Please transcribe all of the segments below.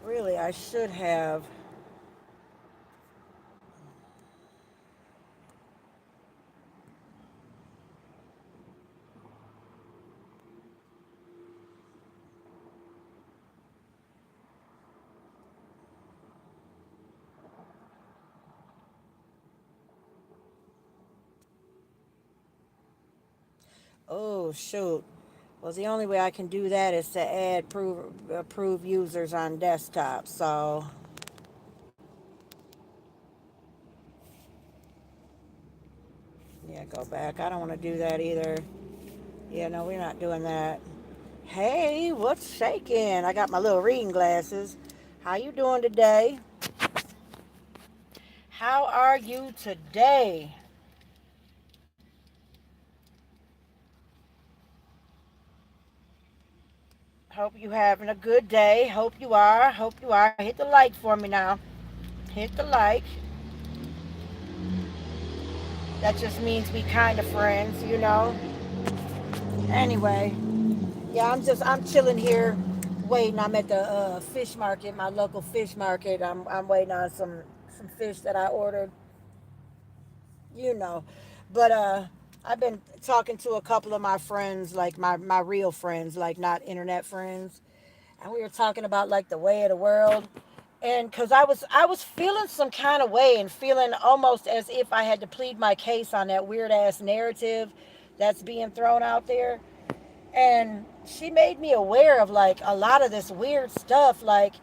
Really, I should have. Oh, shoot. Well, the only way I can do that is to add approve users on desktop. So, yeah, go back. I don't want to do that either. Yeah, no, we're not doing that. Hey, what's shaking? I got my little reading glasses. How you doing today? How are you today? Hope you having a good day. Hope you are. Hope you are. Hit the like for me now. Hit the like. That just means we kind of friends. Anyway, yeah, I'm chilling here, waiting. I'm at the fish market, my local fish market. I'm waiting on some fish that I ordered. You know, but I've been talking to a couple of my friends, like my real friends, like not internet friends, and we were talking about like the way of the world. And because I was feeling some kind of way and feeling almost as if I had to plead my case on that weird ass narrative that's being thrown out there. And she made me aware of like a lot of this weird stuff. Like,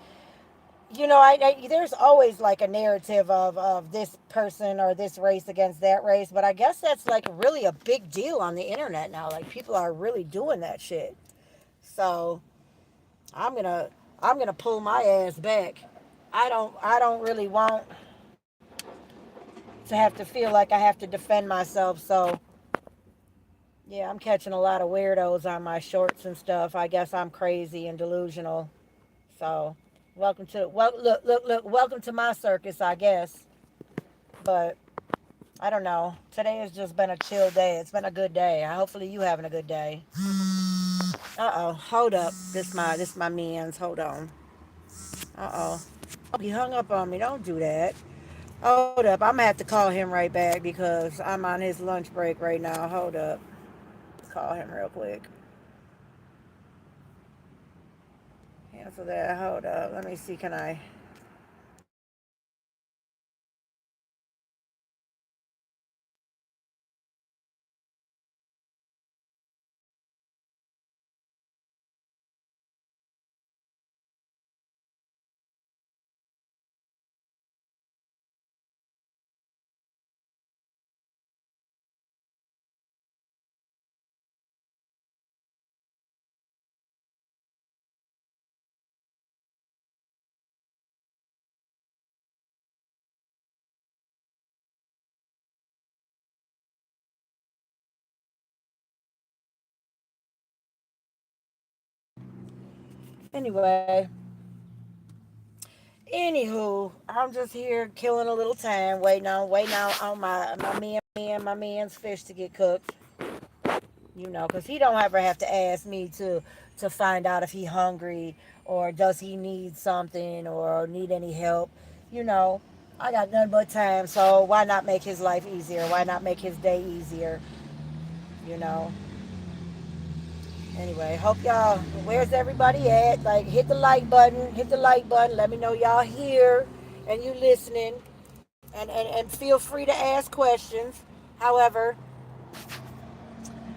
there's always like a narrative of this person or this race against that race, but I guess that's like really a big deal on the internet now. Like people are really doing that shit. So I'm gonna I'm gonna pull my ass back. I don't really want to have to feel like I have to defend myself. So yeah, I'm catching a lot of weirdos on my shorts and stuff. I guess I'm crazy and delusional. So welcome to my circus, I guess. But I don't know. Today has just been a chill day. It's been a good day. Hopefully you having a good day. Uh oh, hold up. This my man's. Hold on. Uh oh. He hung up on me. Don't do that. Hold up. I'm gonna have to call him right back because I'm on his lunch break right now. Hold up. Call him real quick. Cancel that. Hold up. Let me see. Can I? Anyway. Anywho, I'm just here killing a little time, waiting on my man's fish to get cooked. Because he don't ever have to ask me to find out if he hungry or does he need something or need any help. You know, I got none but time, so why not make his life easier? Why not make his day easier? You know. Anyway, hope y'all. Where's everybody at? Like, hit the like button. Hit the like button. Let me know y'all here and you listening. And feel free to ask questions. However,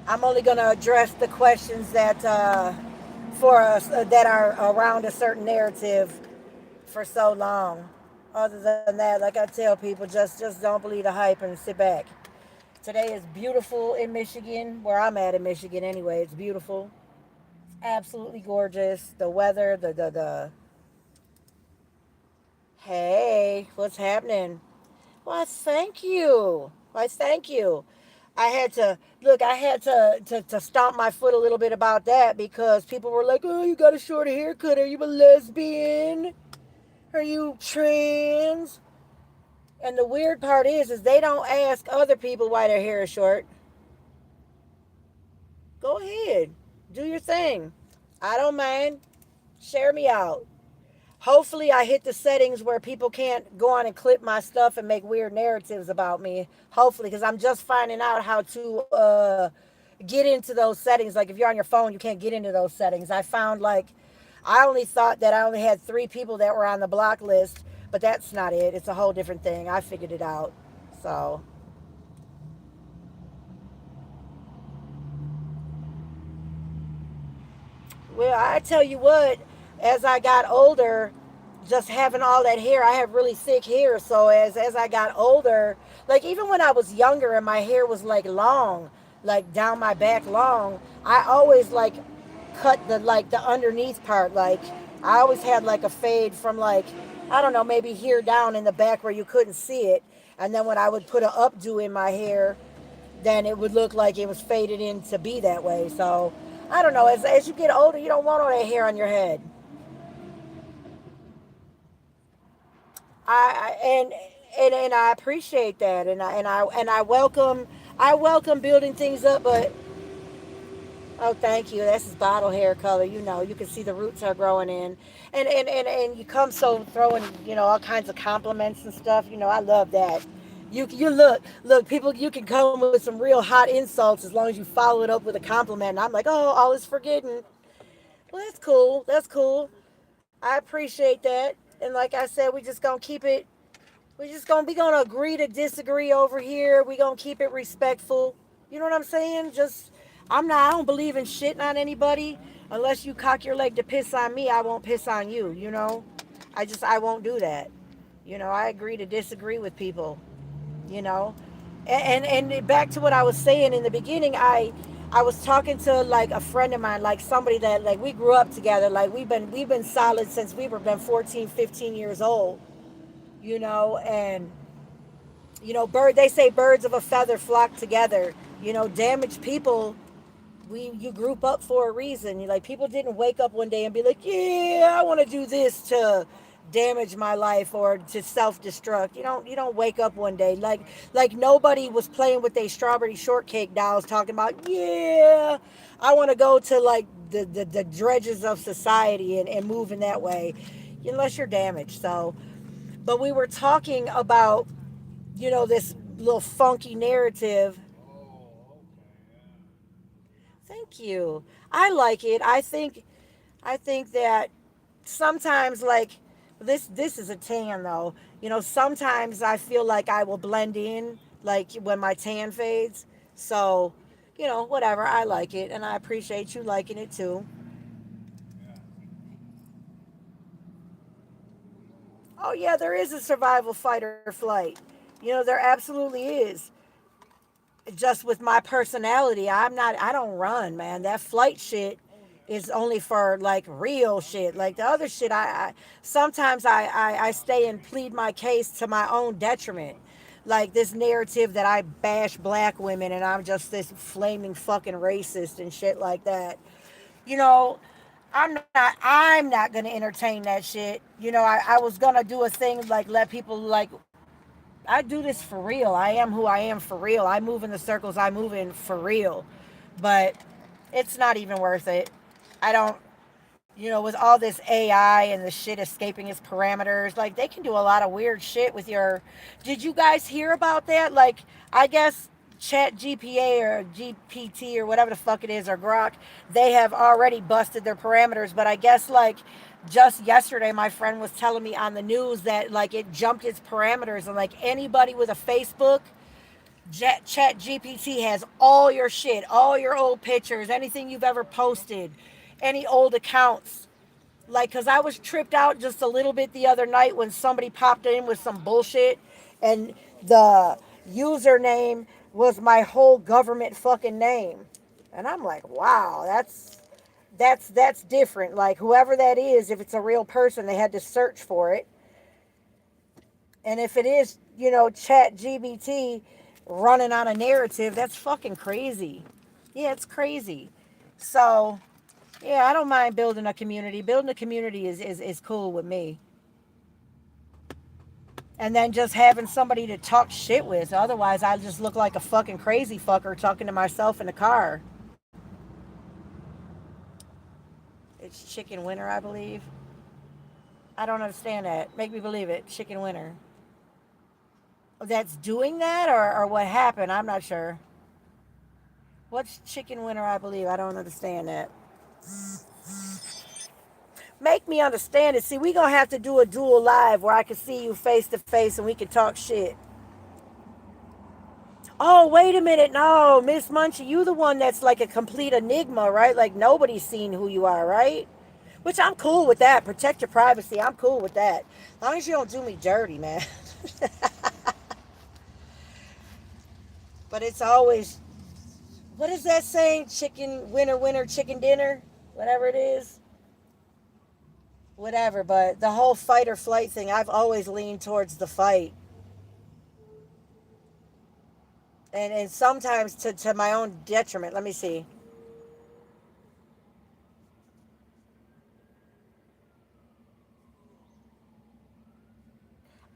I'm only going to address the questions that for us that are around a certain narrative for so long. Other than that, like I tell people, just don't believe the hype and sit back. Today is beautiful in Michigan, where I'm at in Michigan anyway. It's beautiful. It's absolutely gorgeous. The weather, the hey, what's happening? Why, thank you. Why, thank you. I had to look. I had to stomp my foot a little bit about that because people were like, "Oh, you got a short haircut. Are you a lesbian? Are you trans?" And the weird part is they don't ask other people why their hair is short. Go ahead, do your thing. I don't mind. Share me out. Hopefully I hit the settings where people can't go on and clip my stuff and make weird narratives about me. Hopefully, because I'm just finding out how to get into those settings. Like if you're on your phone, you can't get into those settings. I found like I only thought that I only had 3 people that were on the block list, but that's not it. It's a whole different thing. I figured it out. So, well, I tell you what, as I got older, just having all that hair, I have really thick hair. So as I got older, like even when I was younger and my hair was like long, like down my back long, I always like cut the underneath part. Like I always had like a fade from like I don't know, maybe here down in the back where you couldn't see it. And then when I would put a updo in my hair, then it would look like it was faded in to be that way. So I don't know. As you get older, you don't want all that hair on your head. And I appreciate that, and I welcome building things up. But oh, thank you. This is bottle hair color. You know, you can see the roots are growing in, and you come so throwing all kinds of compliments and stuff. You know, I love that. You look people. You can come with some real hot insults as long as you follow it up with a compliment. And I'm like, oh, all is forgetting. Well, that's cool. That's cool. I appreciate that. And like I said, we just gonna keep it. We gonna agree to disagree over here. We gonna keep it respectful. You know what I'm saying? Just I don't believe in shitting on anybody unless you cock your leg to piss on me. I won't piss on you. You know, I won't do that. You know, I agree to disagree with people. You know, and back to what I was saying in the beginning. I was talking to like a friend of mine, like somebody that like we grew up together. Like we've been solid since we were been 14, 15 years old. You know, and they say birds of a feather flock together. You know, damaged people, you group up for a reason. You like people didn't wake up one day and be like, yeah, I want to do this to damage my life or to self-destruct. You don't wake up one day like nobody was playing with their strawberry shortcake dolls talking about, yeah, I want to go to like the dredges of society and move in that way, unless you're damaged. So but we were talking about, this little funky narrative. Thank you. I like it. I think that sometimes like this is a tan though. Sometimes I feel like I will blend in like when my tan fades. So, whatever. I like it and I appreciate you liking it too. Oh yeah, there is a survival fight or flight. There absolutely is. Just with my personality, I don't run, man. That flight shit is only for like real shit. Like the other shit, I sometimes I stay and plead my case to my own detriment. Like this narrative that I bash black women and I'm just this flaming fucking racist and shit like that. You know, I'm not gonna entertain that shit. I was gonna do a thing like let people like I do this for real. I am who I am for real. I move in the circles I move in for real. But it's not even worth it. I don't, with all this AI and the shit escaping its parameters, like they can do a lot of weird shit with your. Did you guys hear about that? Like, I guess Chat GPA or GPT or whatever the fuck it is or Grok, they have already busted their parameters. But I guess like just yesterday, my friend was telling me on the news that like it jumped its parameters and like anybody with a Facebook. Chat GPT has all your shit, all your old pictures, anything you've ever posted, any old accounts. Like, cause I was tripped out just a little bit the other night when somebody popped in with some bullshit, and the username was my whole government fucking name, and I'm like, wow, that's different. Like, whoever that is, if it's a real person, they had to search for it, and if it is, Chat GBT running on a narrative, that's fucking crazy. Yeah, it's crazy. So, yeah, I don't mind building a community. Building a community is cool with me. And then just having somebody to talk shit with. Otherwise, I just look like a fucking crazy fucker talking to myself in the car. It's chicken winter, I believe. I don't understand that. Make me believe it. Chicken winner. That's doing that, or what happened? I'm not sure. What's chicken winner? I believe. I don't understand that. Make me understand it. See, we gonna have to do a dual live where I can see you face to face and we can talk shit. Oh, wait a minute. No, Miss Munchie, you the one that's like a complete enigma, right? Like nobody's seen who you are, right? Which I'm cool with that. Protect your privacy. I'm cool with that. As long as you don't do me dirty, man. But it's always, what is that saying? Chicken winner, winner, chicken dinner? Whatever it is. Whatever. But the whole fight or flight thing, I've always leaned towards the fight. And sometimes to my own detriment. Let me see.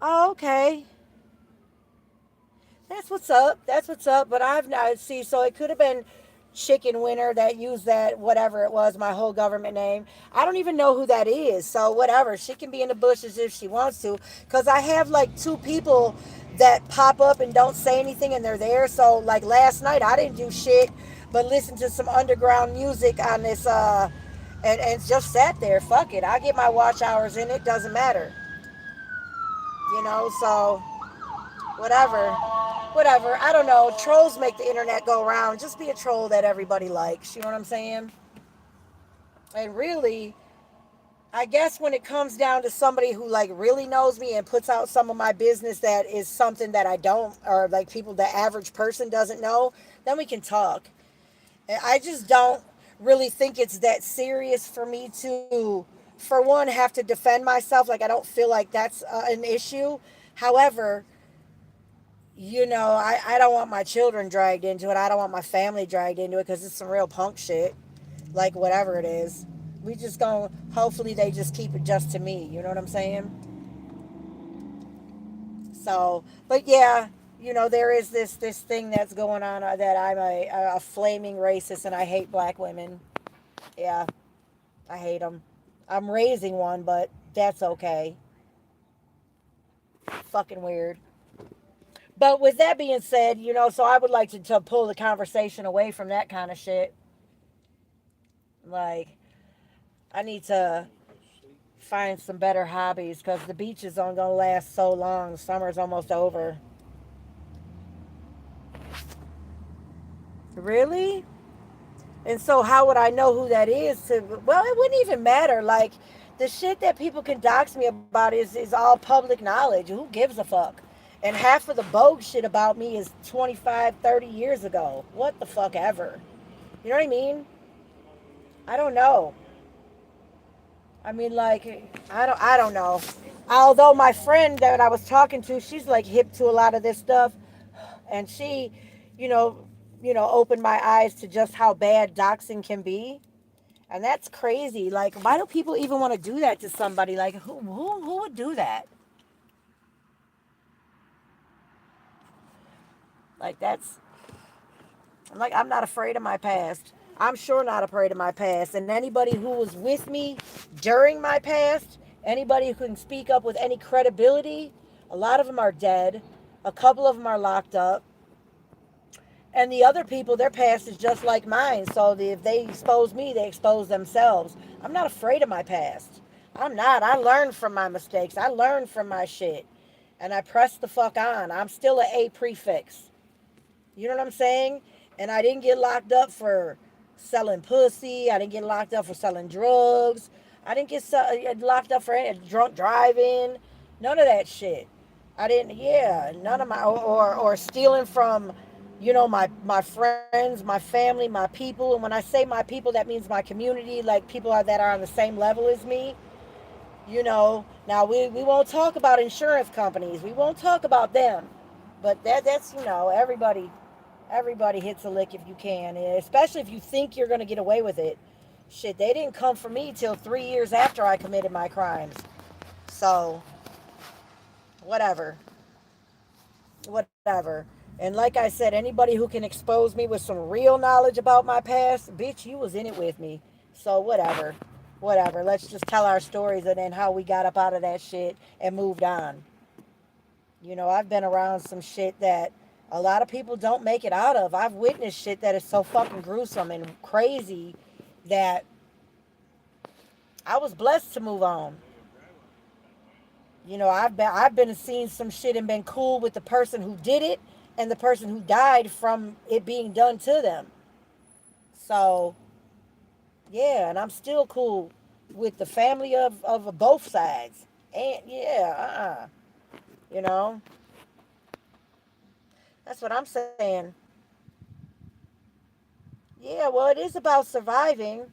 Oh, okay. That's what's up. That's what's up. But I've not see. So it could have been Chicken Winner that used that whatever it was, my whole government name. I don't even know who that is. So whatever. She can be in the bushes if she wants to. Cause I have like two people that pop up and don't say anything and they're there. So like last night I didn't do shit but listen to some underground music on this and just sat there. Fuck it. I get my watch hours in. It doesn't matter. So whatever. Whatever. I don't know. Trolls make the internet go round. Just be a troll that everybody likes. You know what I'm saying? And really, I guess when it comes down to somebody who like really knows me and puts out some of my business that is something that I don't, or like people the average person doesn't know, then we can talk. And I just don't really think it's that serious for me to, for one, have to defend myself. Like I don't feel like that's an issue. However, I don't want my children dragged into it. I don't want my family dragged into it because it's some real punk shit. Like, whatever it is. We just going to, hopefully, they just keep it just to me. You know what I'm saying? So, but yeah, there is this thing that's going on that I'm a flaming racist and I hate black women. Yeah, I hate them. I'm raising one, but that's okay. Fucking weird. But with that being said, so I would like to pull the conversation away from that kind of shit. Like, I need to find some better hobbies because the beach is only going to last so long. Summer's almost over. Really? And so, how would I know who that is? Well, it wouldn't even matter. Like, the shit that people can dox me about is all public knowledge. Who gives a fuck? And half of the bogus shit about me is 25, 30 years ago. What the fuck ever? You know what I mean? I don't know. I mean, like, I don't know. Although my friend that I was talking to, she's like hip to a lot of this stuff, and she, you know, opened my eyes to just how bad doxing can be, and that's crazy. Like, why do people even want to do that to somebody? Like, who would do that? Like, I'm not afraid of my past. I'm sure not afraid of my past. And anybody who was with me during my past, anybody who can speak up with any credibility, a lot of them are dead. A couple of them are locked up. And the other people, their past is just like mine. So if they expose me, they expose themselves. I'm not afraid of my past. I'm not. I learned from my mistakes. I learned from my shit. And I pressed the fuck on. I'm still an A prefix. You know what I'm saying? And I didn't get locked up for selling pussy. I didn't get locked up for selling drugs. I didn't get locked up for any drunk driving. None of that shit. I didn't. Yeah, none of my or stealing from, my friends, my family, my people. And when I say my people, that means my community. Like people that are on the same level as me. Now we won't talk about insurance companies. We won't talk about them. But that's everybody hits a lick if you can, especially if you think you're going to get away with it. Shit, they didn't come for me till 3 years after I committed my crimes. So, whatever. Whatever. And like I said, anybody who can expose me with some real knowledge about my past, bitch, you was in it with me. So, whatever. whatever. Let's just tell our stories and then how we got up out of that shit and moved on. I've been around some shit that a lot of people don't make it out of. I've witnessed shit that is so fucking gruesome and crazy that I was blessed to move on. I've been seeing some shit and been cool with the person who did it and the person who died from it being done to them. So yeah, and I'm still cool with the family of both sides. And yeah, you know, that's what I'm saying. Yeah, well, it is about surviving.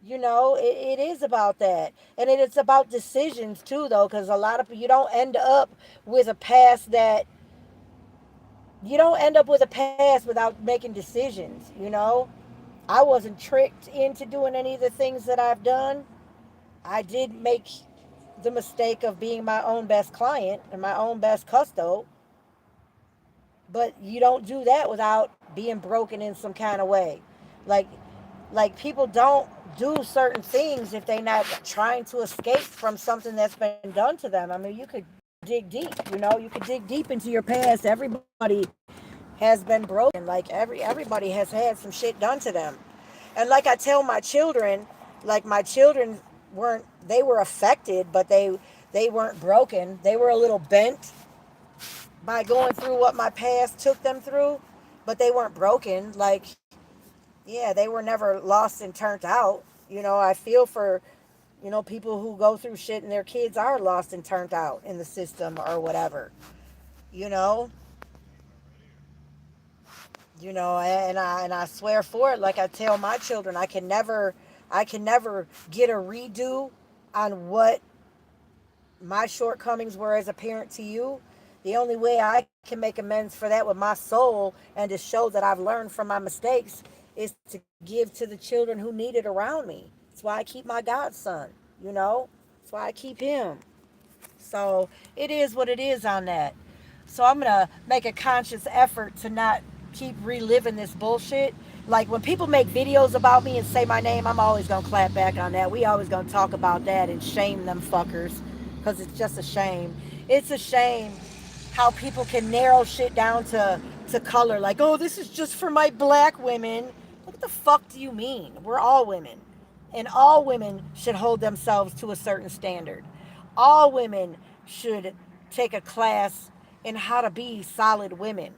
It is about that. And it's about decisions too, though, because a lot of you don't end up with a past that you don't end up with a past without making decisions. I wasn't tricked into doing any of the things that I've done. I did make the mistake of being my own best client and my own best custo, but you don't do that without being broken in some kind of way. Like like people don't do certain things if they're not trying to escape from something that's been done to them. I mean, you could dig deep, you could dig deep into your past. Everybody has been broken. Like everybody has had some shit done to them. And like I tell my children, like my children weren't they were affected, but they weren't broken. They were a little bent by going through what my past took them through, but they weren't broken. Like, yeah, they were never lost and turned out. I feel for, people who go through shit and their kids are lost and turned out in the system or whatever. You know, and I swear for it. Like I tell my children, I can never get a redo on what my shortcomings were as a parent to you. The only way I can make amends for that with my soul and to show that I've learned from my mistakes is to give to the children who need it around me. That's why I keep my godson, you know? That's why I keep him. So it is what it is on that. So I'm going to make a conscious effort to not keep reliving this bullshit. Like when people make videos about me and say my name, I'm always going to clap back on that. We always going to talk about that and shame them fuckers because it's just a shame. It's a shame how people can narrow shit down to color. Like, oh, this is just for my black women. What the fuck do you mean? We're all women. And all women should hold themselves to a certain standard. All women should take a class in how to be solid women.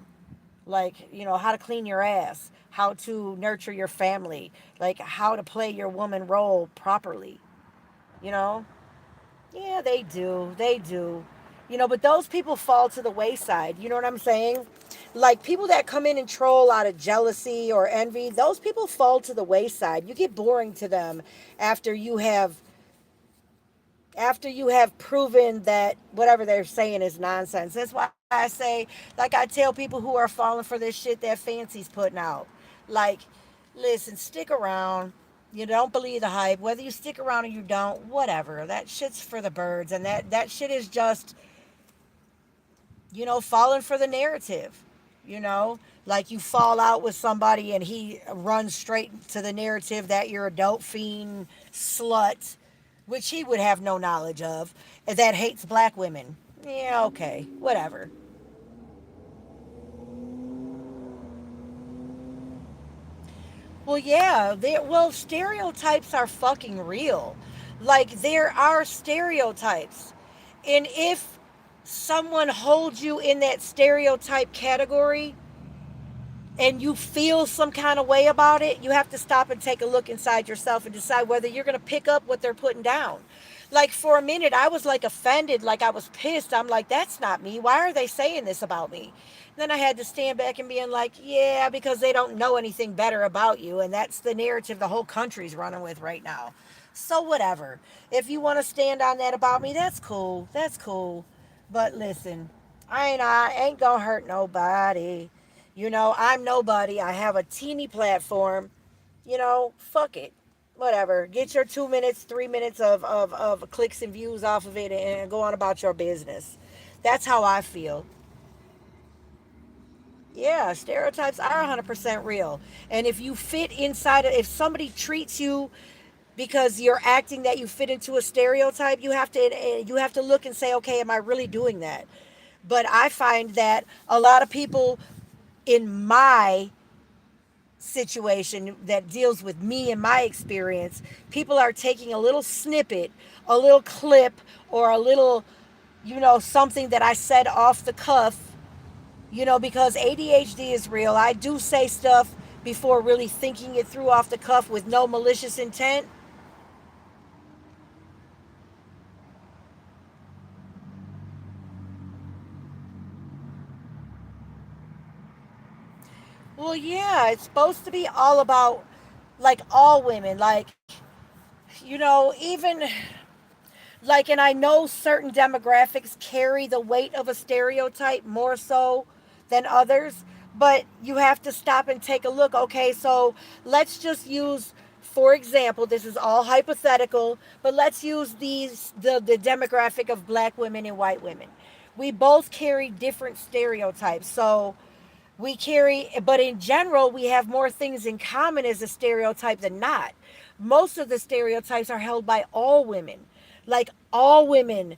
Like, how to clean your ass, how to nurture your family, like how to play your woman role properly, you know? Yeah, they do. They do. But those people fall to the wayside. You know what I'm saying? Like people that come in and troll out of jealousy or envy, those people fall to the wayside. You get boring to them after you have after you have proven that whatever they're saying is nonsense. That's why I say, like I tell people who are falling for this shit that Fancy's putting out, like, listen, stick around. You don't believe the hype. Whether you stick around or you don't, whatever. That shit's for the birds, and that shit is just, falling for the narrative. You know, like you fall out with somebody and he runs straight to the narrative that you're a dope fiend slut, which he would have no knowledge of, that hates black women. Yeah, okay, whatever. Well, yeah, stereotypes are fucking real. Like there are stereotypes. And if someone holds you in that stereotype category, and you feel some kind of way about it, you have to stop and take a look inside yourself and decide whether you're going to pick up what they're putting down. Like for a minute, I was like offended, like I was pissed. I'm like, that's not me. Why are they saying this about me? And then I had to stand back and being like, yeah, because they don't know anything better about you. And that's the narrative the whole country's running with right now. So whatever. If you want to stand on that about me, that's cool. That's cool. But listen, I ain't gonna hurt nobody. I'm nobody. I have a teeny platform. Fuck it. Whatever. Get your 2 minutes, 3 minutes of clicks and views off of it and go on about your business. That's how I feel. Yeah, stereotypes are 100% real. And if you fit inside of, if somebody treats you because you're acting that you fit into a stereotype. You have to look and say, okay, am I really doing that? But I find that a lot of people in my situation that deals with me and my experience, people are taking a little snippet, a little clip, or a little, something that I said off the cuff, because ADHD is real. I do say stuff before really thinking it through off the cuff with no malicious intent. Well, yeah, it's supposed to be all about like all women, like, even like, and I know certain demographics carry the weight of a stereotype more so than others, but you have to stop and take a look. Okay, so let's just use, for example, this is all hypothetical, but let's use the demographic of black women and white women. We both carry different stereotypes. So but in general, we have more things in common as a stereotype than not. Most of the stereotypes are held by all women. Like, all women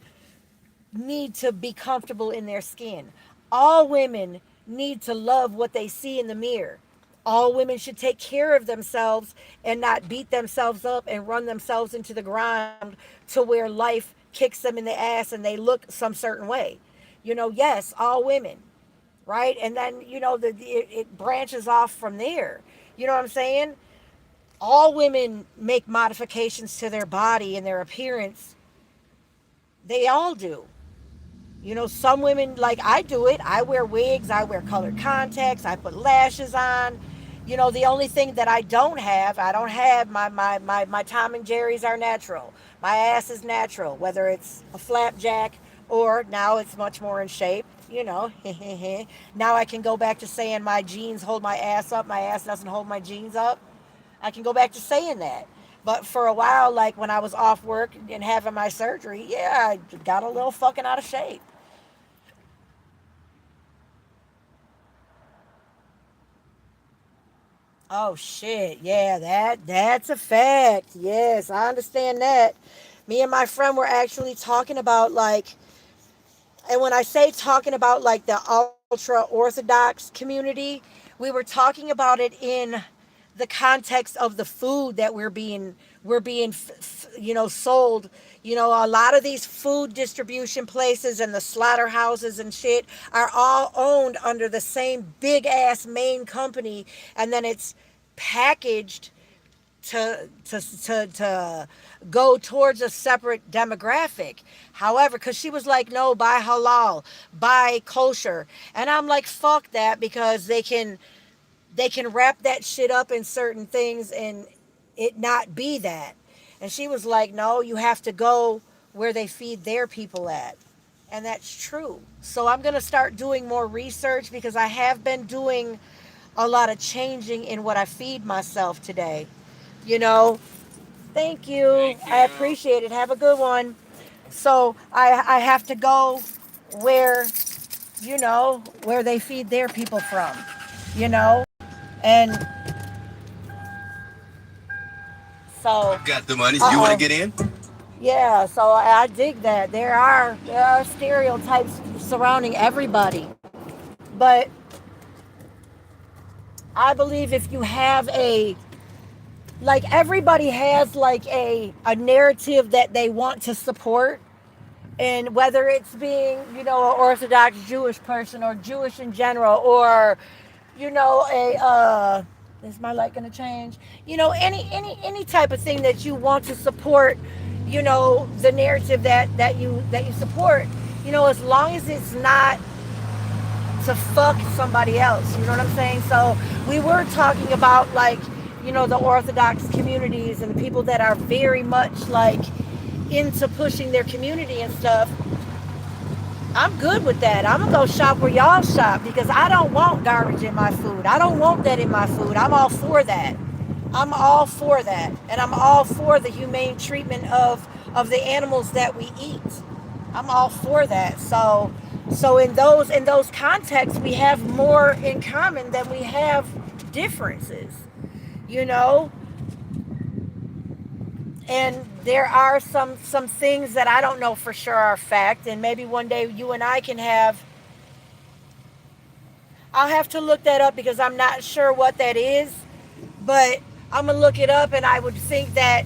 need to be comfortable in their skin. All women need to love what they see in the mirror. All women should take care of themselves and not beat themselves up and run themselves into the ground to where life kicks them in the ass and they look some certain way. Yes, all women, right? And then, it branches off from there. You know what I'm saying? All women make modifications to their body and their appearance. They all do. Some women, like I do it. I wear wigs, I wear colored contacts, I put lashes on. The only thing that I don't have my Tom and Jerry's are natural. My ass is natural, whether it's a flapjack or now it's much more in shape. Now I can go back to saying my jeans hold my ass up, my ass doesn't hold my jeans up. I can go back to saying that. But for a while, like when I was off work and having my surgery, yeah, I got a little fucking out of shape. Oh shit, yeah, that's a fact. Yes, I understand that. Me and my friend were actually talking about, like, and when I say talking about like the ultra orthodox community, we were talking about it in the context of the food that we're being sold. A lot of these food distribution places and the slaughterhouses and shit are all owned under the same big ass main company, and then it's packaged to go towards a separate demographic. However, because she was like, no, buy halal, buy kosher, and I'm like, fuck that, because they can wrap that shit up in certain things and it not be that. And she was like, no, you have to go where they feed their people at. And that's true. So I'm going to start doing more research, because I have been doing a lot of changing in what I feed myself today. You know, thank you. I appreciate it. Have a good one. So I have to go where, where they feed their people from, you know? And so, Got the money. You want to uh-oh. get in? Yeah, so I dig that. There are stereotypes surrounding everybody. But I believe if you have like, everybody has like a narrative that they want to support, and whether it's being, an Orthodox Jewish person or Jewish in general, or, is my light gonna change? Any type of thing that you want to support, the narrative that you support, as long as it's not to fuck somebody else. You know what I'm saying? So we were talking about, like, the Orthodox communities and the people that are very much like into pushing their community and stuff. I'm good with that. I'm gonna go shop where y'all shop, because I don't want garbage in my food. I don't want that in my food. I'm all for that. I'm all for that, and I'm all for the humane treatment of the animals that we eat. I'm all for that. So in those contexts, we have more in common than we have differences. You know, And there are some things that I don't know for sure are fact, and maybe one day you and I can have. I'll have to look that up because I'm not sure what that is, but I'm gonna look it up, and I would think that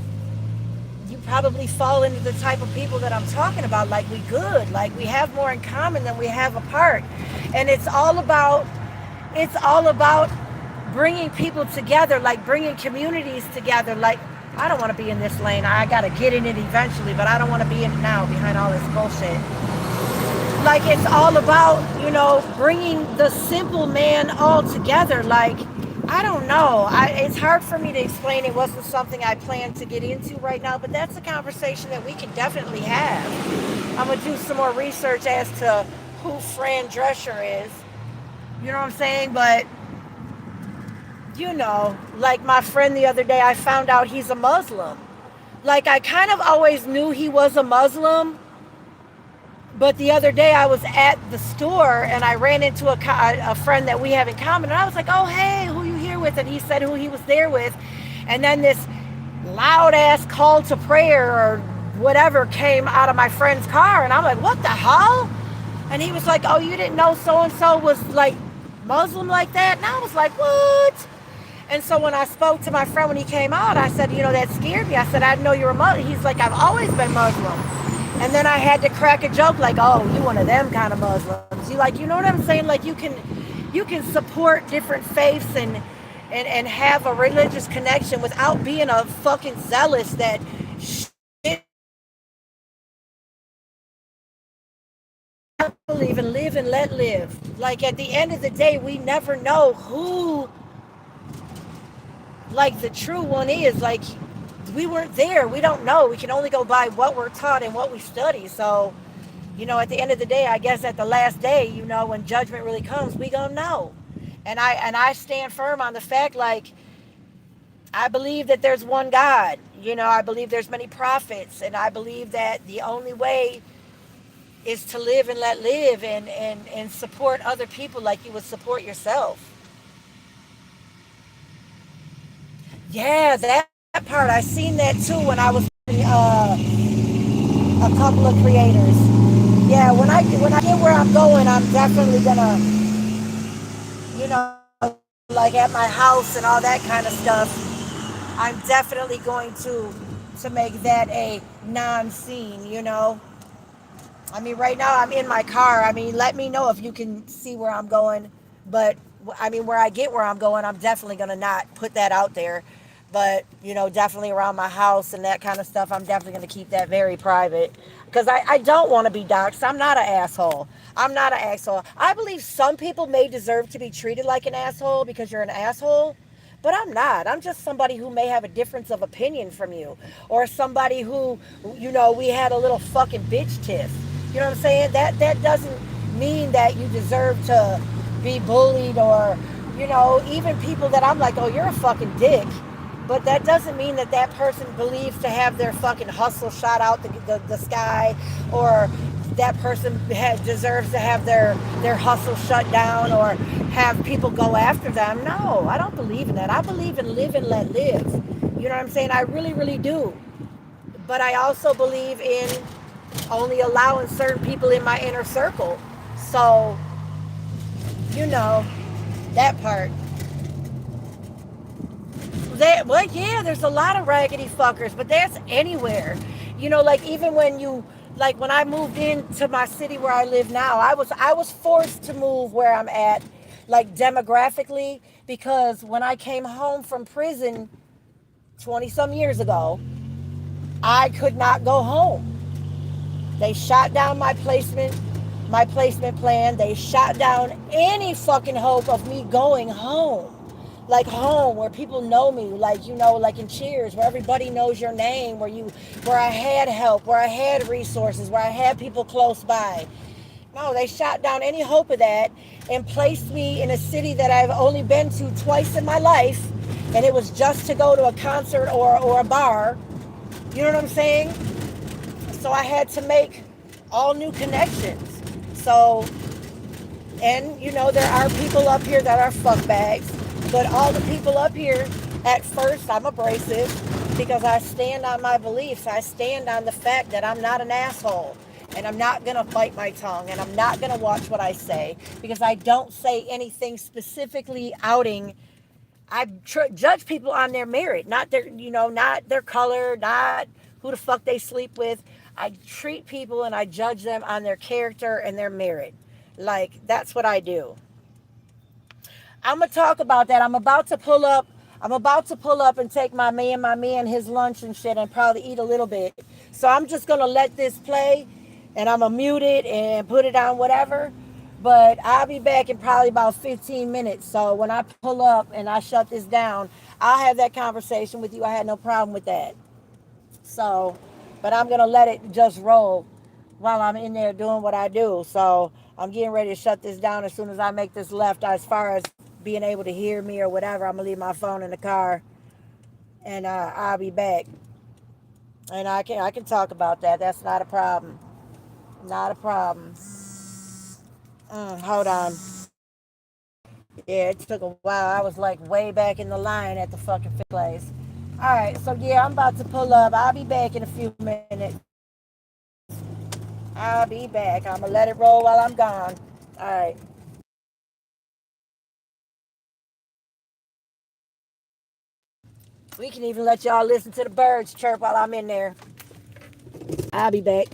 you probably fall into the type of people that I'm talking about. Like we good, like we have more in common than we have apart, and it's all about bringing people together, like bringing communities together. Like I don't want to be in this lane. I gotta get in it eventually, but I don't want to be in it now behind all this bullshit. Like it's all about, bringing the simple man all together. Like I don't know, it's hard for me to explain. It wasn't something I planned to get into right now, but that's a conversation that we can definitely have. I'm gonna do some more research as to who Fran Drescher is, you know what I'm saying? But like my friend the other day, I found out he's a Muslim. Like I kind of always knew he was a Muslim. But the other day I was at the store and I ran into a friend that we have in common. And I was like, oh, hey, who you here with? And he said who he was there with. And then this loud ass call to prayer or whatever came out of my friend's car. And I'm like, what the hell? And he was like, oh, you didn't know so-and-so was like Muslim like that? And I was like, what? And so when I spoke to my friend when he came out, I said, that scared me. I said, I didn't know you were Muslim. He's like, I've always been Muslim. And then I had to crack a joke like, oh, you one of them kind of Muslims. You know what I'm saying? Like you can support different faiths and have a religious connection without being a fucking zealous that shit. Believe and live and let live. Like at the end of the day, we never know who like the true one is. Like we weren't there. We don't know. We can only go by what we're taught and what we study. So, at the end of the day, I guess at the last day, when judgment really comes, we gonna know. And I stand firm on the fact, like, I believe that there's one God. I believe there's many prophets, and I believe that the only way is to live and let live and support other people like you would support yourself. Yeah, that part. I seen that too when I was a couple of creators. Yeah, when I get where I'm going, I'm definitely gonna, you know, like at my house and all that kind of stuff. I'm definitely going to make that a non-scene. I mean, right now I'm in my car. I mean, let me know if you can see where I'm going. But I mean, where I get where I'm going, I'm definitely gonna not put that out there. But definitely around my house and that kind of stuff, I'm definitely gonna keep that very private because I don't want to be doxxed. I'm not an asshole. I'm not an asshole. I believe some people may deserve to be treated like an asshole because you're an asshole. But I'm not. I'm just somebody who may have a difference of opinion from you. Or somebody who, we had a little fucking bitch tiff. You know what I'm saying? That doesn't mean that you deserve to be bullied or, even people that I'm like, oh, you're a fucking dick. But that doesn't mean that person believes to have their fucking hustle shot out the sky, or that person deserves to have their hustle shut down or have people go after them. No, I don't believe in that. I believe in live and let live. You know what I'm saying? I really, really do. But I also believe in only allowing certain people in my inner circle. So, that part. Yeah, there's a lot of raggedy fuckers, but that's anywhere. Like even when I moved into my city where I live now, I was forced to move where I'm at, like demographically, because when I came home from prison 20 some years ago, I could not go home. They shot down my placement plan. They shot down any fucking hope of me going home. Like home where people know me, like like in Cheers, where everybody knows your name, where I had help, where I had resources, where I had people close by. No, they shot down any hope of that and placed me in a city that I've only been to twice in my life, and it was just to go to a concert or a bar. You know what I'm saying? So I had to make all new connections. So, and there are people up here that are fuckbags. But all the people up here, at first, I'm abrasive. because I stand on my beliefs. I stand on the fact that I'm not an asshole. And I'm not going to bite my tongue. And I'm not going to watch what I say. Because I don't say anything specifically outing. I judge people on their merit. Not their, not their color. Not who the fuck they sleep with. I treat people and I judge them on their character and their merit. Like, that's what I do. I'm gonna talk about that. I'm about to pull up. I'm about to pull up and take my man his lunch and shit and probably eat a little bit. So I'm just gonna let this play and I'm gonna mute it and put it on whatever. But I'll be back in probably about 15 minutes. So when I pull up and I shut this down, I'll have that conversation with you. I had no problem with that. So, but I'm gonna let it just roll while I'm in there doing what I do. So I'm getting ready to shut this down as soon as I make this left. As far as being able to hear me or whatever, I'm gonna leave my phone in the car, and I'll be back. And I can talk about that. That's not a problem. Not a problem. Hold on. Yeah, it took a while. I was like way back in the line at the fucking place. All right, so yeah, I'm about to pull up. I'll be back in a few minutes. I'll be back. I'm gonna let it roll while I'm gone. All right. We can even let y'all listen to the birds chirp while I'm in there. I'll be back.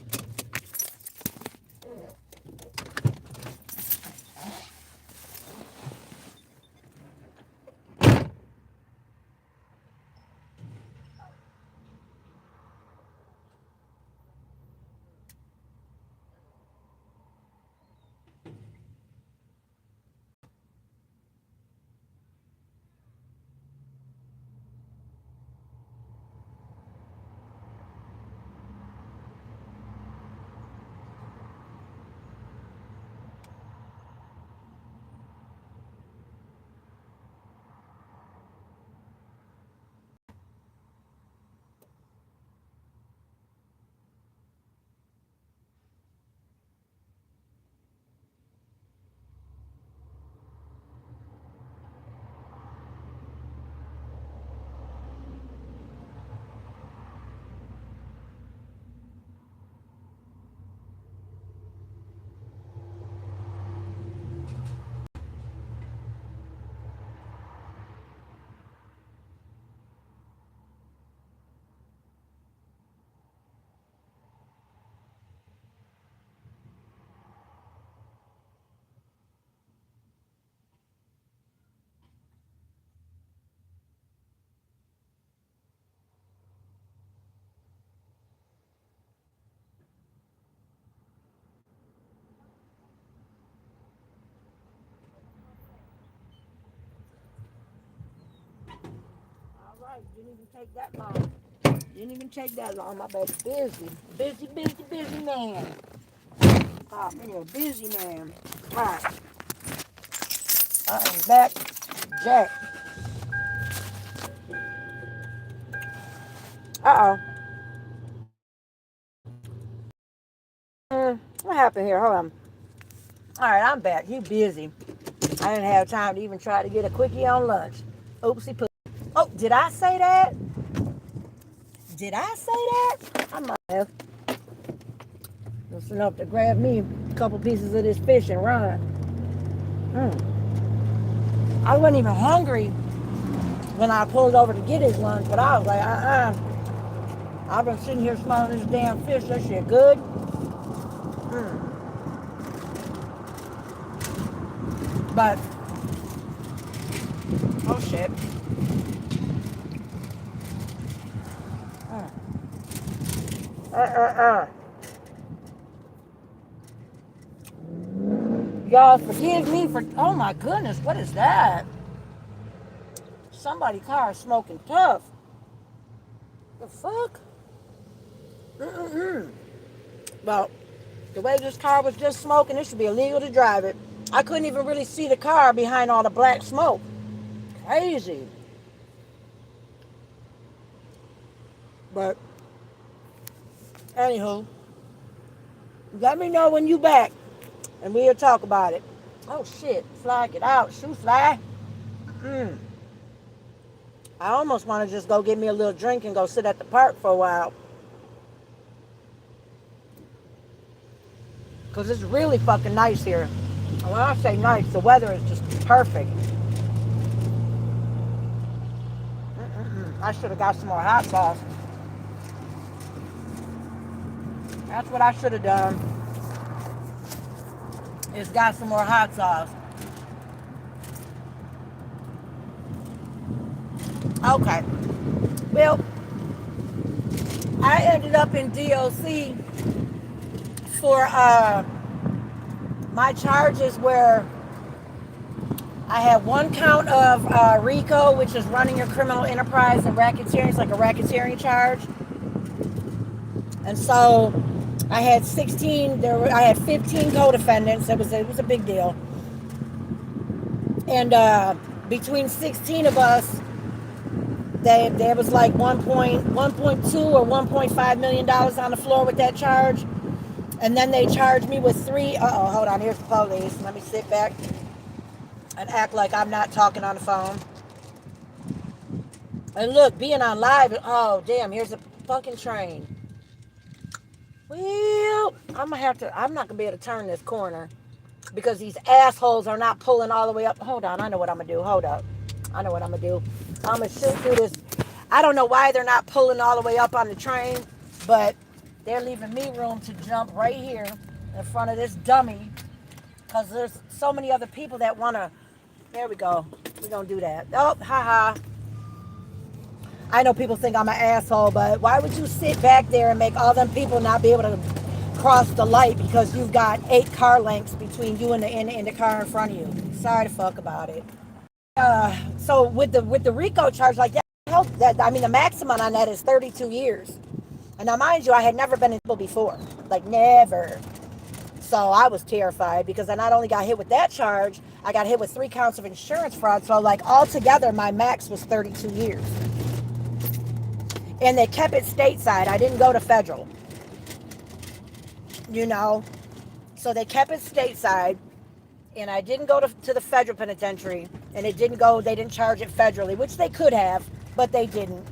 All right. Didn't even take that long. Didn't even take that long. My baby busy. Busy, busy, busy man. Oh, man, busy man. All right. I'm back. Jack. Uh-oh. What happened here? Hold on. All right, I'm back. You busy. I didn't have time to even try to get a quickie on lunch. Oopsie poopsie. Oh, did I say that? Did I say that? I might have. Just enough to grab me a couple pieces of this fish and run. I wasn't even hungry when I pulled over to get his lunch, but I was like, I've been sitting here smelling this damn fish. That shit good. But, oh shit. Uh. Y'all forgive me for, oh my goodness, what is that? Somebody car smoking tough. The fuck? Well, the way this car was just smoking, it should be illegal to drive it. I couldn't even really see the car behind all the black smoke. Crazy. But, anywho, let me know when you back, and we'll talk about it. Oh shit, fly, get out, shoot fly. I almost want to just go get me a little drink and go sit at the park for a while. Because it's really fucking nice here. And when I say nice, the weather is just perfect. I should have got some more hot sauce. That's what I should have done. Is got some more hot sauce. Okay. Well, I ended up in DOC for my charges where I had one count of RICO, which is running your criminal enterprise and racketeering. It's like a racketeering charge. And so I had 16. I had 15 co-defendants. It was a big deal. And between 16 of us, there was like 1.2 or 1.5 million dollars on the floor with that charge. And then they charged me with three. Hold on. Here's the police. Let me sit back and act like I'm not talking on the phone. And look, being on live. Oh damn! Here's a fucking train. Well, I'm not gonna be able to turn this corner because these assholes are not pulling all the way up. Hold on, I know what I'm gonna do. Hold up. I know what I'm gonna do. I'm gonna shoot through this. I don't know why they're not pulling all the way up on the train, but they're leaving me room to jump right here in front of this dummy because there's so many other people that wanna. There we go. We're gonna do that. Oh, haha. I know people think I'm an asshole, but why would you sit back there and make all them people not be able to cross the light because you've got 8 car lengths between you and the car in front of you? Sorry to fuck about it. So with the RICO charge like that, I mean the maximum on that is 32 years. And now mind you, I had never been in trouble before, like never. So I was terrified because I not only got hit with that charge, I got hit with 3 counts of insurance fraud. So like altogether, my max was 32 years. And they kept it stateside. I didn't go to federal, you know. So they kept it stateside, and I didn't go to the federal penitentiary, and they didn't charge it federally, which they could have, but they didn't.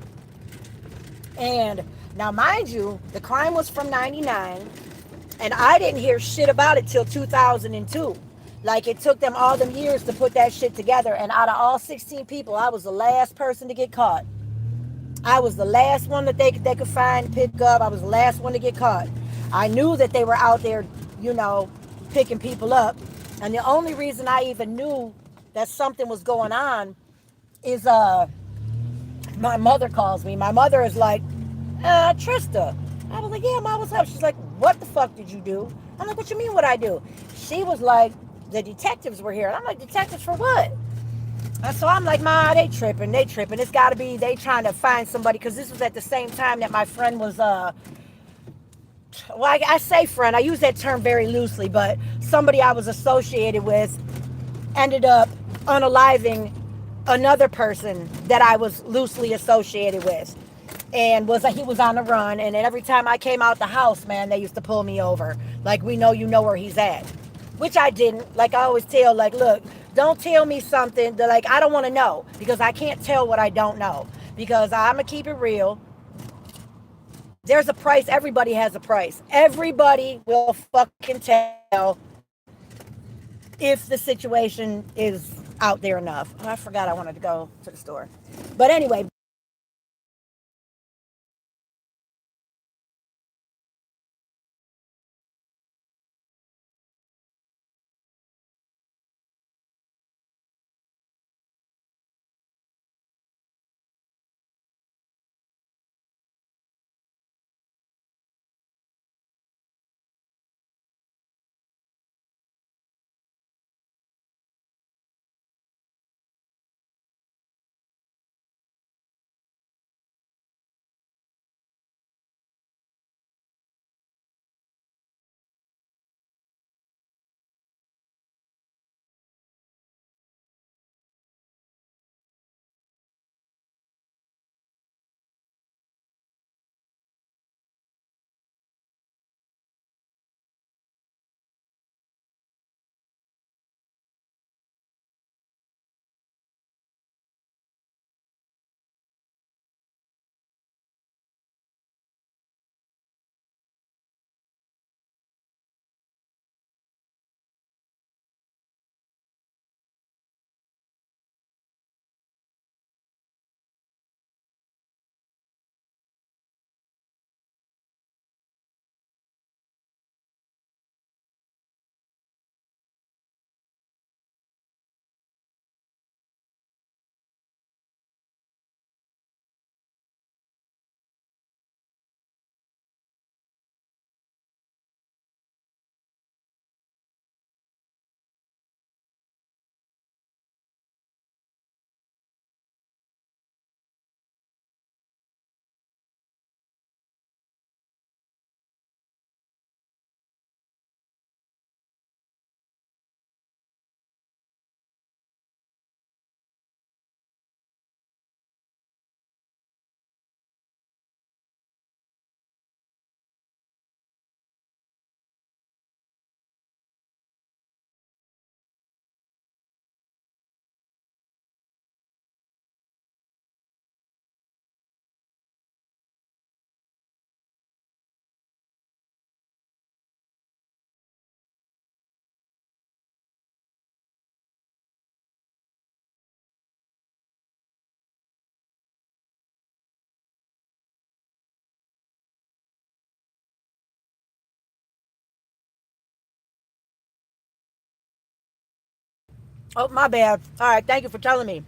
And now, mind you, the crime was from 99, and I didn't hear shit about it till 2002. Like, it took them all them years to put that shit together, and out of all 16 people, I was the last person to get caught. I was the last one that they could find, pick up. I was the last one to get caught. I knew that they were out there, you know, picking people up. And the only reason I even knew that something was going on is my mother calls me. My mother is like, Trista. I was like, yeah, Mom, what's up? She's like, what the fuck did you do? I'm like, what you mean what I do? She was like, the detectives were here. And I'm like, detectives for what? And so I'm like, Ma, they tripping. It's got to be they trying to find somebody, because this was at the same time that my friend was, well, I say friend. I use that term very loosely, but somebody I was associated with ended up unaliving another person that I was loosely associated with. And he was on the run. And every time I came out the house, man, they used to pull me over. Like, we know you know where he's at. Which I didn't. Like, I always tell, like, look, don't tell me something that, like, I don't want to know. Because I can't tell what I don't know. Because I'm going to keep it real. There's a price. Everybody has a price. Everybody will fucking tell if the situation is out there enough. Oh, I forgot I wanted to go to the store. But anyway. Oh, my bad. All right, thank you for telling me.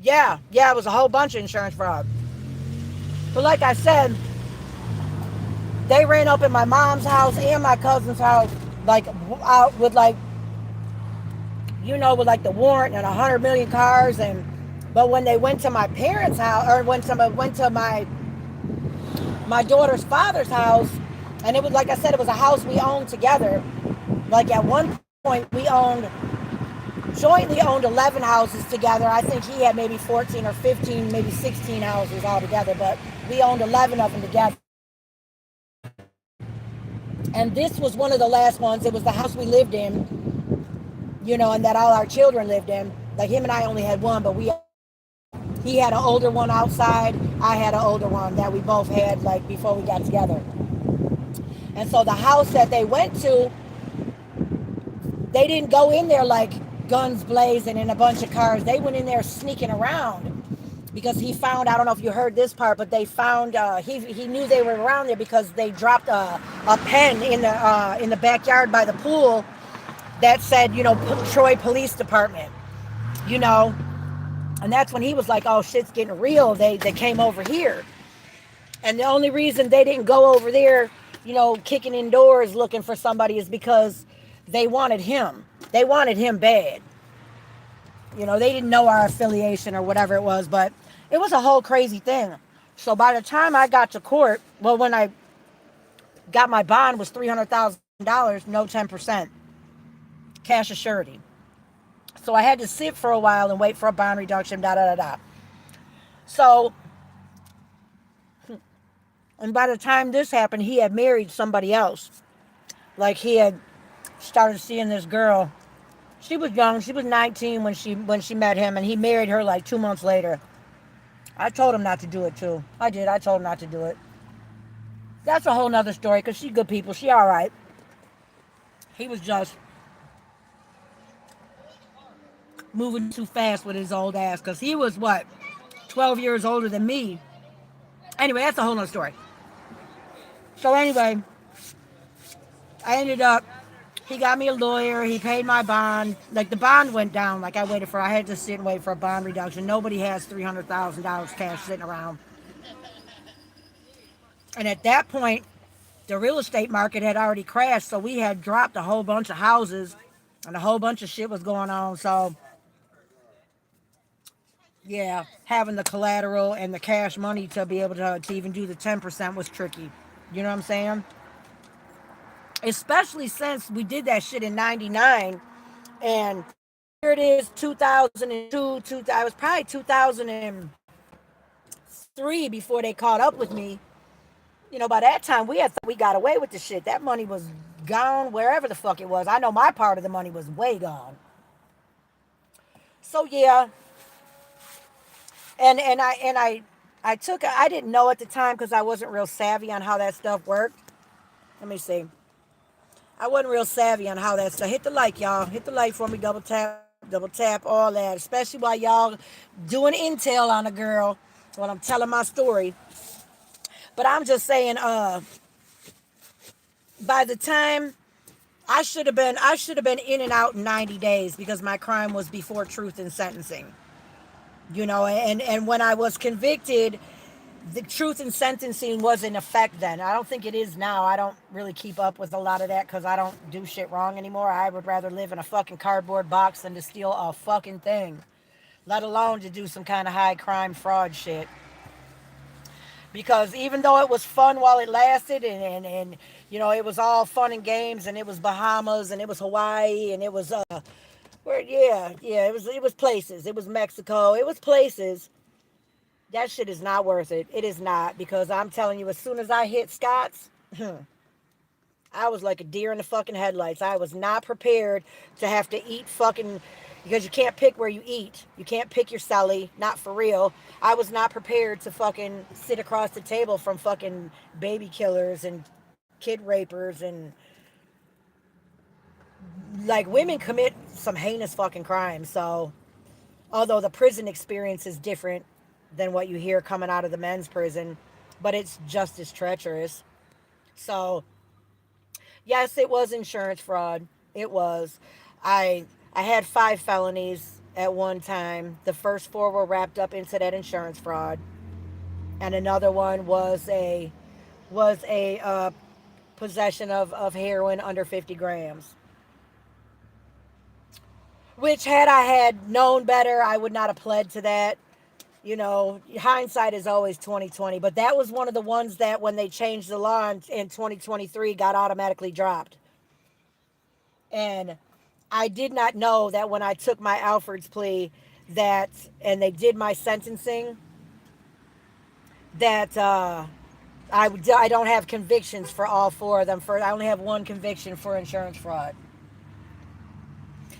Yeah, it was a whole bunch of insurance fraud. But like I said, they ran up in my mom's house and my cousin's house, like out with like, with like the warrant and 100 million cars. And but when they went to my parents' house, or went to my daughter's father's house, and it was like I said, it was a house we owned together. Like at one point, we jointly owned 11 houses together. I think he had maybe 14 or 15, maybe 16 houses all together, but we owned 11 of them together. And this was one of the last ones. It was the house we lived in, and that all our children lived in. Like him and I only had one, but he had an older one outside. I had an older one that we both had like before we got together. And so the house that they went to, they didn't go in there like guns blazing in a bunch of cars. They went in there sneaking around because he found, I don't know if you heard this part, but they found, he knew they were around there because they dropped a pen in the backyard by the pool that said, Troy Police Department, you know. And that's when he was like, oh, shit's getting real. They came over here. And the only reason they didn't go over there, kicking in doors looking for somebody is because they wanted him. They wanted him bad. They didn't know our affiliation or whatever it was, but it was a whole crazy thing. So by the time I got to court, well, when I got my bond was $300,000, no 10%, cash assurity. So I had to sit for a while and wait for a bond reduction, da da da da. So, and by the time this happened, he had married somebody else. Like he had started seeing this girl. She was young. She was 19 when she met him, and he married her like 2 months later. I told him not to do it too. I did. I told him not to do it. That's a whole nother story because she good people. She all right. He was just moving too fast with his old ass because he was what, 12 years older than me. Anyway, that's a whole nother story. So anyway, I ended up, he got me a lawyer. He paid my bond. Like the bond went down. Like I had to sit and wait for a bond reduction. Nobody has $300,000 cash sitting around. And at that point, the real estate market had already crashed. So we had dropped a whole bunch of houses and a whole bunch of shit was going on. So yeah, having the collateral and the cash money to be able to even do the 10% was tricky. You know what I'm saying? Especially since we did that shit in 99 and here it is 2002, I was probably 2003 before they caught up with me. By that time we had we got away with the shit. That money was gone wherever the fuck it was. I know my part of the money was way gone. So yeah, I didn't know at the time because I wasn't real savvy on how that stuff worked. Let me see. I wasn't real savvy on how that stuff. Hit the like, y'all. Hit the like for me. Double tap, all that. Especially while y'all doing intel on a girl when I'm telling my story. But I'm just saying, by the time I should have been in and out in 90 days because my crime was before truth and sentencing. And when I was convicted, the truth in sentencing was in effect then. I don't think it is now. I don't really keep up with a lot of that because I don't do shit wrong anymore. I would rather live in a fucking cardboard box than to steal a fucking thing, let alone to do some kind of high crime fraud shit. Because even though it was fun while it lasted and it was all fun and games and it was Bahamas and it was Hawaii and it was where it was places. It was Mexico. It was places. That shit is not worth it. It is not, because I'm telling you, as soon as I hit Scott's, I was like a deer in the fucking headlights. I was not prepared to have to eat fucking, because you can't pick where you eat. You can't pick your celly, not for real. I was not prepared to fucking sit across the table from fucking baby killers and kid rapers and like women commit some heinous fucking crimes. So although the prison experience is different than what you hear coming out of the men's prison, but it's just as treacherous. So yes, it was insurance fraud. It was. I I had 5 felonies at one time. The first four were wrapped up into that insurance fraud, and another one was a possession of heroin under 50 grams. Which, had I had known better, I would not have pled to that. You know, hindsight is always 2020. But that was one of the ones that, when they changed the law in 2023, got automatically dropped. And I did not know that when I took my Alfred's plea, that, and they did my sentencing, that I don't have convictions for all four of them. I only have one conviction for insurance fraud,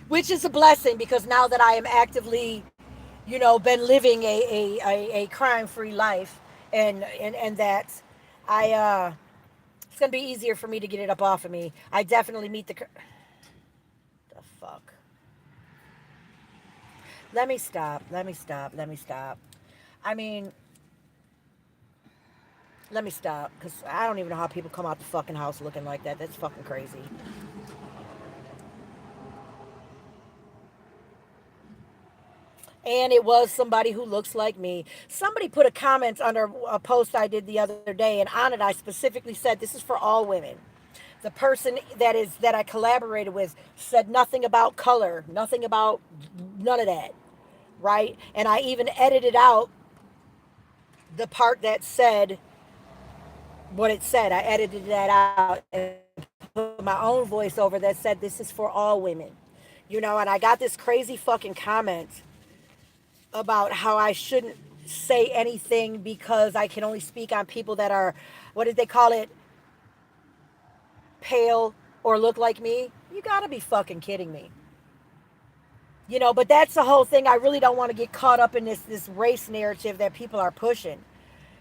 which is a blessing, because now that I am actively, been living a crime-free life, and that it's gonna be easier for me to get it up off of me. I definitely meet the fuck. Let me stop. Let me stop. Let me stop. I mean, let me stop, because I don't even know how people come out the fucking house looking like that. That's fucking crazy. And it was somebody who looks like me. Somebody put a comment under a post I did the other day, and on it I specifically said, "This is for all women." The person that I collaborated with said nothing about color, nothing about none of that, right? And I even edited out the part that said what it said. I edited that out and put my own voice over that said, "This is for all women." And I got this crazy fucking comment about how I shouldn't say anything because I can only speak on people that are, what did they call it, pale or look like me. You gotta be fucking kidding me. But that's the whole thing. I really don't want to get caught up in this race narrative that people are pushing.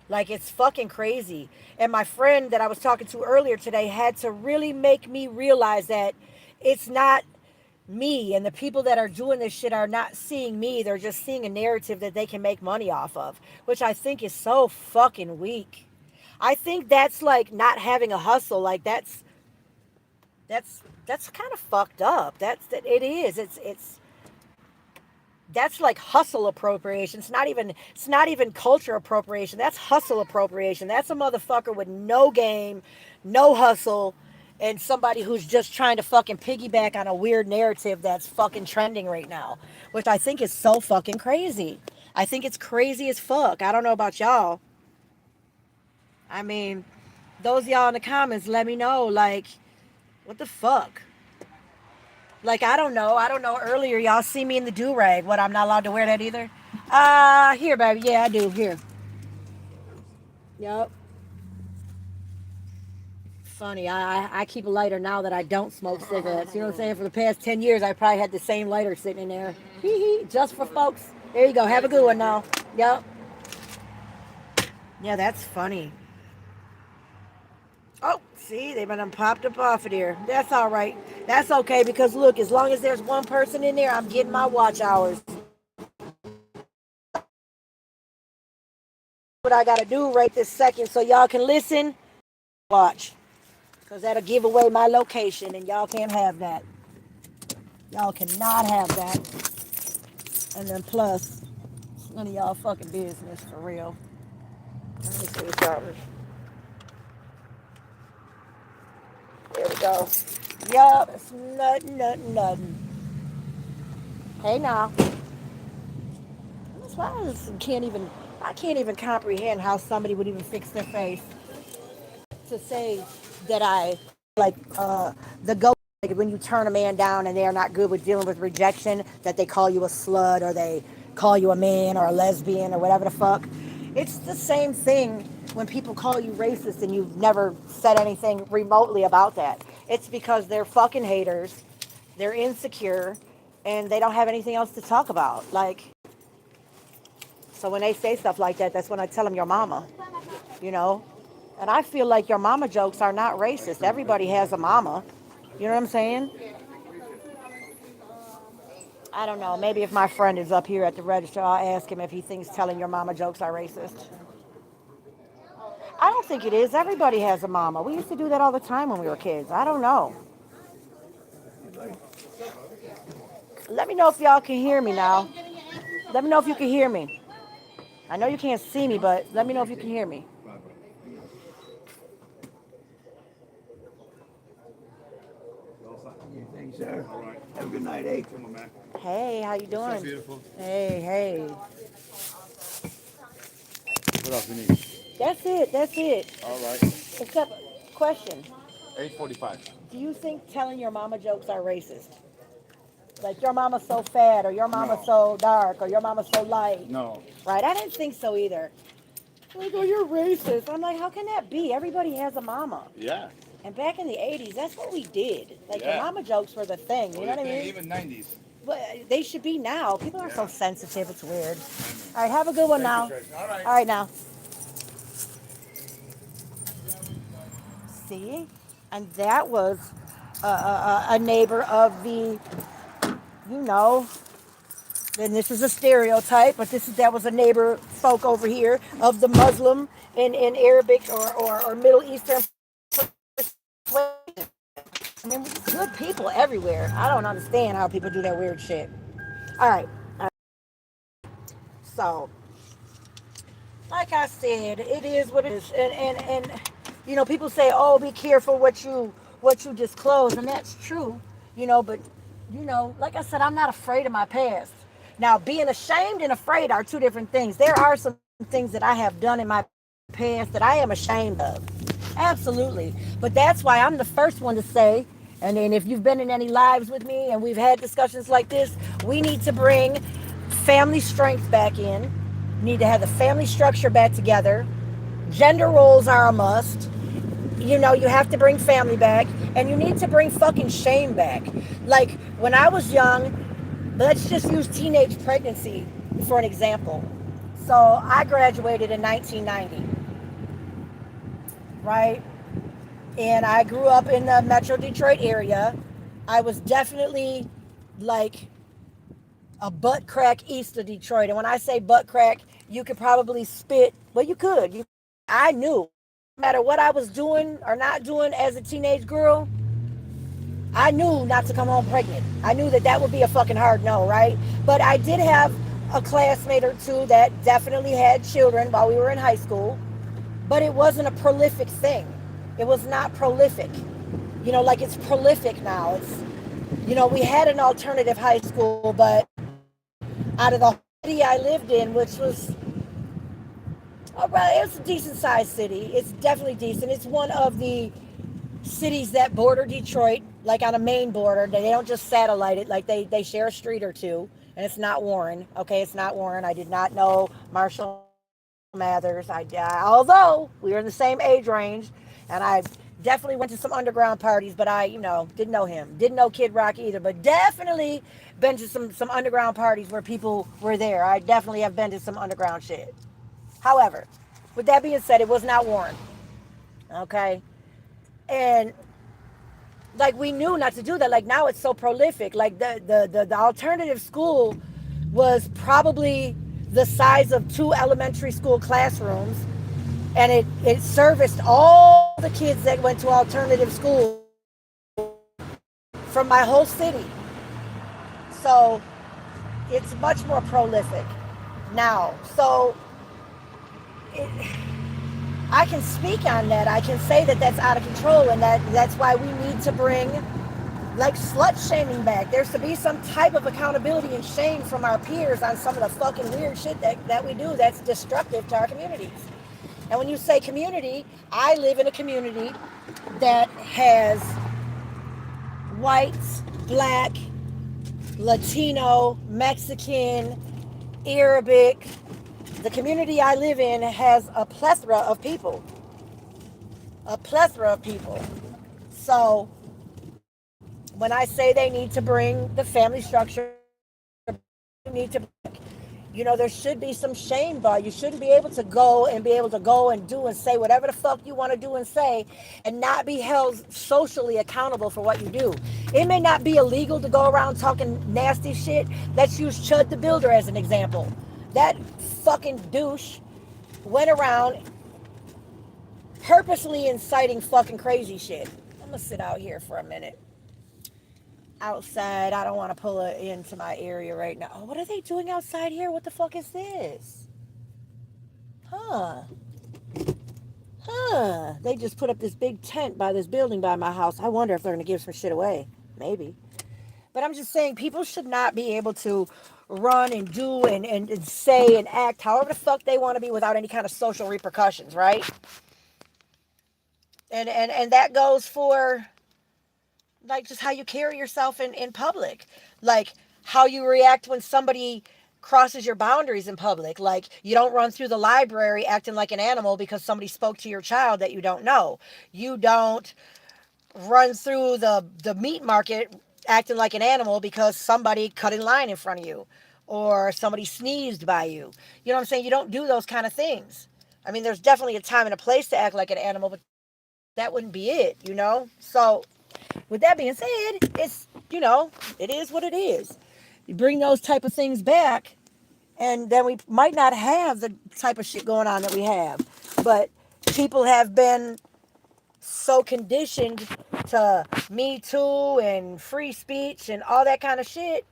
Like, it's fucking crazy. And my friend that I was talking to earlier today had to really make me realize that it's not me, and the people that are doing this shit are not seeing me. They're just seeing a narrative that they can make money off of, which I think is so fucking weak. I think that's like not having a hustle. Like, that's kind of fucked up. It is. It's that's like hustle appropriation. It's not even culture appropriation. That's hustle appropriation. That's a motherfucker with no game, no hustle, and somebody who's just trying to fucking piggyback on a weird narrative that's fucking trending right now, which I think is so fucking crazy. I think it's crazy as fuck. I don't know about y'all. I mean, those of y'all in the comments, let me know, like, what the fuck? Like, I don't know. I don't know. Earlier, y'all see me in the do-rag. What, I'm not allowed to wear that either? Here, baby. Yeah, I do. Here. Yep. Funny. I keep a lighter now that I don't smoke cigarettes. You know what I'm saying? For the past 10 years, I probably had the same lighter sitting in there. Hee hee. Just for folks. There you go. Have a good one now. Yep. Yeah, that's funny. Oh, see, they've been popped up off of there. That's all right. That's okay, because look, as long as there's one person in there, I'm getting my watch hours. What I gotta do right this second so y'all can listen, watch, because that'll give away my location, and y'all can't have that. Y'all cannot have that. And then plus, it's none of y'all fucking business for real. Let me see something. There we go. Yup, it's nothing, nothing, nothing. Hey now. That's why I can't even comprehend how somebody would even fix their face to say that I like the go, like when you turn a man down and they're not good with dealing with rejection, that they call you a slut, or they call you a man or a lesbian or whatever the fuck. It's the same thing when people call you racist and you've never said anything remotely about that. It's because they're fucking haters, they're insecure, and they don't have anything else to talk about. Like, so when they say stuff like that, that's when I tell them your mama, you know? And I feel like your mama jokes are not racist. Everybody has a mama. You know what I'm saying? I don't know. Maybe if my friend is up here at the register, I'll ask him if he thinks telling your mama jokes are racist. I don't think it is. Everybody has a mama. We used to do that all the time when we were kids. I don't know. Let me know if y'all can hear me now. Let me know if you can hear me. I know you can't see me, but let me know if you can hear me. Thanks, sir. All right. Have a good night, eh? Come on, man. Hey, how you What's up, doing? beautiful? Hey, hey. What else we need? That's it. That's it. All right. Except, question. 8:45. Do you think telling your mama jokes are racist? Like your mama's so fat, or your mama's No. so dark, or your mama's so light. No. Right? I didn't think so either. Like, oh, you're racist. I'm like, how can that be? Everybody has a mama. Yeah. And back in the 80s, that's what we did. Like, the Yeah. mama jokes were the thing. You know what I mean? Even 90s. But they should be now. People are so Yeah. sensitive. It's weird. I mean. All right, have a good one Thank you, now. Trish. All right. All right, now. See? And that was a neighbor of the, you know, and this is a stereotype, but that was a neighbor folk over here of the Muslim in Arabic or Middle Eastern persuasion. I mean, good people everywhere. I don't understand how people do that weird shit. All right. So, like I said, it is what it is. And you know, people say, "Oh, be careful what you disclose," and that's true. You know, but you know, like I said, I'm not afraid of my past. Now, being ashamed and afraid are two different things. There are some things that I have done in my past that I am ashamed of. Absolutely. But that's why I'm the first one to say, and then if you've been in any lives with me and we've had discussions like this, we need to bring family strength back in. We need to have the family structure back together. Gender roles are a must. You know, you have to bring family back, and you need to bring fucking shame back. Like when I was young, let's just use teenage pregnancy for an example. So I graduated in 1990, right? And I grew up in the Metro Detroit area. I was definitely like a butt crack east of Detroit. And when I say butt crack, you could probably spit. Well, you could. I knew. No matter what I was doing or not doing as a teenage girl, I knew not to come home pregnant. I knew that would be a fucking hard no, right? But I did have a classmate or two that definitely had children while we were in high school. But it wasn't a prolific thing. It was not prolific. You know, like it's prolific now. We had an alternative high school, but out of the city I lived in, which was, it was a decent sized city. It's definitely decent. It's one of the cities that border Detroit, like on a main border. They don't just satellite it, like they share a street or two. And it's not Warren. Okay, it's not Warren. I did not know Marshall Mathers. Although we were in the same age range, and I definitely went to some underground parties, but I, didn't know him. Didn't know Kid Rock either, but definitely been to some underground parties where people were there. I definitely have been to some underground shit. However, with that being said, it was not Warren. Okay? And like we knew not to do that. Like now it's so prolific. Like the alternative school was probably the size of 2 elementary school classrooms, and it serviced all the kids that went to alternative school from my whole city. So it's much more prolific now. So I can speak on that. I can say that that's out of control, and that's why we need to bring like slut shaming back. There's to be some type of accountability and shame from our peers on some of the fucking weird shit that we do that's destructive to our communities. And when you say community, I live in a community that has whites, black, Latino, Mexican, Arabic. The community I live in has a plethora of people. A plethora of people. So when I say they need to bring the family structure, need to, there should be some shame bar. You shouldn't be able to go and do and say whatever the fuck you want to do and say and not be held socially accountable for what you do. It may not be illegal to go around talking nasty shit. Let's use Chud the Builder as an example. That fucking douche went around purposely inciting fucking crazy shit. I'm gonna sit out here for a minute. outside. I don't want to pull it into my area right now. Oh, what are they doing outside here? What the fuck is this? Huh. Huh. They just put up this big tent by this building by my house. I wonder if they're going to give some shit away. Maybe. But I'm just saying, people should not be able to run and do and say and act however the fuck they want to be without any kind of social repercussions, right? And that goes for like just how you carry yourself in public, like how you react when somebody crosses your boundaries in public. Like you don't run through the library acting like an animal because somebody spoke to your child that you don't know. You don't run through the meat market acting like an animal because somebody cut in line in front of you or somebody sneezed by you. You know what I'm saying? You don't do those kind of things. I mean, there's definitely a time and a place to act like an animal, but that wouldn't be it, you know? So with that being said, it is what it is. You bring those type of things back, and then we might not have the type of shit going on that we have. But people have been so conditioned to Me Too and free speech and all that kind of shit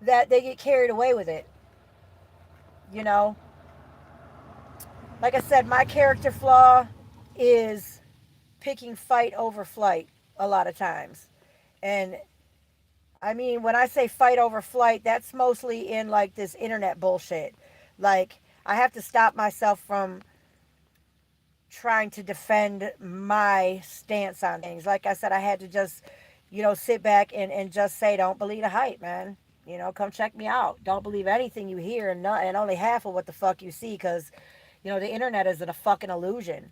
that they get carried away with it. You know, like I said, my character flaw is picking fight over flight a lot of times. And I mean, when I say fight over flight, that's mostly in like this internet bullshit. Like, I have to stop myself from trying to defend my stance on things. Like I said, I had to just, sit back and just say, don't believe the hype, man. Come check me out. Don't believe anything you hear and only half of what the fuck you see because, the internet is a fucking illusion.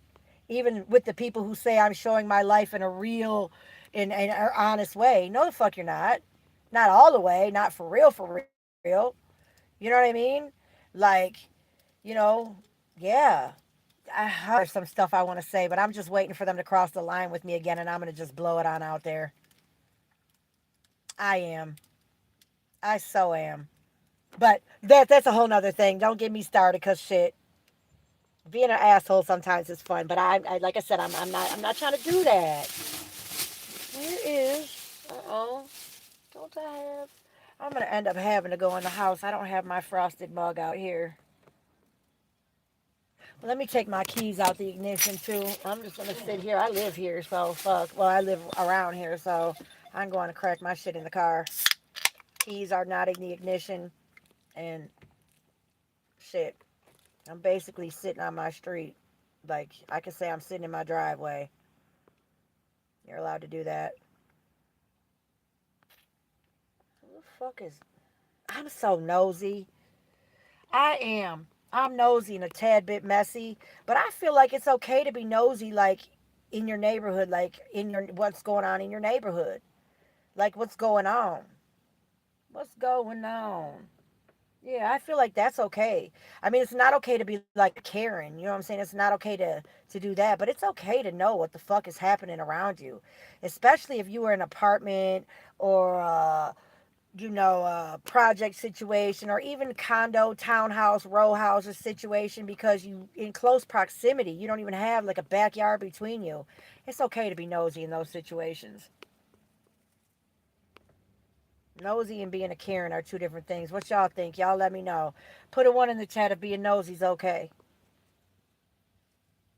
Even with the people who say I'm showing my life in a real, in an honest way. No, the fuck you're not. Not all the way. Not for real. You know what I mean? Like, yeah. There's some stuff I want to say, but I'm just waiting for them to cross the line with me again, and I'm going to just blow it on out there. I am. I so am. But that's a whole nother thing. Don't get me started, cause shit, being an asshole sometimes is fun. But I like I said, I'm not trying to do that. Where is? Don't I have? I'm gonna end up having to go in the house. I don't have my frosted mug out here. Well, let me take my keys out the ignition too. I'm just gonna sit here. I live here, so fuck. Well, I live around here, so I'm going to crack my shit in the car. Keys are not in the ignition, and shit. I'm basically sitting on my street. Like I can say I'm sitting in my driveway. You're allowed to do that. Who the fuck is? I'm so nosy. I am. I'm nosy and a tad bit messy, but I feel like it's okay to be nosy, like in your neighborhood, like in your what's going on in your neighborhood, like what's going on. What's going on? Yeah, I feel like that's okay. I mean, it's not okay to be like Karen. You know what I'm saying? It's not okay to do that, but it's okay to know what the fuck is happening around you, especially if you were in an apartment or project situation or even condo, townhouse, row houses situation because you in close proximity. You don't even have like a backyard between you. It's okay to be nosy in those situations. Nosy and being a Karen are two different things. What y'all think? Y'all let me know. Put a one in the chat if being nosy's okay.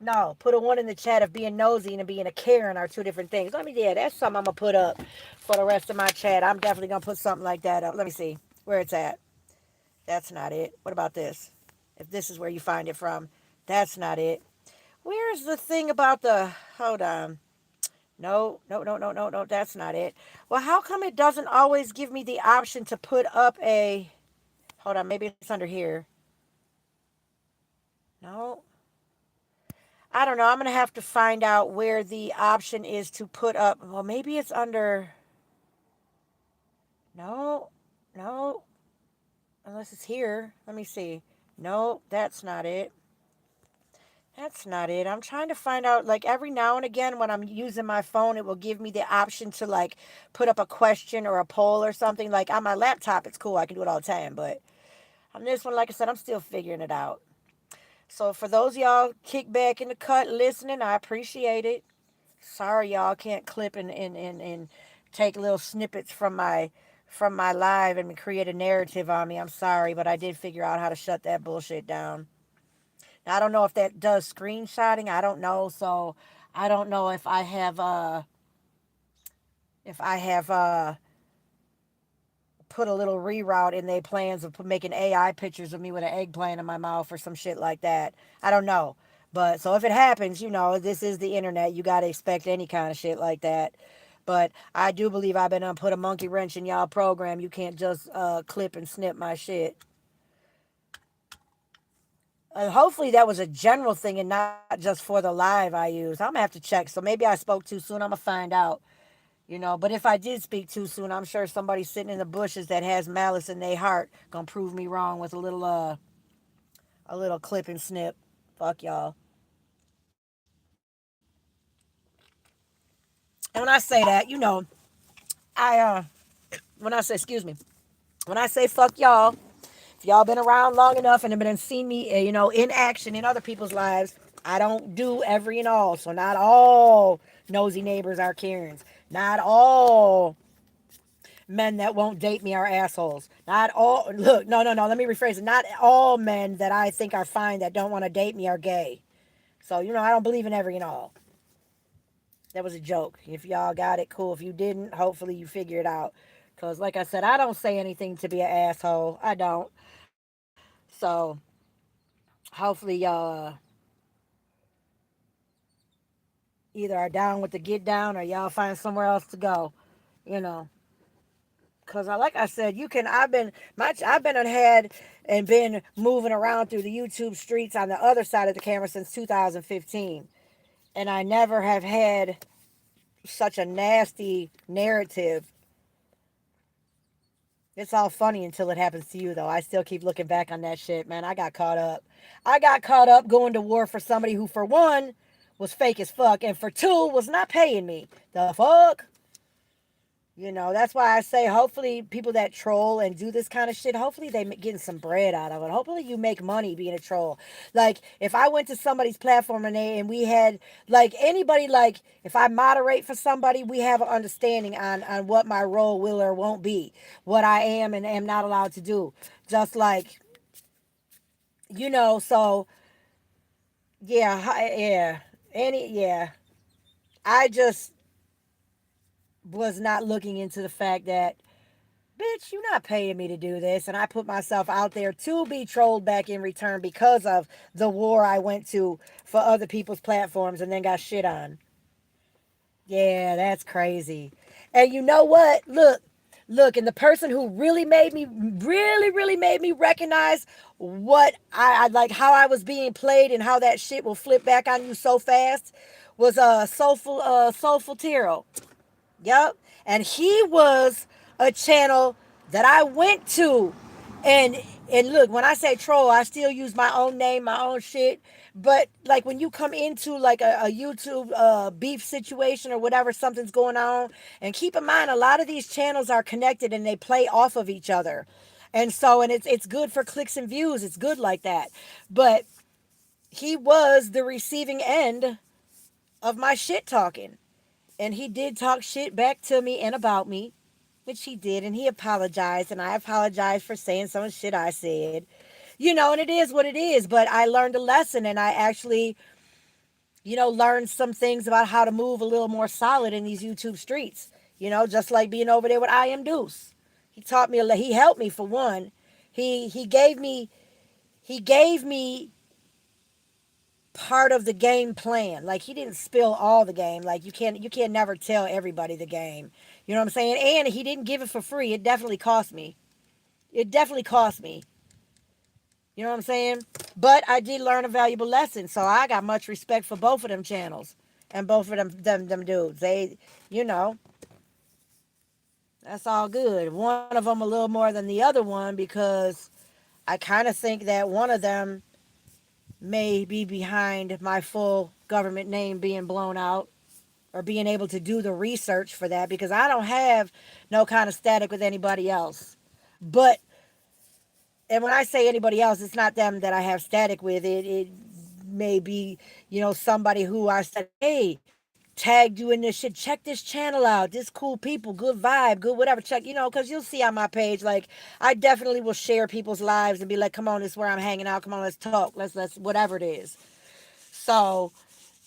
No, put a one in the chat if being nosy and being a Karen are two different things. Yeah, that's something I'm gonna put up for the rest of my chat. I'm definitely gonna put something like that up. Let me see where it's at. That's not it. What about this? If this is where you find it from, that's not it. Where's the thing about the? Hold on. No, no, no, no, no, no. That's not it. Well, how come it doesn't always give me the option to put up a? Hold on. Maybe it's under here. No, I don't know. I'm gonna have to find out where the option is to put up. Well, maybe it's under. No, no. Unless it's here. Let me see. No, that's not it. That's not it. I'm trying to find out, like, every now and again when I'm using my phone, it will give me the option to, like, put up a question or a poll or something. Like, on my laptop, it's cool. I can do it all the time. But on this one, like I said, I'm still figuring it out. So for those y'all kick back in the cut listening, I appreciate it. Sorry, y'all can't clip and take little snippets from my live and create a narrative on me. I'm sorry, but I did figure out how to shut that bullshit down. Now, I don't know if that does screenshotting. I don't know. So I don't know if I have put a little reroute in their plans of making AI pictures of me with an eggplant in my mouth or some shit like that. I don't know. But so if it happens, this is the internet. You got to expect any kind of shit like that. But I do believe I've been put a monkey wrench in y'all program. You can't just clip and snip my shit. Hopefully that was a general thing and not just for the live I use. I'm gonna have to check. So maybe I spoke too soon. I'm gonna find out. But if I did speak too soon, I'm sure somebody sitting in the bushes that has malice in their heart gonna prove me wrong with a little clip and snip. Fuck y'all. And when I say that, I when I say excuse me, when I say fuck y'all, if y'all been around long enough and have been seen me, in action in other people's lives, I don't do every and all. So not all nosy neighbors are Karens. Not all men that won't date me are assholes. Not all, look, no, no, no, let me rephrase it. Not all men that I think are fine that don't want to date me are gay. So, I don't believe in every and all. That was a joke. If y'all got it, cool. If you didn't, hopefully you figure it out. Because, like I said, I don't say anything to be an asshole. I don't. So, hopefully y'all either are down with the get down or y'all find somewhere else to go. You know. Cause like I said, I've been ahead and been moving around through the YouTube streets on the other side of the camera since 2015, and I never have had such a nasty narrative. It's all funny until it happens to you, though. I still keep looking back on that shit, man. I got caught up. I got caught up going to war for somebody who, for one, was fake as fuck, and for two, was not paying me. The fuck? That's why I say hopefully people that troll and do this kind of shit, hopefully they getting some bread out of it. Hopefully you make money being a troll. Like if I went to somebody's platform and we had like anybody, like if I moderate for somebody, we have an understanding on what my role will or won't be, what I am and am not allowed to do. Just like, so yeah. I just was not looking into the fact that bitch, you're not paying me to do this. And I put myself out there to be trolled back in return because of the war I went to for other people's platforms and then got shit on. Yeah, that's crazy. And you know what? Look, and the person who really made me recognize what I like, how I was being played and how that shit will flip back on you so fast was Soulful Tiro. Yep. And he was a channel that I went to. And and look, when I say troll, I still use my own name, my own shit. But like when you come into like a YouTube beef situation or whatever, something's going on. And keep in mind, a lot of these channels are connected and they play off of each other. And so, and it's good for clicks and views. It's good like that. But he was the receiving end of my shit talking. And he did talk shit back to me and about me, which he did, and he apologized, and I apologized for saying some of the shit I said. And it is what it is, but I learned a lesson, and I actually, learned some things about how to move a little more solid in these YouTube streets. Just like being over there with I Am Deuce. He taught me, he helped me for one. He he gave me part of the game plan. Like he didn't spill all the game. Like you can't never tell everybody the game. You know what I'm saying? And he didn't give it for free. It definitely cost me. It definitely cost me. You know what I'm saying? But I did learn a valuable lesson. So I got much respect for both of them channels and both of them dudes. They, you know, that's all good. One of them a little more than the other one because I kind of think that one of them may be behind my full government name being blown out or being able to do the research for that because I don't have no kind of static with anybody else. But, and when I say anybody else, it's not them that I have static with. It may be, somebody who I said, hey, tagged you in this shit. Check this channel out. This cool people, good vibe, good whatever. Check, because you'll see on my page, like, I definitely will share people's lives and be like, come on, this is where I'm hanging out. Come on, let's talk. Let's whatever it is. So,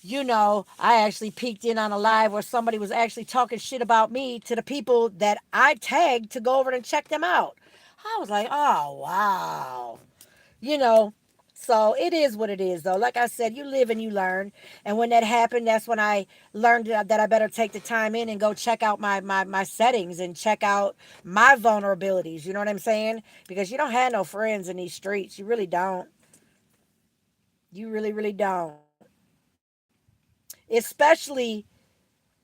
I actually peeked in on a live where somebody was actually talking shit about me to the people that I tagged to go over and check them out. I was like, oh, wow. You know, so it is what it is, though. Like I said, you live and you learn. And when that happened, that's when I learned that I better take the time in and go check out my settings and check out my vulnerabilities. You know what I'm saying? Because you don't have no friends in these streets. You really don't. You really, really don't. Especially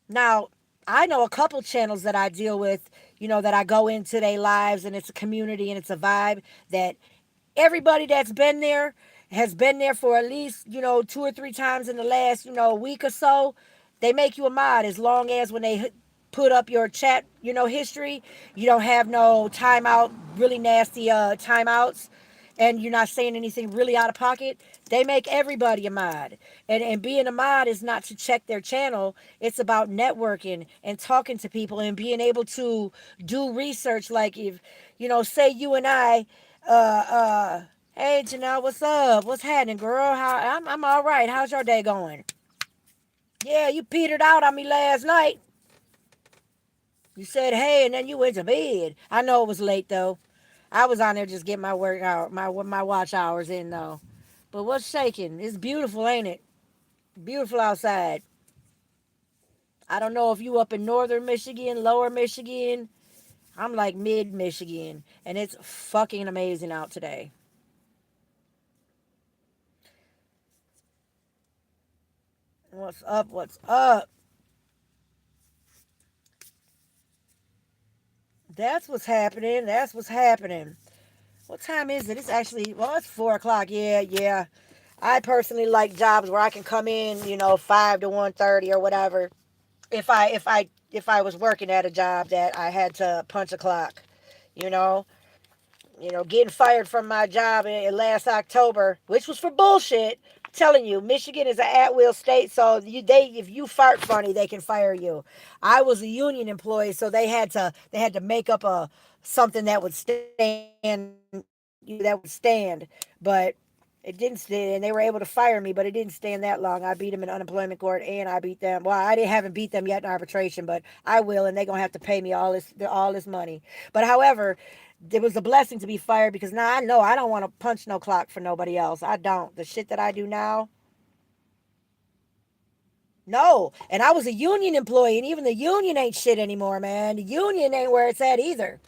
now, I know a couple channels that I deal with, that I go into their lives and it's a community and it's a vibe that everybody that's been there has been there for at least, two or three times in the last, week or so. They make you a mod as long as when they put up your chat, history, you don't have no timeout, really nasty timeouts, and you're not saying anything really out of pocket. They make everybody a mod. And being a mod is not to check their channel. It's about networking and talking to people and being able to do research. Like if, say you and I, hey Janelle, what's up? What's happening, girl? I'm all right. How's your day going? Yeah, you petered out on me last night. You said hey, and then you went to bed. I know it was late though. I was on there just getting my work out, my watch hours in though. But what's shaking? It's beautiful, ain't it? Beautiful outside. I don't know if you up in northern Michigan, lower Michigan. I'm like mid Michigan, and it's fucking amazing out today. What's up? What's up? That's what's happening. That's what's happening. What time is it? It's actually, well, it's 4 o'clock. Yeah, yeah. I personally like jobs where I can come in, 5 to 1:30 or whatever. If I was working at a job that I had to punch a clock, you know. Getting fired from my job in last October, which was for bullshit. I'm telling you, Michigan is an at-will state, so if you fart funny, they can fire you. I was a union employee, so they had to make up a something that would stand, but it didn't stand, and they were able to fire me, but it didn't stand that long. I beat them in unemployment court, and I beat them. Well, I didn't haven't beat them yet in arbitration, but I will, and they're gonna have to pay me all this money. But however, it was a blessing to be fired because now I know I don't want to punch no clock for nobody else. I don't. The shit that I do now, no. And I was a union employee, and even the union ain't shit anymore, man. The union ain't where it's at either.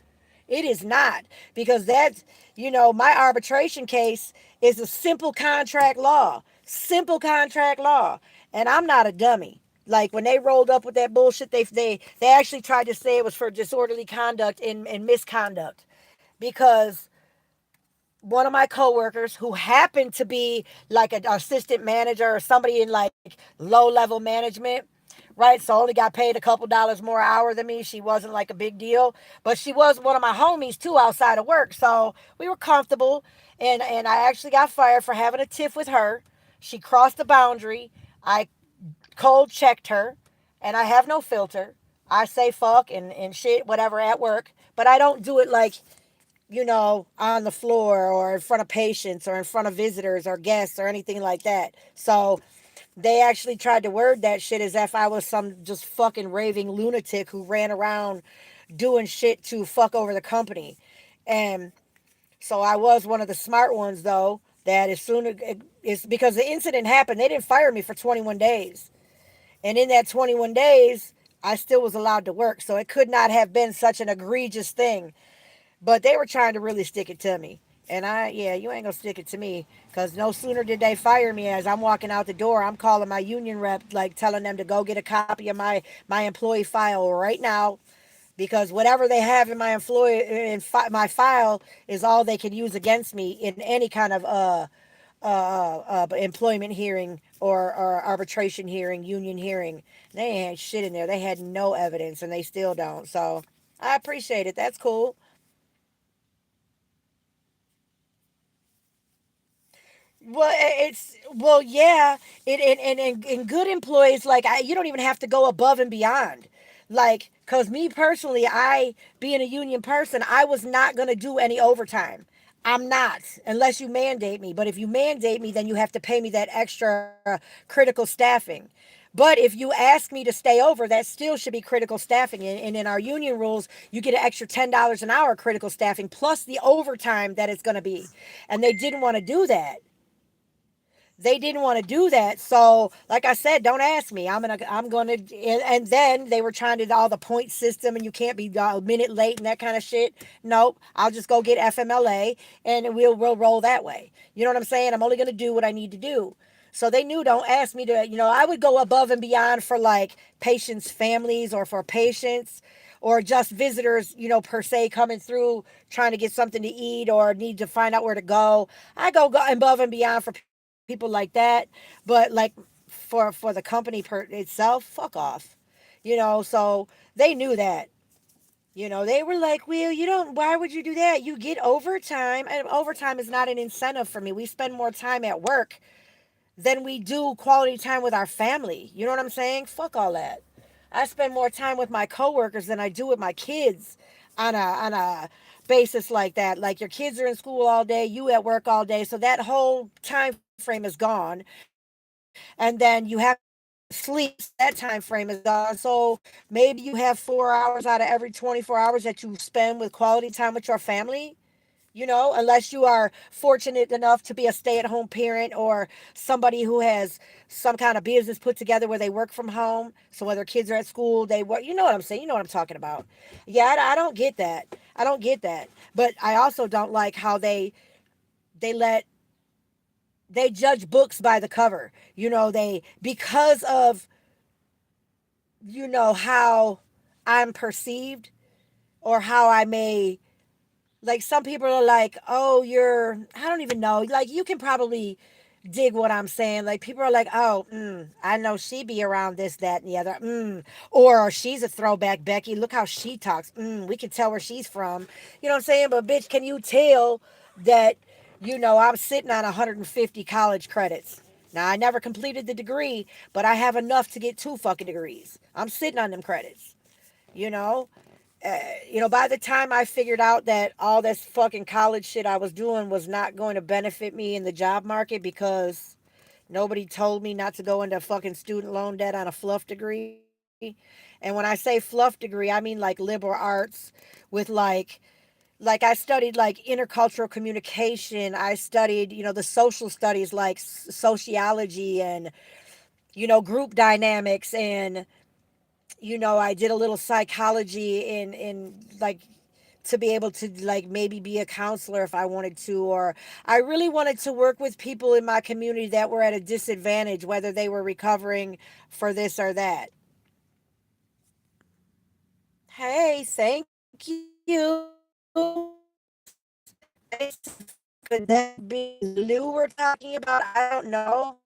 It is not because my arbitration case is a simple contract law. Simple contract law. And I'm not a dummy. Like when they rolled up with that bullshit, they actually tried to say it was for disorderly conduct and misconduct because one of my coworkers who happened to be like an assistant manager or somebody in like low level management, right? So only got paid a couple dollars more an hour than me. She wasn't like a big deal, but she was one of my homies too outside of work. So we were comfortable, and I actually got fired for having a tiff with her. She crossed the boundary. I cold checked her, and I have no filter. I say fuck and shit, whatever at work, but I don't do it like on the floor or in front of patients or in front of visitors or guests or anything like that. So they actually tried to word that shit as if I was some just fucking raving lunatic who ran around doing shit to fuck over the company. And so I was one of the smart ones, though, that as soon as it's because the incident happened, they didn't fire me for 21 days. And in that 21 days, I still was allowed to work. So it could not have been such an egregious thing, but they were trying to really stick it to me. And yeah, you ain't gonna stick it to me. Because no sooner did they fire me as I'm walking out the door, I'm calling my union rep, like telling them to go get a copy of my employee file right now. Because whatever they have in my file is all they can use against me in any kind of employment hearing or arbitration hearing, union hearing. They ain't had shit in there. They had no evidence, and they still don't. So I appreciate it. That's cool. Well, it's well, yeah. And good employees, like you don't even have to go above and beyond. Like, cause me personally, I being a union person, I was not gonna do any overtime. I'm not, unless you mandate me. But if you mandate me, then you have to pay me that extra critical staffing. But if you ask me to stay over, that still should be critical staffing. And in our union rules, you get an extra $10 an hour critical staffing plus the overtime that it's going to be. And they didn't want to do that. They didn't want to do that. So, like I said, don't ask me. I'm gonna, and then they were trying to do all the point system, and you can't be a minute late and that kind of shit. Nope, I'll just go get FMLA, and we'll roll that way. You know what I'm saying? I'm only gonna do what I need to do. So they knew, don't ask me to, I would go above and beyond for like patients' families or for patients or just visitors, per se coming through trying to get something to eat or need to find out where to go. I go above and beyond for people like that, but like for the company itself, fuck off. So they knew that. They were like, "Well, you don't. Why would you do that? You get overtime, and overtime is not an incentive for me. We spend more time at work than we do quality time with our family. You know what I'm saying? Fuck all that. I spend more time with my coworkers than I do with my kids on a basis like that. Like your kids are in school all day, you at work all day, so that whole time frame is gone. And then you have to sleep, so that time frame is gone. So maybe you have 4 hours out of every 24 hours that you spend with quality time with your family. Unless you are fortunate enough to be a stay-at-home parent or somebody who has some kind of business put together where they work from home. So whether kids are at school, they work. You know what I'm saying? You know what I'm talking about. Yeah, I don't get that. I don't get that. But I also don't like how they let they judge books by the cover. They because of how I'm perceived or how I may, like, some people are like, oh, I don't even know. Like, you can probably dig what I'm saying. Like, people are like, oh, I know she be around this, that, and the other. Or she's a throwback Becky. Look how she talks. We can tell where she's from. You know what I'm saying? But, bitch, can you tell that, I'm sitting on 150 college credits? Now, I never completed the degree, but I have enough to get 2 fucking degrees. I'm sitting on them credits, you know? By the time I figured out that all this fucking college shit I was doing was not going to benefit me in the job market because nobody told me not to go into fucking student loan debt on a fluff degree. And when I say fluff degree, I mean like liberal arts with like I studied like intercultural communication. I studied, the social studies like sociology and, group dynamics and I did a little psychology in like to be able to like maybe be a counselor if I wanted to, or I really wanted to work with people in my community that were at a disadvantage, whether they were recovering for this or that. Hey, thank you. Could that be Lou we're talking about? I don't know.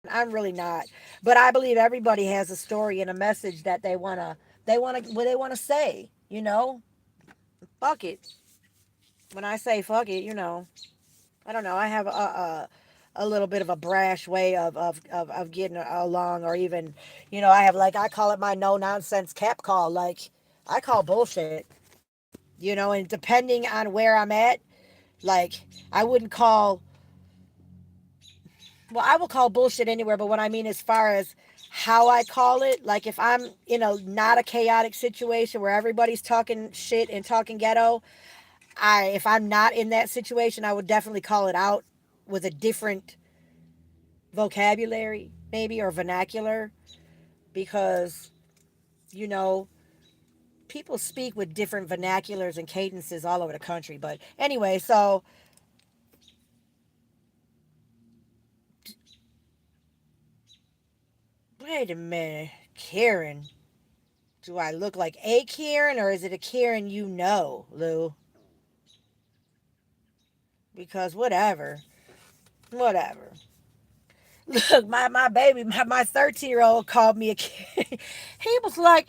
I'm really not. But I believe everybody has a story and a message that they want to say. Fuck it. When I say fuck it, I don't know. I have a little bit of a brash way of getting along, or even, I have, like, I call it my no nonsense cap call. Like, I call bullshit, and depending on where I'm at, like, I wouldn't call, well, I will call bullshit anywhere, but what I mean as far as how I call it, like if I'm in a not a chaotic situation where everybody's talking shit and talking ghetto, if I'm not in that situation, I would definitely call it out with a different vocabulary, maybe, or vernacular, because, you know, people speak with different vernaculars and cadences all over the country. But anyway, so wait a minute, Karen. Do I look like a Karen, or is it a Karen Lou? Because whatever. Look, my baby, my 13-year-old called me a Karen. He was like,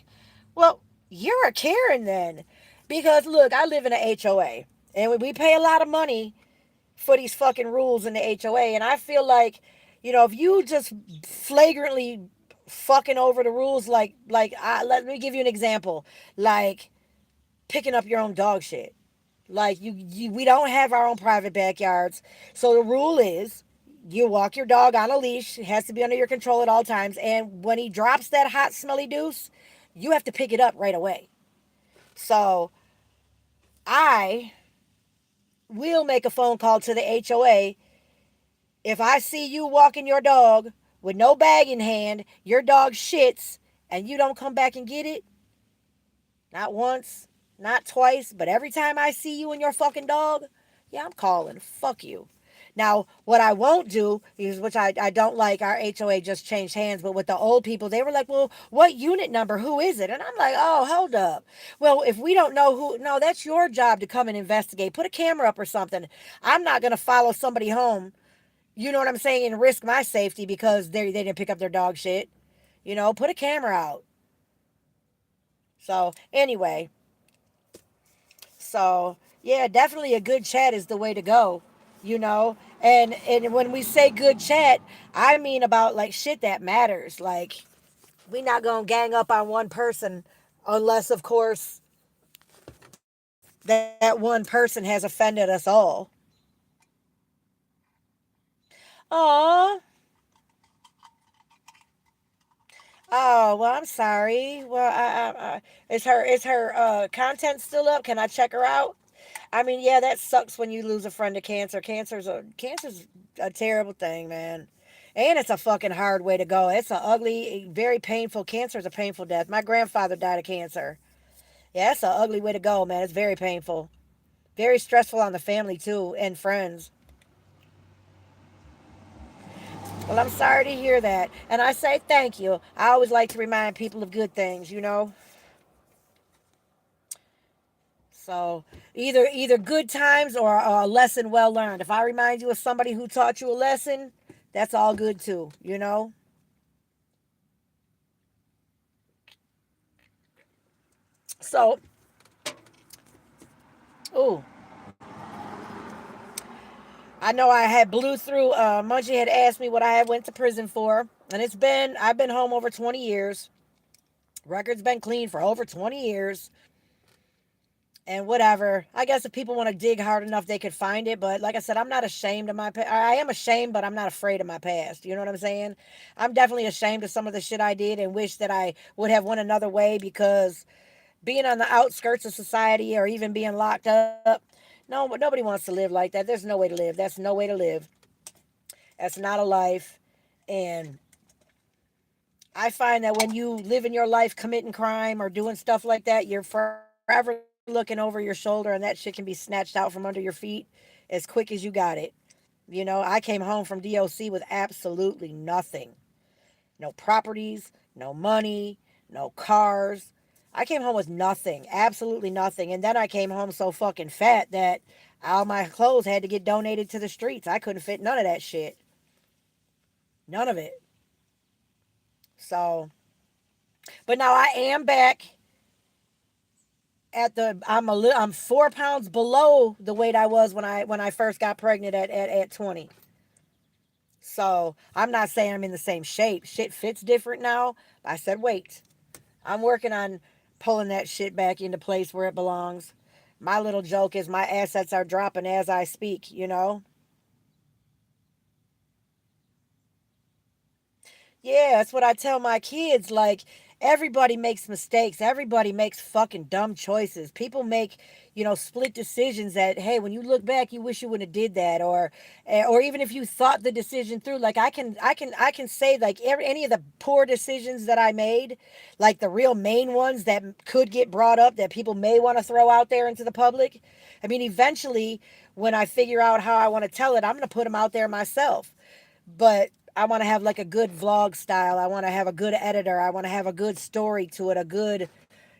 well, you're a Karen then. Because look, I live in a HOA. And we pay a lot of money for these fucking rules in the HOA. And I feel like, if you just flagrantly fucking over the rules, let me give you an example, like picking up your own dog shit. Like we don't have our own private backyards, so the rule is you walk your dog on a leash. It has to be under your control at all times. And when he drops that hot, smelly deuce, you have to pick it up right away. So I will make a phone call to the HOA. If I see you walking your dog with no bag in hand, your dog shits, and you don't come back and get it, not once, not twice, but every time I see you and your fucking dog, yeah, I'm calling. Fuck you. Now, what I won't do is, which I don't like, our HOA just changed hands, but with the old people, they were like, well, what unit number? Who is it? And I'm like, oh, hold up. Well, if we don't know who, no, that's your job to come and investigate. Put a camera up or something. I'm not going to follow somebody home, you know what I'm saying, and risk my safety because they didn't pick up their dog shit. Put a camera out. So, anyway, so yeah, definitely a good chat is the way to go, you know. And when we say good chat, I mean about like shit that matters. Like we not gonna gang up on one person unless, of course, that one person has offended us all. Oh, oh well, I'm sorry. Well, is her content still up? Can I check her out? I mean, yeah, that sucks when you lose a friend to cancer. Cancer's a terrible thing, man. And it's a fucking hard way to go. It's a ugly, very painful. Cancer is a painful death. My grandfather died of cancer. Yeah, it's a ugly way to go, man. It's very painful. Very stressful on the family too and friends. Well, I'm sorry to hear that. And I say thank you. I always like to remind people of good things. So either good times or a lesson well learned. If I remind you of somebody who taught you a lesson, that's all good too. So, ooh, I know I had blew through. Munchie had asked me what I had went to prison for, and I've been home over 20 years. Record's been clean for over 20 years. And whatever. I guess if people want to dig hard enough, they could find it. But like I said, I'm not ashamed of my past. I am ashamed, but I'm not afraid of my past. You know what I'm saying? I'm definitely ashamed of some of the shit I did and wish that I would have went another way because being on the outskirts of society or even being locked up, no, but nobody wants to live like that. There's no way to live. That's no way to live. That's not a life. And I find that when you live in your life committing crime or doing stuff like that, you're forever looking over your shoulder and that shit can be snatched out from under your feet as quick as you got it. I came home from DOC with absolutely nothing. No properties, no money, no cars. I came home with nothing, absolutely nothing. And then I came home so fucking fat that all my clothes had to get donated to the streets. I couldn't fit none of that shit. None of it. So, but now I am back I'm 4 pounds below the weight I was when I first got pregnant at 20. So I'm not saying I'm in the same shape. Shit fits different now. I said wait. I'm working on pulling that shit back into place where it belongs. My little joke is my assets are dropping as I speak. Yeah, that's what I tell my kids. Like, everybody makes mistakes. Everybody makes fucking dumb choices. People make, split decisions that, hey, when you look back, you wish you wouldn't have did that. Or even if you thought the decision through, like I can say like any of the poor decisions that I made, like the real main ones that could get brought up that people may want to throw out there into the public. I mean, eventually, when I figure out how I want to tell it, I'm going to put them out there myself. But I want to have like a good vlog style. I want to have a good editor. I want to have a good story to it.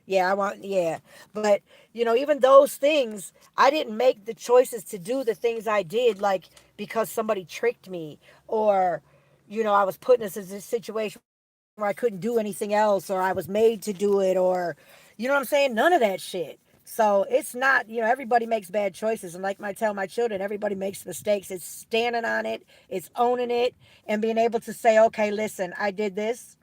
Yeah. But, even those things, I didn't make the choices to do the things I did, like because somebody tricked me or, I was put in a situation where I couldn't do anything else or I was made to do it or, you know what I'm saying? None of that shit. So it's not, everybody makes bad choices. And like I tell my children, everybody makes mistakes. It's standing on it, it's owning it, and being able to say, okay, listen, I did this.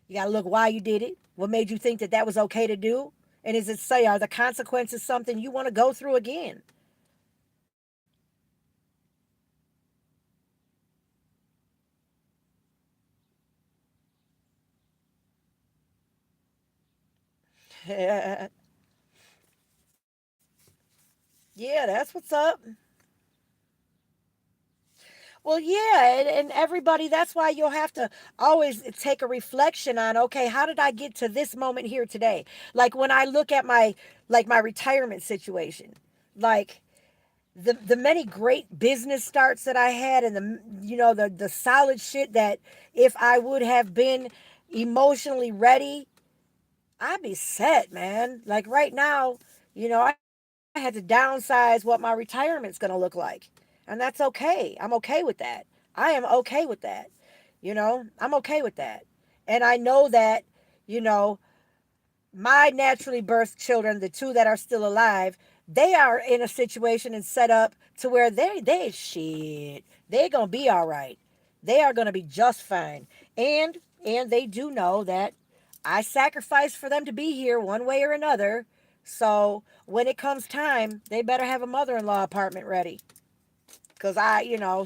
You got to look why you did it. What made you think that that was okay to do? And is it say, are the consequences something you want to go through again? Yeah, that's what's up. Well, yeah, and everybody, that's why you'll have to always take a reflection on, okay, how did I get to this moment here today? Like when I look at my retirement situation, like the many great business starts that I had, and the solid shit that if I would have been emotionally ready, I'd be set, man. Like right now, I had to downsize what my retirement's going to look like. And that's okay. I'm okay with that. I am okay with that. I'm okay with that. And I know that, you know, my naturally birthed children, the two that are still alive, they are in a situation and set up to where they shit. They're gonna be all right. They are gonna be just fine. And and they do know that I sacrificed for them to be here one way or another. So when it comes time, they better have a mother-in-law apartment ready. Cause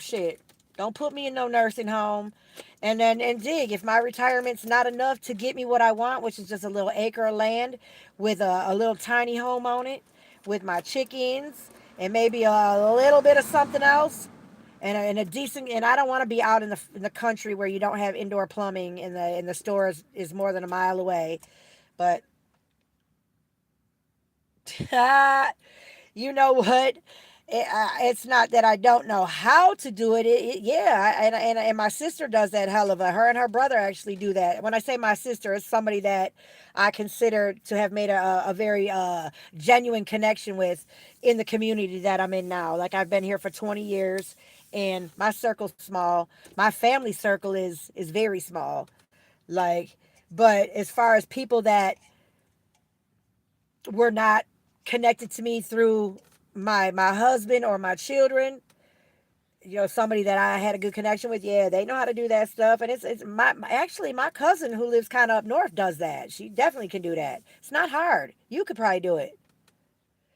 shit. Don't put me in no nursing home. And dig, if my retirement's not enough to get me what I want, which is just a little acre of land with a little tiny home on it, with my chickens and maybe a little bit of something else, and a decent. And I don't want to be out in the country where you don't have indoor plumbing and the store is more than a mile away. But you know what? It's not that I don't know how to do it. Yeah, and my sister does that hell of a. Her and her brother actually do that. When I say my sister, it's somebody that I consider to have made a very genuine connection with in the community that I'm in now. Like I've been here for 20 years, and my circle's small. My family circle is very small. Like, but as far as people that were not connected to me through my husband or my children, somebody that I had a good connection with, yeah, they know how to do that stuff. And it's actually my cousin who lives kind of up north does that. She definitely can do that. It's not hard. You could probably do it.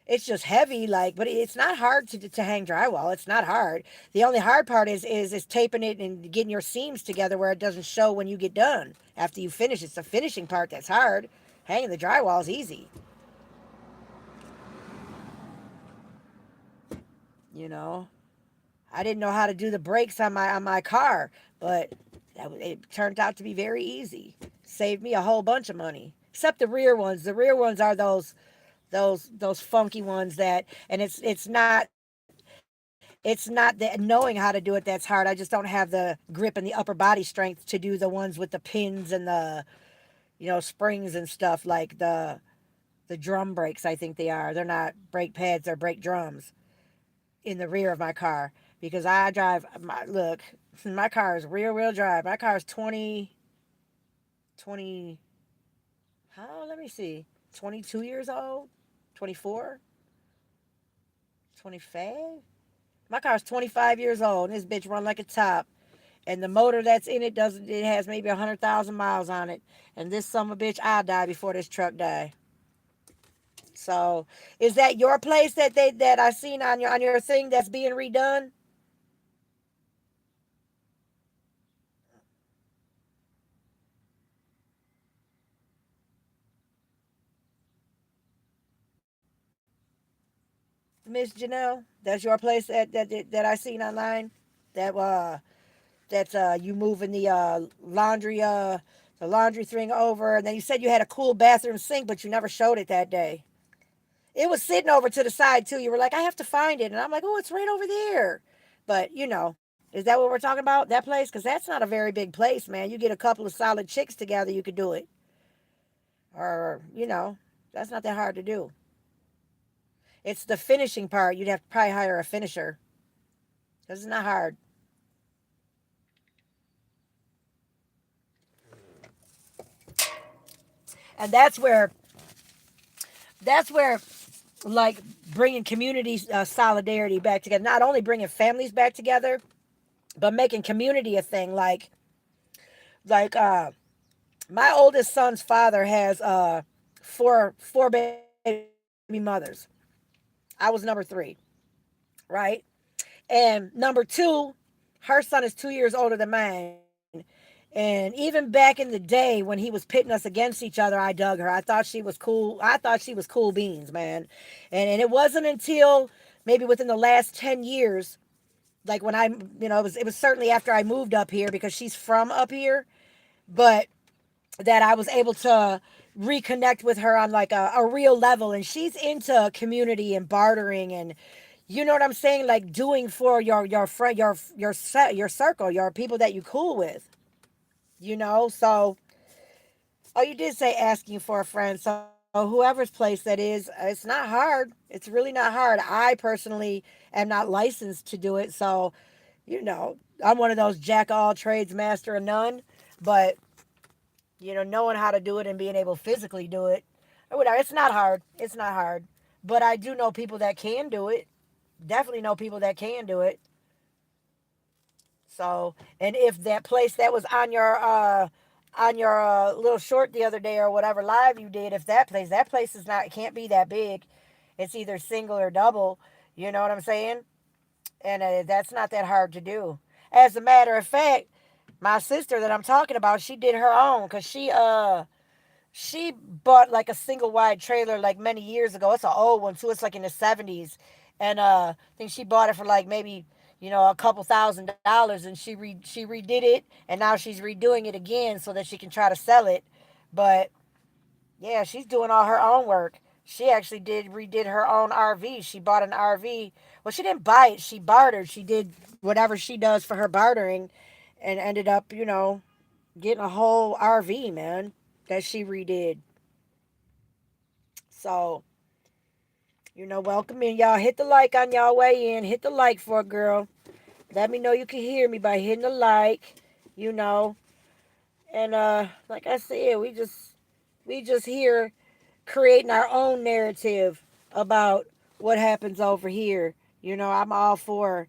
It's just heavy, like, but it's not hard to hang drywall. It's not hard. The only hard part is taping it and getting your seams together where it doesn't show when you get done. After you finish, it's the finishing part that's hard. Hanging the drywall is easy. You know, I didn't know how to do the brakes on my car, but it turned out to be very easy. Saved me a whole bunch of money. Except the rear ones. The rear ones are those funky ones that, and it's not that knowing how to do it that's hard. I just don't have the grip and the upper body strength to do the ones with the pins and the springs and stuff, like the drum brakes. I think they are. They're not brake pads. They're brake drums in the rear of my car because I drive my look. My car is rear wheel drive. My car is 20. How? Let me see. 22 years old. 24. 25. My car's 25 years old, and this bitch run like a top. And the motor that's in it doesn't. It has maybe 100,000 miles on it. And this summer bitch, I'll die before this truck die. So, is that your place that I seen on your thing that's being redone, Miss Janelle? That's your place that I seen online. That that's you moving the laundry thing over, and then you said you had a cool bathroom sink, but you never showed it that day. It was sitting over to the side too. You were like, I have to find it, and I'm like, oh, it's right over there. But is that what we're talking about? That place? Because that's not a very big place, man. You get a couple of solid chicks together, you could do it. Or that's not that hard to do. It's the finishing part. You'd have to probably hire a finisher. Because it's not hard. And that's where That's where, like, bringing community solidarity back together, not only bringing families back together, but making community a thing. Like my oldest son's father has four baby mothers. I was number three, right? And number two, her son is 2 years older than mine. And even back in the day when he was pitting us against each other, I dug her. I thought she was cool. I thought she was cool beans, man. And it wasn't until maybe within the last 10 years, like when it was certainly after I moved up here because she's from up here, but that I was able to reconnect with her on like a real level. And she's into community and bartering and, you know what I'm saying, like doing for your friend, your circle, your people that you cool with. So oh, you did say asking for a friend. So whoever's place that is, it's not hard. It's really not hard. I personally am not licensed to do it, so I'm one of those jack all trades, master of none. But knowing how to do it and being able to physically do it, or whatever, it's not hard. It's not hard. But I do know people that can do it. Definitely know people that can do it. So, and if that place that was on your little short the other day or whatever live you did, if that place is not, it can't be that big. It's either single or double. You know what I'm saying? And that's not that hard to do. As a matter of fact, my sister that I'm talking about, she did her own because she bought like a single wide trailer like many years ago. It's an old one too. It's like in the 70s. And I think she bought it for like maybe, a couple $1,000s, and she redid it, and now she's redoing it again so that she can try to sell it. But yeah, she's doing all her own work. She actually did redid her own RV. She bought an RV. Well, she didn't buy it. She bartered. She did whatever she does for her bartering, and ended up, getting a whole RV, man, that she redid. So, welcome in, y'all. Hit the like on y'all way in. Hit the like for a girl. Let me know you can hear me by hitting the like, you know. And like I said, we just here creating our own narrative about what happens over here. I'm all for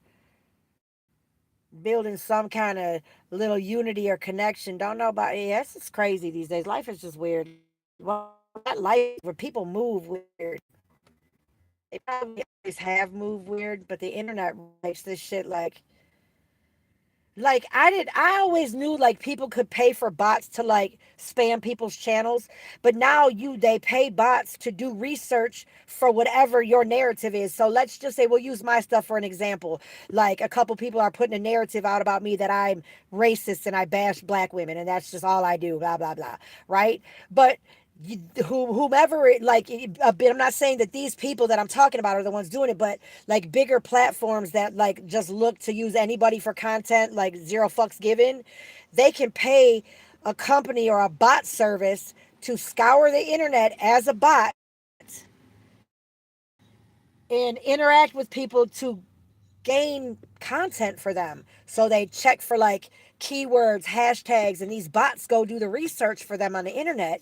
building some kind of little unity or connection. Don't know about it. Yeah, it's just crazy these days. Life is just weird. Well, not life is weird, where people move weird. They probably always have moved weird, but the internet really makes this shit like I always knew like people could pay for bots to like spam people's channels, but now they pay bots to do research for whatever your narrative is. So let's just say we'll use my stuff for an example. Like a couple people are putting a narrative out about me that I'm racist and I bash black women and that's just all I do, blah blah blah, right? But whomever it like a bit, I'm not saying that these people that I'm talking about are the ones doing it, but like bigger platforms that like just look to use anybody for content, like zero fucks given, they can pay a company or a bot service to scour the internet as a bot and interact with people to gain content for them. So they check for like keywords, hashtags, and these bots go do the research for them on the internet.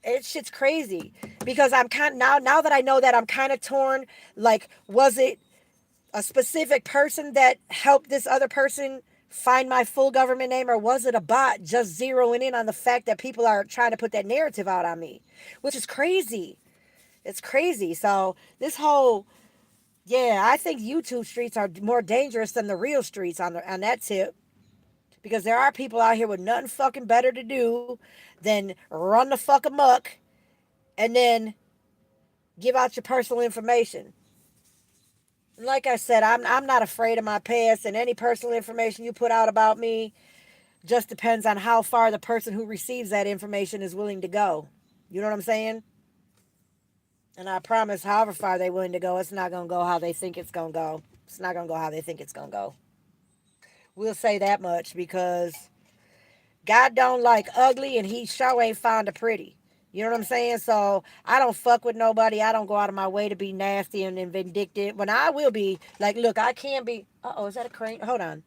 It shit's crazy because I'm kind now that I know that, I'm kind of torn. Like, was it a specific person that helped this other person find my full government name, or was it a bot just zeroing in on the fact that people are trying to put that narrative out on me, which is crazy. It's crazy. So this whole, yeah, I think YouTube streets are more dangerous than the real streets on that tip, because there are people out here with nothing fucking better to do than run the fuck amok and then give out your personal information. Like I said, I'm not afraid of my past, and any personal information you put out about me just depends on how far the person who receives that information is willing to go. You know what I'm saying? And I promise, however far they're willing to go, it's not gonna go how they think it's gonna go. It's not gonna go how they think it's gonna go. We'll say that much, because God don't like ugly, and he sure ain't fond of pretty. You know what I'm saying? So I don't fuck with nobody. I don't go out of my way to be nasty and vindictive. When I will be, like, look, I can be. Uh-oh, is that a crane? Hold on.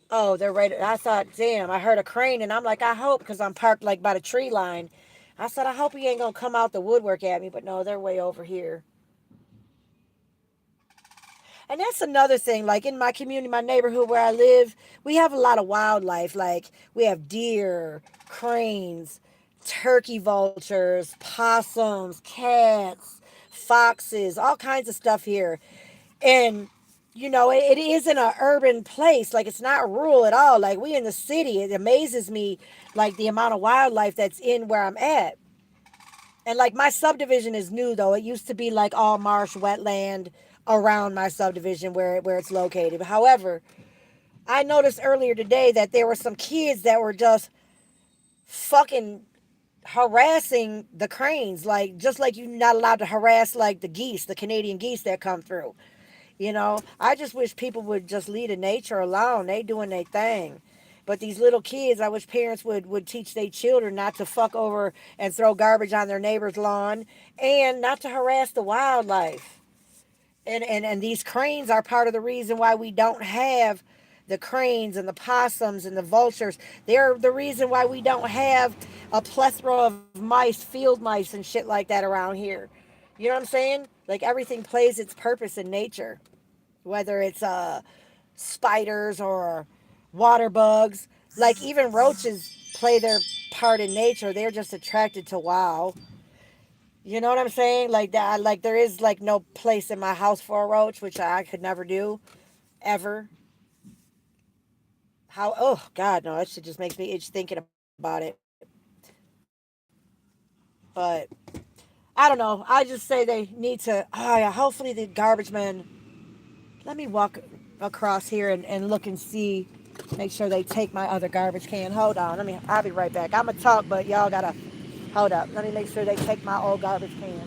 Oh, they're right. I thought, damn, I heard a crane, and I'm like, I hope, because I'm parked like by the tree line. I said, I hope he ain't gonna come out the woodwork at me, but no, they're way over here. And that's another thing. Like in my community, my neighborhood where I live, we have a lot of wildlife. Like we have deer, cranes, turkey vultures, possums, cats, foxes, all kinds of stuff here. And it isn't an urban place. Like it's not rural at all. Like we in the city. It amazes me, like the amount of wildlife that's in where I'm at. And like my subdivision is new though. It used to be like all marsh wetland around my subdivision where it's located. However, I noticed earlier today that there were some kids that were just fucking harassing the cranes, like just like you're not allowed to harass like the geese, the Canadian geese that come through. I just wish people would just leave the nature alone. They doing their thing. But these little kids, I wish parents would teach their children not to fuck over and throw garbage on their neighbor's lawn and not to harass the wildlife. And these cranes are part of the reason why we don't have the cranes and the possums and the vultures. They're the reason why we don't have a plethora of mice, field mice, and shit like that around here. You know what I'm saying? Like everything plays its purpose in nature, whether it's spiders or water bugs. Like even roaches play their part in nature. They're just attracted to wow. You know what I'm saying? Like that. Like there is like no place in my house for a roach, which I could never do, ever. How? Oh God, no! That shit just makes me itch thinking about it. But I don't know. I just say they need to. Oh yeah. Hopefully the garbage men. Let me walk across here and look and see. Make sure they take my other garbage can. Hold on. I'll be right back. I'ma talk, but y'all gotta hold up. Let me make sure they take my old garbage can.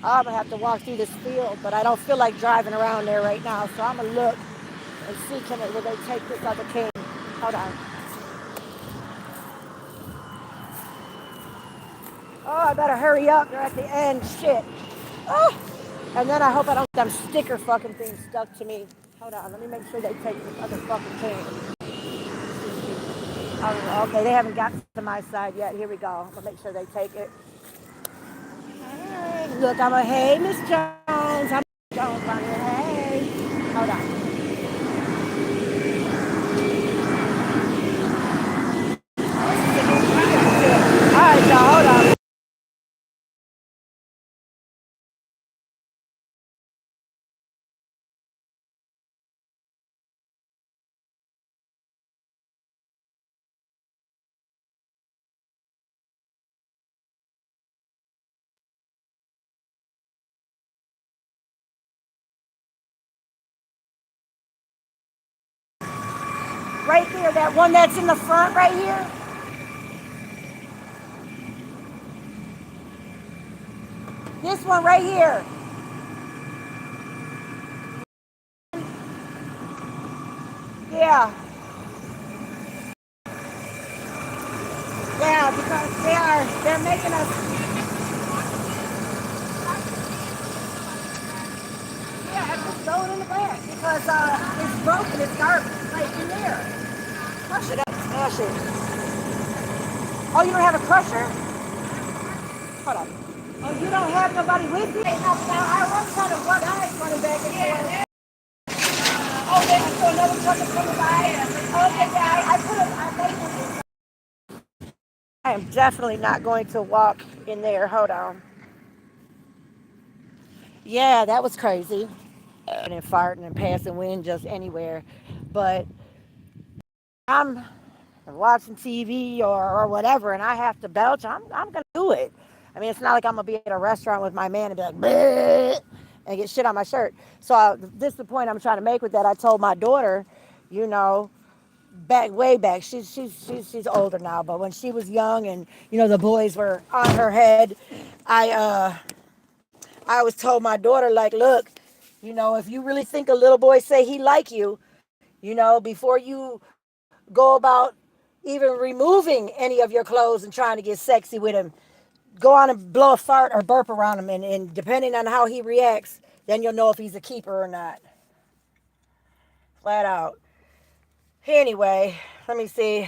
I'm gonna have to walk through this field, but I don't feel like driving around there right now. So I'm gonna look and see will they take this other can. Hold on. Oh, I better hurry up. They're at the end. Shit. Oh. And then I hope I don't get them sticker fucking things stuck to me. Hold on. Let me make sure they take this other fucking can. Oh, okay, they haven't got to my side yet. Here we go. I'm gonna make sure they take it. Hey, look, hey, Miss Jones. I'm Jones on here. Hey. Hold on. All right, y'all, hold on. Right there, that one that's in the front right here. This one right here. Yeah. Yeah, because they're making us. Yeah, I just throw it in the back because it's broken, it's garbage, like in there. Crush it up, smash it. Oh, you don't have a crusher? Hold on. Oh, you don't have nobody with you? Hey, no, I was trying to run eyes running back and forth. Oh, there's still another truck is coming by. Okay, yeah, I am definitely not going to walk in there. Hold on. Yeah, that was crazy. And farting and passing wind just anywhere. But I'm watching TV or whatever and I have to belch, I'm going to do it. I mean, it's not like I'm going to be at a restaurant with my man and be like, bleh, and get shit on my shirt. So this is the point I'm trying to make with that. I told my daughter, you know, way back. She's older now, but when she was young and the boys were on her head, I always told my daughter like, look, if you really think a little boy say he like you, before you go about even removing any of your clothes and trying to get sexy with him, go on and blow a fart or burp around him, and depending on how he reacts, then you'll know if he's a keeper or not. Flat out. Anyway, let me see.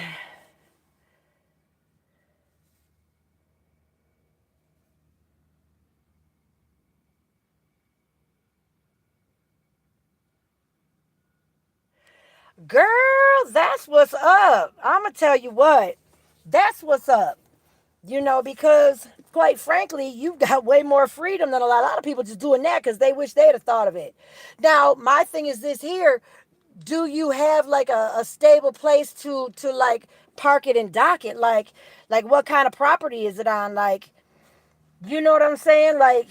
Girl, that's what's up. I'm going to tell you what. That's what's up. Because quite frankly, you've got way more freedom than a lot of people just doing that because they wish they'd have thought of it. Now, my thing is this here. Do you have like a stable place to like park it and dock it? Like what kind of property is it on? Like, you know what I'm saying? Like,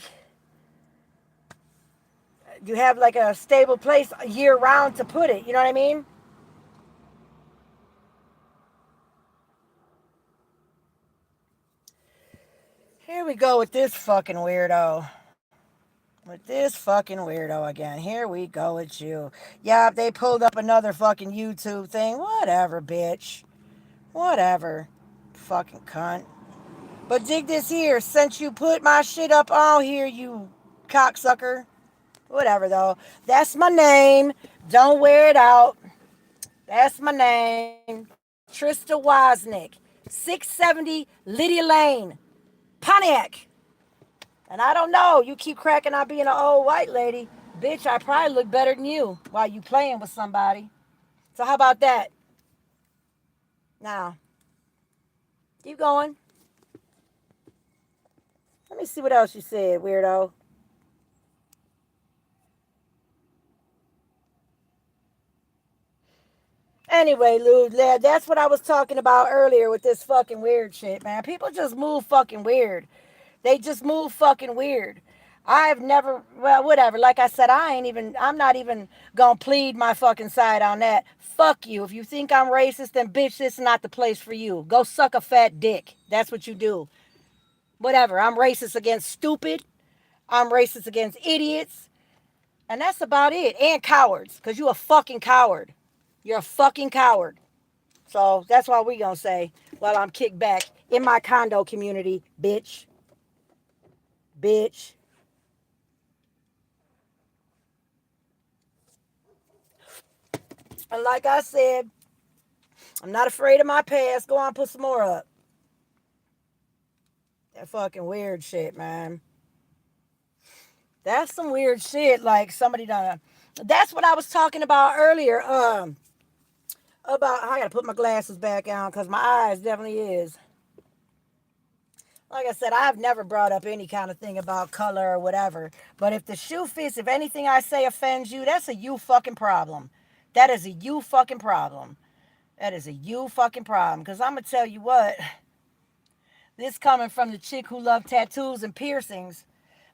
you have like a stable place year round to put it. You know what I mean? Here we go with this fucking weirdo. With this fucking weirdo again. Here we go with you. Yeah, they pulled up another fucking YouTube thing. Whatever, bitch. Whatever. Fucking cunt. But dig this here. Since you put my shit up on here, you cocksucker. Whatever, though. That's my name. Don't wear it out. That's my name. Trista Wozniak. 670 Lydia Lane. Pontiac. And I don't know. You keep cracking out being an old white lady. Bitch, I probably look better than you while you playing with somebody. So how about that? Now, keep going. Let me see what else you said, weirdo. Anyway, Lou, that's what I was talking about earlier with this fucking weird shit, man. People just move fucking weird. They just move fucking weird. I've never, well, whatever. Like I said, I'm not even gonna plead my fucking side on that. Fuck you. If you think I'm racist, then bitch, this is not the place for you. Go suck a fat dick. That's what you do. Whatever. I'm racist against stupid. I'm racist against idiots. And that's about it. And cowards. Because you a fucking coward. You're a fucking coward. So that's what we gonna say while I'm kicked back in my condo community, bitch. Bitch. And like I said, I'm not afraid of my past. Go on, put some more up. That fucking weird shit, man. That's some weird shit. Like somebody done. That's what I was talking about earlier. About I gotta put my glasses back on because my eyes definitely is. Like I said, I've never brought up any kind of thing about color or whatever. But if the shoe fits, if anything I say offends you, that's a you fucking problem. That is a you fucking problem. That is a you fucking problem. Because I'm going to tell you what, this coming from the chick who loved tattoos and piercings,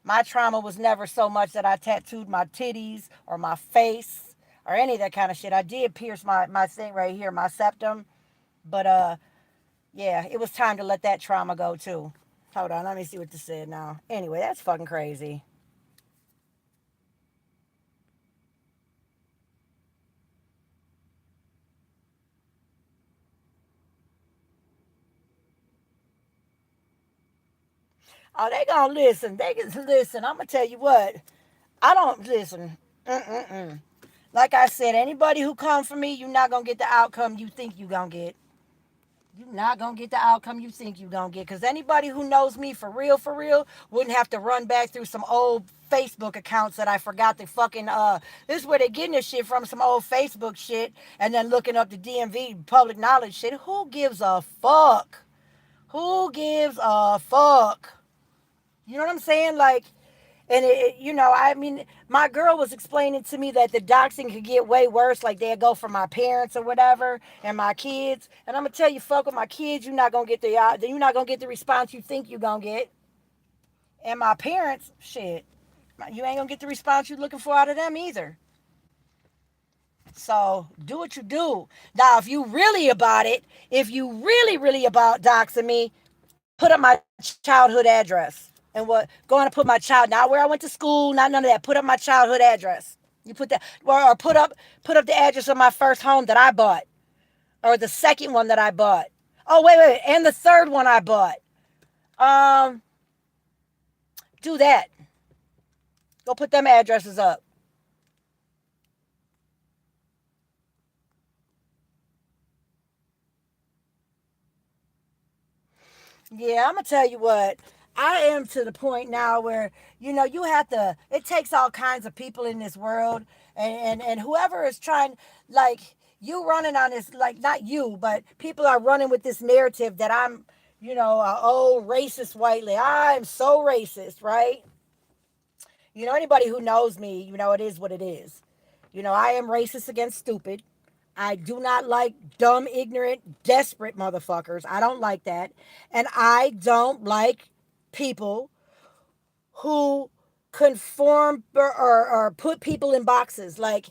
my trauma was never so much that I tattooed my titties or my face or any of that kind of shit. I did pierce my thing right here, my septum. But, yeah, it was time to let that trauma go, too. Hold on, let me see what this said now. Anyway, that's fucking crazy. Oh, they gonna listen. They can listen. I'm gonna tell you what. I don't listen. Mm-mm-mm. Like I said, anybody who come for me, you're not gonna get the outcome you think you gonna get. You're not gonna get the outcome you think you gonna get. Cause anybody who knows me for real, wouldn't have to run back through some old Facebook accounts that I forgot to fucking this is where they getting this shit from, some old Facebook shit, and then looking up the DMV public knowledge shit. Who gives a fuck? Who gives a fuck? You know what I'm saying? Like, and I mean, my girl was explaining to me that the doxing could get way worse. Like they'll go for my parents or whatever, and my kids. And I'm gonna tell you, fuck with my kids, you're not gonna get the response you think you're gonna get. And my parents, shit, you ain't gonna get the response you're looking for out of them either. So do what you do. Now, if you really about it, if you really about doxing me, put up my childhood address and what going to put my child, not where I went to school, not none of that. Put up my childhood address. You put that, or put up the address of my first home that I bought, or the second one that I bought. Oh wait, and the third one I bought. Um, do that. Go put them addresses up. Yeah, I'm gonna tell you what. I am to the point now where you have to. It takes all kinds of people in this world, and whoever is trying, like you running on this, like, not you, but people are running with this narrative that I'm, a old racist white lady. I'm so racist, right? Anybody who knows me, it is what it is. I am racist against stupid. I do not like dumb, ignorant, desperate motherfuckers. I don't like that. And I don't like people who conform or put people in boxes. Like,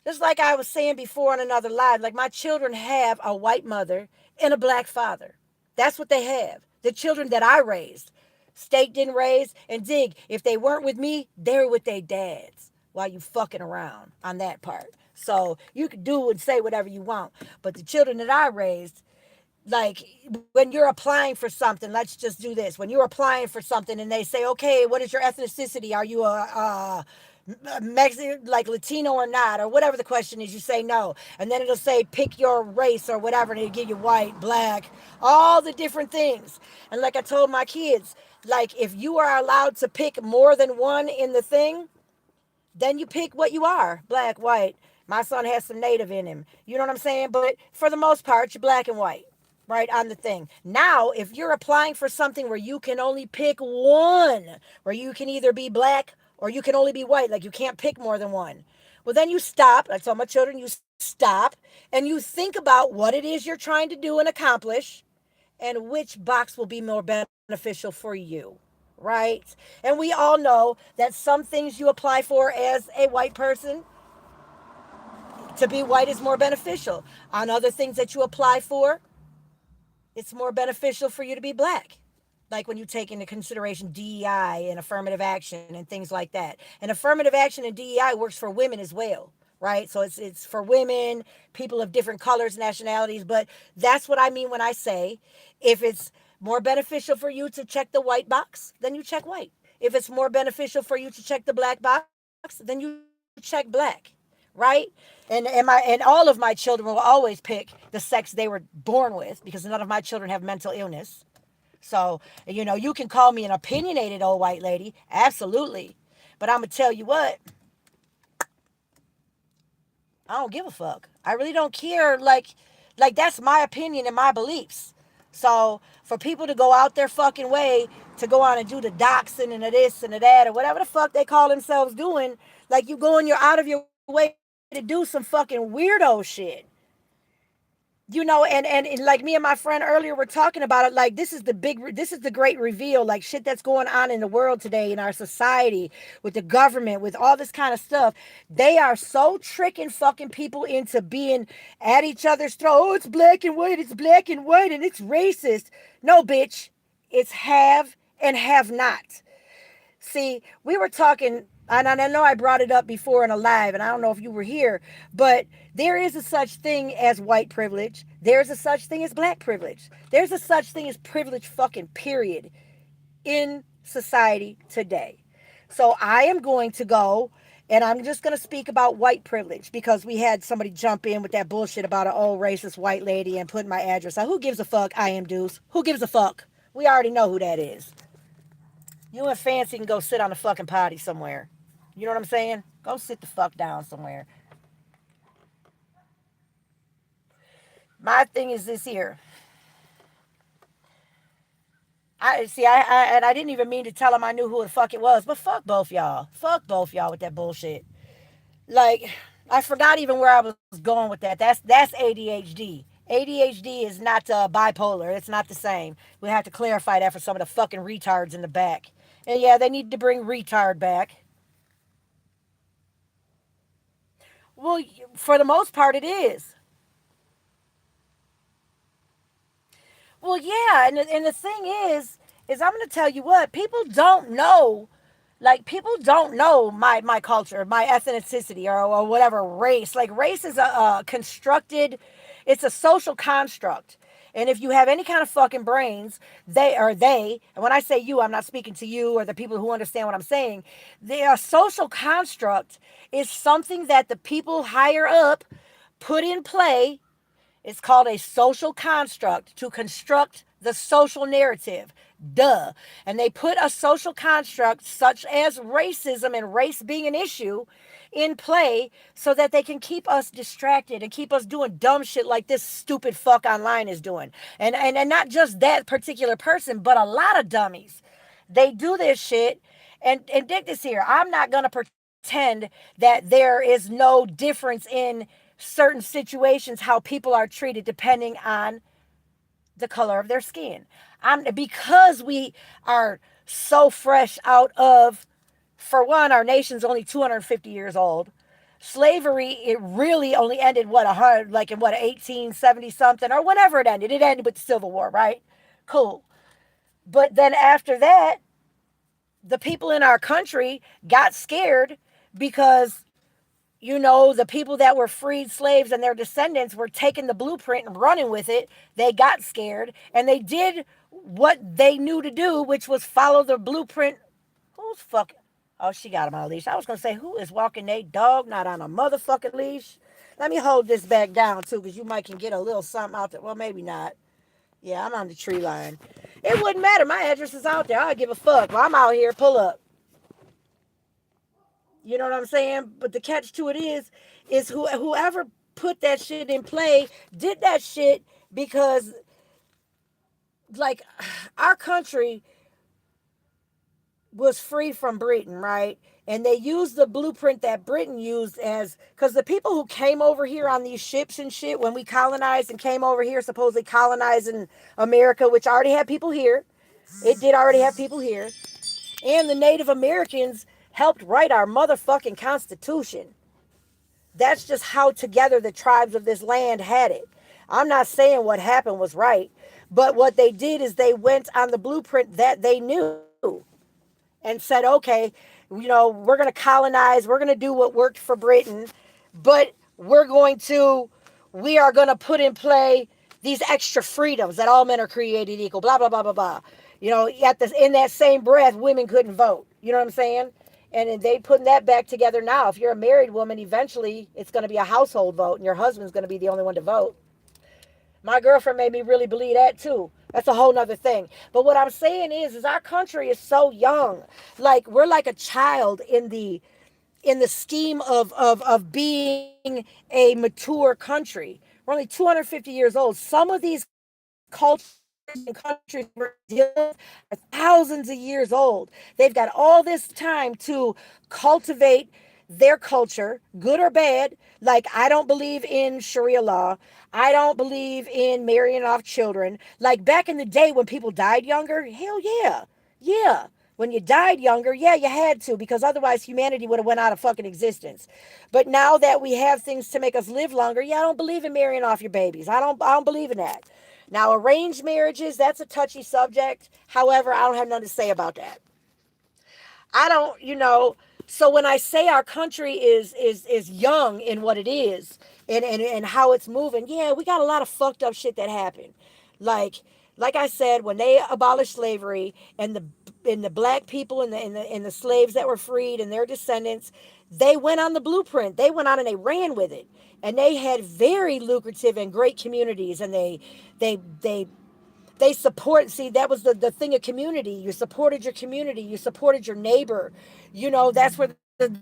just like I was saying before on another live, like my children have a white mother and a black father. That's what they have. The children that I raised. State didn't raise, and dig, if they weren't with me, they were with their dads while you fucking around on that part. So you can do and say whatever you want. But the children that I raised, like when you're applying for something, let's just do this. When you're applying for something and they say, okay, what is your ethnicity? Are you a Mexican, like Latino or not, or whatever the question is, you say no. And then it'll say pick your race or whatever, and it'll give you white, black, all the different things. And like I told my kids, like if you are allowed to pick more than one in the thing, then you pick what you are, black, white. My son has some native in him. You know what I'm saying? But for the most part, you're black and white, right, on the thing. Now, if you're applying for something where you can only pick one, where you can either be black or you can only be white, like you can't pick more than one. Well, then you stop. I tell my children, you stop and you think about what it is you're trying to do and accomplish and which box will be more beneficial for you, right? And we all know that some things you apply for as a white person, to be white is more beneficial. On other things that you apply for, it's more beneficial for you to be black. Like when you take into consideration DEI and affirmative action and things like that. And affirmative action and DEI works for women as well, right? So it's for women, people of different colors, nationalities. But that's what I mean when I say if it's more beneficial for you to check the white box, then you check white. If it's more beneficial for you to check the black box, then you check black, right? And all of my children will always pick the sex they were born with because none of my children have mental illness. So, you can call me an opinionated old white lady, absolutely. But I'm gonna tell you what, I don't give a fuck. I really don't care. Like that's my opinion and my beliefs. So for people to go out their fucking way to go on and do the doxing and the this and the that or whatever the fuck they call themselves doing, like you're out of your way to do some fucking weirdo shit. And like me and my friend earlier were talking about it, like this is the great reveal, like shit that's going on in the world today, in our society, with the government, with all this kind of stuff. They are so tricking fucking people into being at each other's throat. Oh, it's black and white, and it's racist. No, bitch, it's have and have not. See, we were talking, and I know I brought it up before in a live, and I don't know if you were here, but there is a such thing as white privilege. There's a such thing as black privilege. There's a such thing as privilege fucking period in society today. So I am going to go and I'm just going to speak about white privilege because we had somebody jump in with that bullshit about an old racist white lady and put my address out. Who gives a fuck? I am Deuce. Who gives a fuck? We already know who that is. You and Fancy can go sit on a fucking potty somewhere. You know what I'm saying? Go sit the fuck down somewhere. My thing is this here. And I didn't even mean to tell him I knew who the fuck it was, but fuck both y'all. Fuck both y'all with that bullshit. Like, I forgot even where I was going with that. That's ADHD. ADHD is not bipolar. It's not the same. We have to clarify that for some of the fucking retards in the back. And yeah, they need to bring retard back. Well, for the most part, it is. Well, yeah, and the thing is I'm gonna tell you what people don't know. Like people don't know my culture, my ethnicity, or whatever race. Like race is a constructed, it's a social construct. And if you have any kind of fucking brains, and when I say you, I'm not speaking to you or the people who understand what I'm saying. A social construct is something that the people higher up put in play. It's called a social construct to construct the social narrative. Duh. And they put a social construct such as racism and race being an issue in play so that they can keep us distracted and keep us doing dumb shit like this stupid fuck online is doing. And not just that particular person, but a lot of dummies. They do this shit. And dig this here. I'm not gonna pretend that there is no difference in certain situations how people are treated depending on the color of their skin. Because we are so fresh out of, for one, our nation's only 250 years old. Slavery, it really only ended what, 100, like in what, 1870 something, or whenever it ended. It ended with the Civil War, right? Cool. But then after that, the people in our country got scared because, the people that were freed slaves and their descendants were taking the blueprint and running with it. They got scared and they did what they knew to do, which was follow the blueprint. Who's fucking? Oh, she got him on a leash. I was going to say, who is walking their dog not on a motherfucking leash? Let me hold this back down, too, because you might can get a little something out there. Well, maybe not. Yeah, I'm on the tree line. It wouldn't matter. My address is out there. I don't give a fuck. Well, I'm out here. Pull up. You know what I'm saying? But the catch to it is whoever put that shit in play did that shit because, like, our country was free from Britain, right? And they used the blueprint that Britain used as, because the people who came over here on these ships and shit, when we colonized and came over here, supposedly colonizing America, which already had people here, it did already have people here, and the Native Americans helped write our motherfucking Constitution. That's just how together the tribes of this land had it. I'm not saying what happened was right, but what they did is they went on the blueprint that they knew and said, okay, we're going to colonize, we're going to do what worked for Britain, but we are going to put in play these extra freedoms that all men are created equal, blah, blah, blah, blah, blah. In that same breath, women couldn't vote. You know what I'm saying? And they putting that back together now. If you're a married woman, eventually it's going to be a household vote, and your husband's going to be the only one to vote. My girlfriend made me really believe that too. That's a whole nother thing. But what I'm saying is our country is so young. Like, we're like a child in the scheme of being a mature country. We're only 250 years old. Some of these cultures and countries we're dealing with are thousands of years old. They've got all this time to cultivate their culture, good or bad. Like, I don't believe in Sharia law. I don't believe in marrying off children. Like, back in the day when people died younger, hell yeah. Yeah. When you died younger, yeah, you had to, because otherwise humanity would have went out of fucking existence. But now that we have things to make us live longer, yeah, I don't believe in marrying off your babies. I don't believe in that. Now, arranged marriages, that's a touchy subject. However, I don't have nothing to say about that. I don't, so when I say our country is young in what it is and how it's moving, yeah, we got a lot of fucked up shit that happened. Like like I said, when they abolished slavery and the black people and the slaves that were freed and their descendants, they went on the blueprint. They went on and they ran with it. And they had very lucrative and great communities, and they they support, see, that was the thing of community. You supported your community, you supported your neighbor. That's where the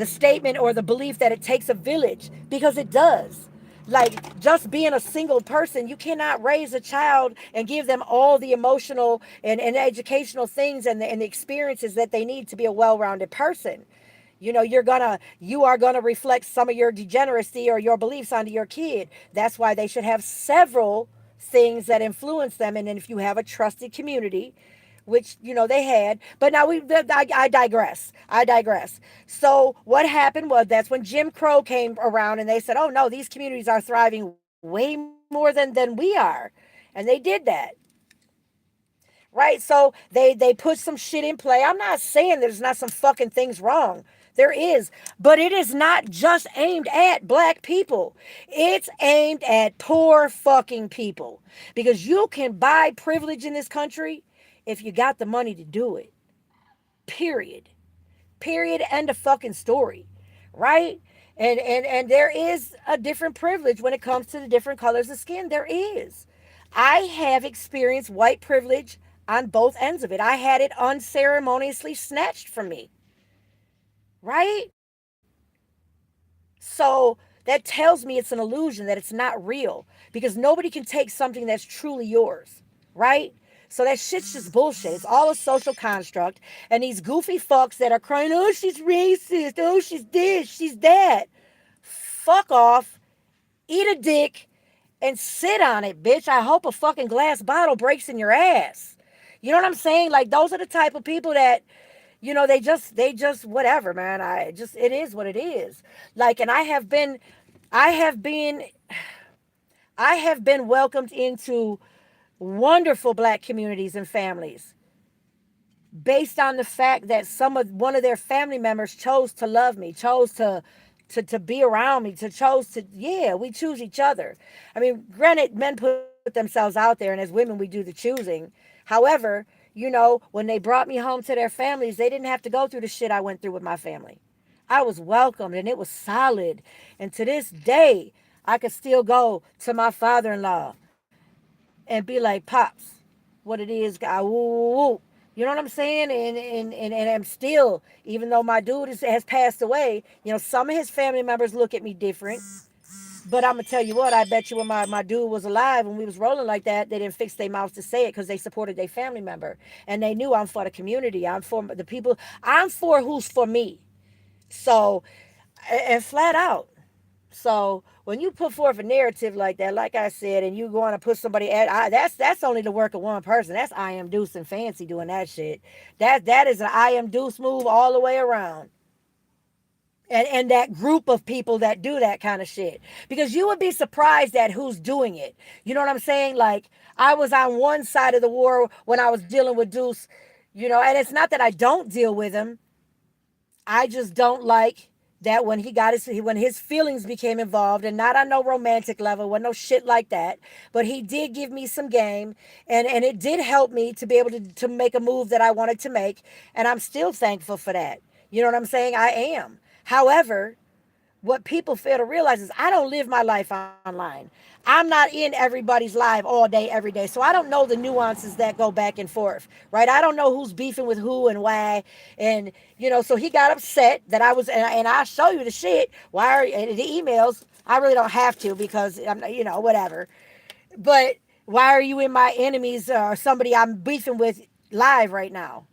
statement or the belief that it takes a village, because it does. Like, just being a single person, you cannot raise a child and give them all the emotional and educational things and the experiences that they need to be a well-rounded person. You are gonna reflect some of your degeneracy or your beliefs onto your kid. That's why they should have several things that influence them. And then if you have a trusted community, which they had. But now I digress. So what happened was, that's when Jim Crow came around and they said, oh no, these communities are thriving way more than we are. And they did that. Right? So they put some shit in play. I'm not saying there's not some fucking things wrong. There is. But it is not just aimed at black people. It's aimed at poor fucking people. Because you can buy privilege in this country if you got the money to do it. Period. Period. End of fucking story. Right? And there is a different privilege when it comes to the different colors of skin. There is. I have experienced white privilege on both ends of it. I had it unceremoniously snatched from me. right? So that tells me it's an illusion, that it's not real, because nobody can take something that's truly yours, right? So that shit's just bullshit. It's all a social construct. And these goofy fucks that are crying, oh, she's racist, oh, she's this, she's that. Fuck off, eat a dick, and sit on it, bitch. I hope a fucking glass bottle breaks in your ass. You know what I'm saying? Like, those are the type of people that, they just whatever, man. I just, it is what it is. Like, and I have been I have been welcomed into wonderful black communities and families based on the fact that one of their family members chose to love me, chose to be around me, to chose to, yeah, we choose each other. I mean, granted, men put themselves out there, and as women we do the choosing. However, when they brought me home to their families, they didn't have to go through the shit I went through with my family. I was welcomed and it was solid. And to this day, I could still go to my father-in-law and be like, Pops, what it is, guy, woo, woo, woo. You know what I'm saying? And I'm still, even though my dude has passed away, some of his family members look at me different. But I'm gonna tell you what, I bet you when my dude was alive, when we was rolling like that, they didn't fix their mouths to say it because they supported their family member. And they knew I'm for the community. I'm for the people. I'm for who's for me. So, and flat out. So when you put forth a narrative like that, like I said, and you going to put somebody that's only the work of one person. That's I am Deuce and Fancy doing that shit. That is an I am Deuce move all the way around. And that group of people that do that kind of shit, because you would be surprised at who's doing it. You know what I'm saying? Like, I was on one side of the war when I was dealing with Deuce, and it's not that I don't deal with him. I just don't like that when his feelings became involved, and not on no romantic level, wasn't no shit like that. But he did give me some game, and it did help me to be able to make a move that I wanted to make, and I'm still thankful for that. You know what I'm saying? I am. However, what people fail to realize is I don't live my life online. I'm not in everybody's live all day, every day. So I don't know the nuances that go back and forth, right? I don't know who's beefing with who and why. And, so he got upset that I was, and I'll show you the shit. Why are the emails? I really don't have to because I'm, whatever. But why are you in my enemies or somebody I'm beefing with live right now?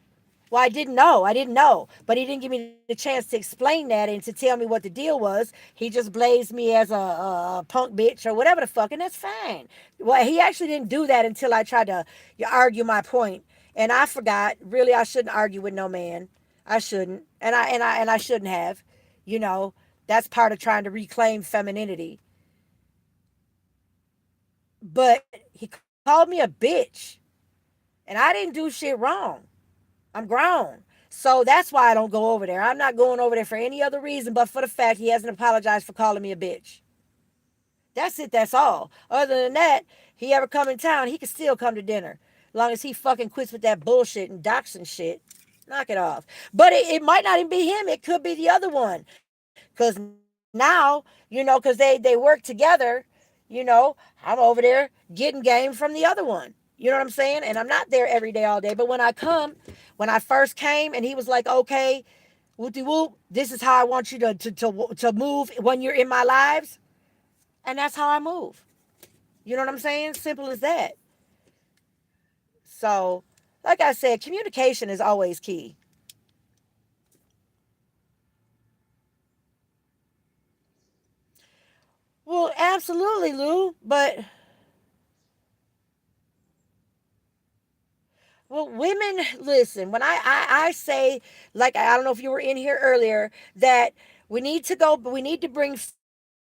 Well, I didn't know. I didn't know. But he didn't give me the chance to explain that and to tell me what the deal was. He just blazed me as a punk bitch or whatever the fuck, and that's fine. Well, he actually didn't do that until I tried to argue my point. And I forgot. Really, I shouldn't argue with no man. I shouldn't. And I shouldn't have. You know, that's part of trying to reclaim femininity. But he called me a bitch. And I didn't do shit wrong. I'm grown. So that's why I don't go over there. I'm not going over there for any other reason but for the fact he hasn't apologized for calling me a bitch. That's it, that's all. Other than that, he ever come in town, he can still come to dinner. As long as he fucking quits with that bullshit and doxing shit. Knock it off. But it might not even be him. It could be the other one. Because now, because they work together, I'm over there getting game from the other one. You know what I'm saying? And I'm not there every day, all day. But when I first came and he was like, okay, whoopty whoop, this is how I want you to move when you're in my lives. And that's how I move. You know what I'm saying? Simple as that. So, like I said, communication is always key. Well, absolutely, Lou. But, well, women, listen, when I say, like, I don't know if you were in here earlier, that we need to bring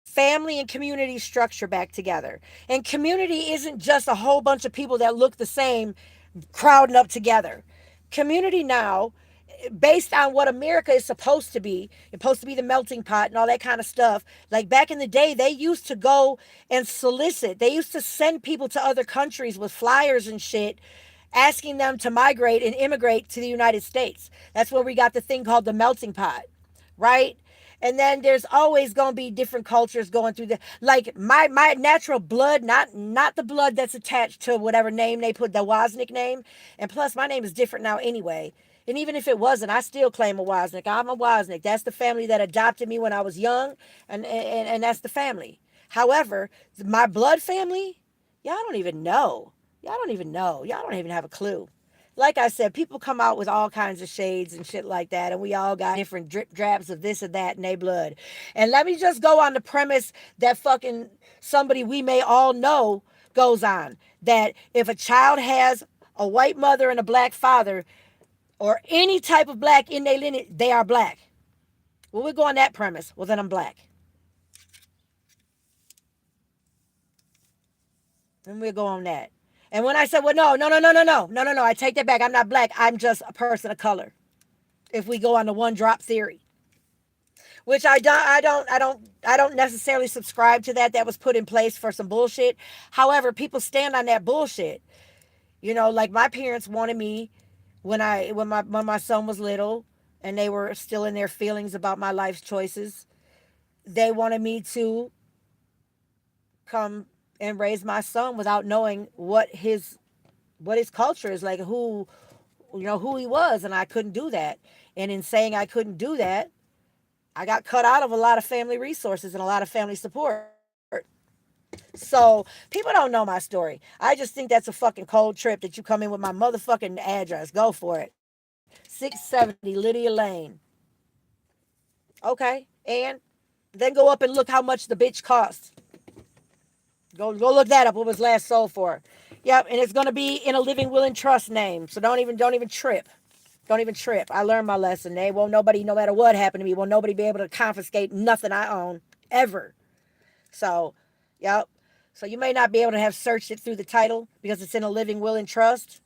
family and community structure back together. And community isn't just a whole bunch of people that look the same crowding up together. Community now, based on what America is supposed to be the melting pot and all that kind of stuff. Like back in the day, they used to go and solicit. They used to send people to other countries with flyers and shit, asking them to migrate and immigrate to the United States. That's where we got the thing called the melting pot, right? And then there's always gonna be different cultures going through the, like my natural blood, not the blood that's attached to whatever name they put, the Wozniak name. And plus my name is different now anyway. And even if it wasn't, I still claim a Wozniak. I'm a Wozniak. That's the family that adopted me when I was young, and that's the family. However, my blood family, y'all don't even know. Y'all don't even know. Y'all don't even have a clue. Like I said, people come out with all kinds of shades and shit like that, and we all got different drip drabs of this or that in their blood. And let me just go on the premise that fucking somebody we may all know goes on, that if a child has a white mother and a black father, or any type of black in their lineage, they are black. Well, we go on that premise. Well, then I'm black. And we'll go on that. And when I said, well, no, I take that back. I'm not black. I'm just a person of color. If we go on the one drop theory, which I don't necessarily subscribe to that. That was put in place for some bullshit. However, people stand on that bullshit. You know, like my parents wanted me when my son was little, and they were still in their feelings about my life's choices. They wanted me to come and raise my son without knowing what his culture is, like who he was, and I couldn't do that. And in saying I couldn't do that, I got cut out of a lot of family resources and a lot of family support. So people don't know my story. I just think that's a fucking cold trip that you come in with my motherfucking address. Go for it. 670 Lydia Lane. Okay. And then go up and look how much the bitch cost. Go look that up. What was last sold for? Yep, and it's gonna be in a living will and trust name. So don't even trip. Don't even trip. I learned my lesson. They won't nobody, no matter what happened to me, won't nobody be able to confiscate nothing I own ever. So, yep. So you may not be able to have searched it through the title because it's in a living will and trust,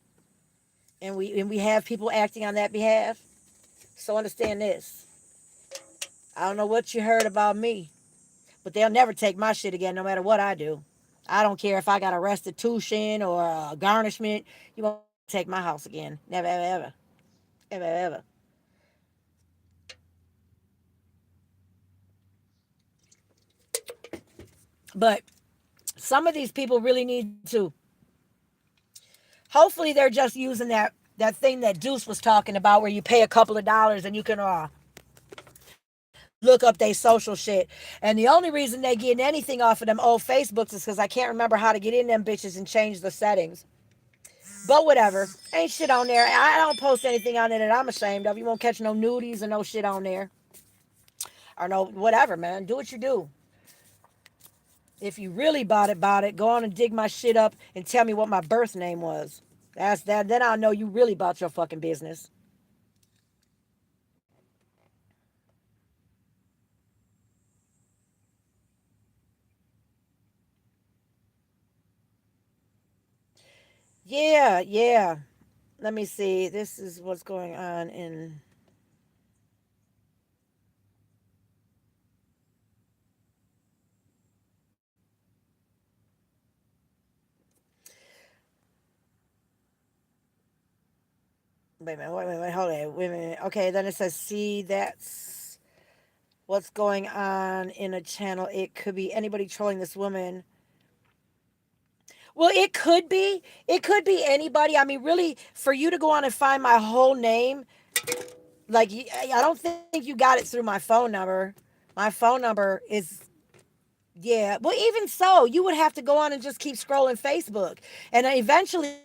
and we have people acting on that behalf. So understand this. I don't know what you heard about me, but they'll never take my shit again, no matter what I do. I don't care if I got a restitution or a garnishment. You won't take my house again. Never, ever, ever, ever, ever. But some of these people really need to. Hopefully, they're just using that thing that Deuce was talking about, where you pay a couple of dollars and you can look up their social shit. And the only reason they getting anything off of them old Facebooks is because I can't remember how to get in them bitches and change the settings. But whatever. Ain't shit on there. I don't post anything on there that I'm ashamed of. You won't catch no nudies or no shit on there. Or no whatever, man. Do what you do. If you really bought it, go on and dig my shit up and tell me what my birth name was. That's that. Then I'll know you really bought your fucking business. Yeah, yeah. Let me see. This is what's going on in. Wait a minute. Wait. Hold on. Wait a minute. Okay. Then it says, see, that's what's going on in a channel. It could be anybody trolling this woman. Well, it could be. It could be anybody. I mean, really, for you to go on and find my whole name, like, I don't think you got it through my phone number. My phone number is, yeah. Well, even so, you would have to go on and just keep scrolling Facebook, and eventually,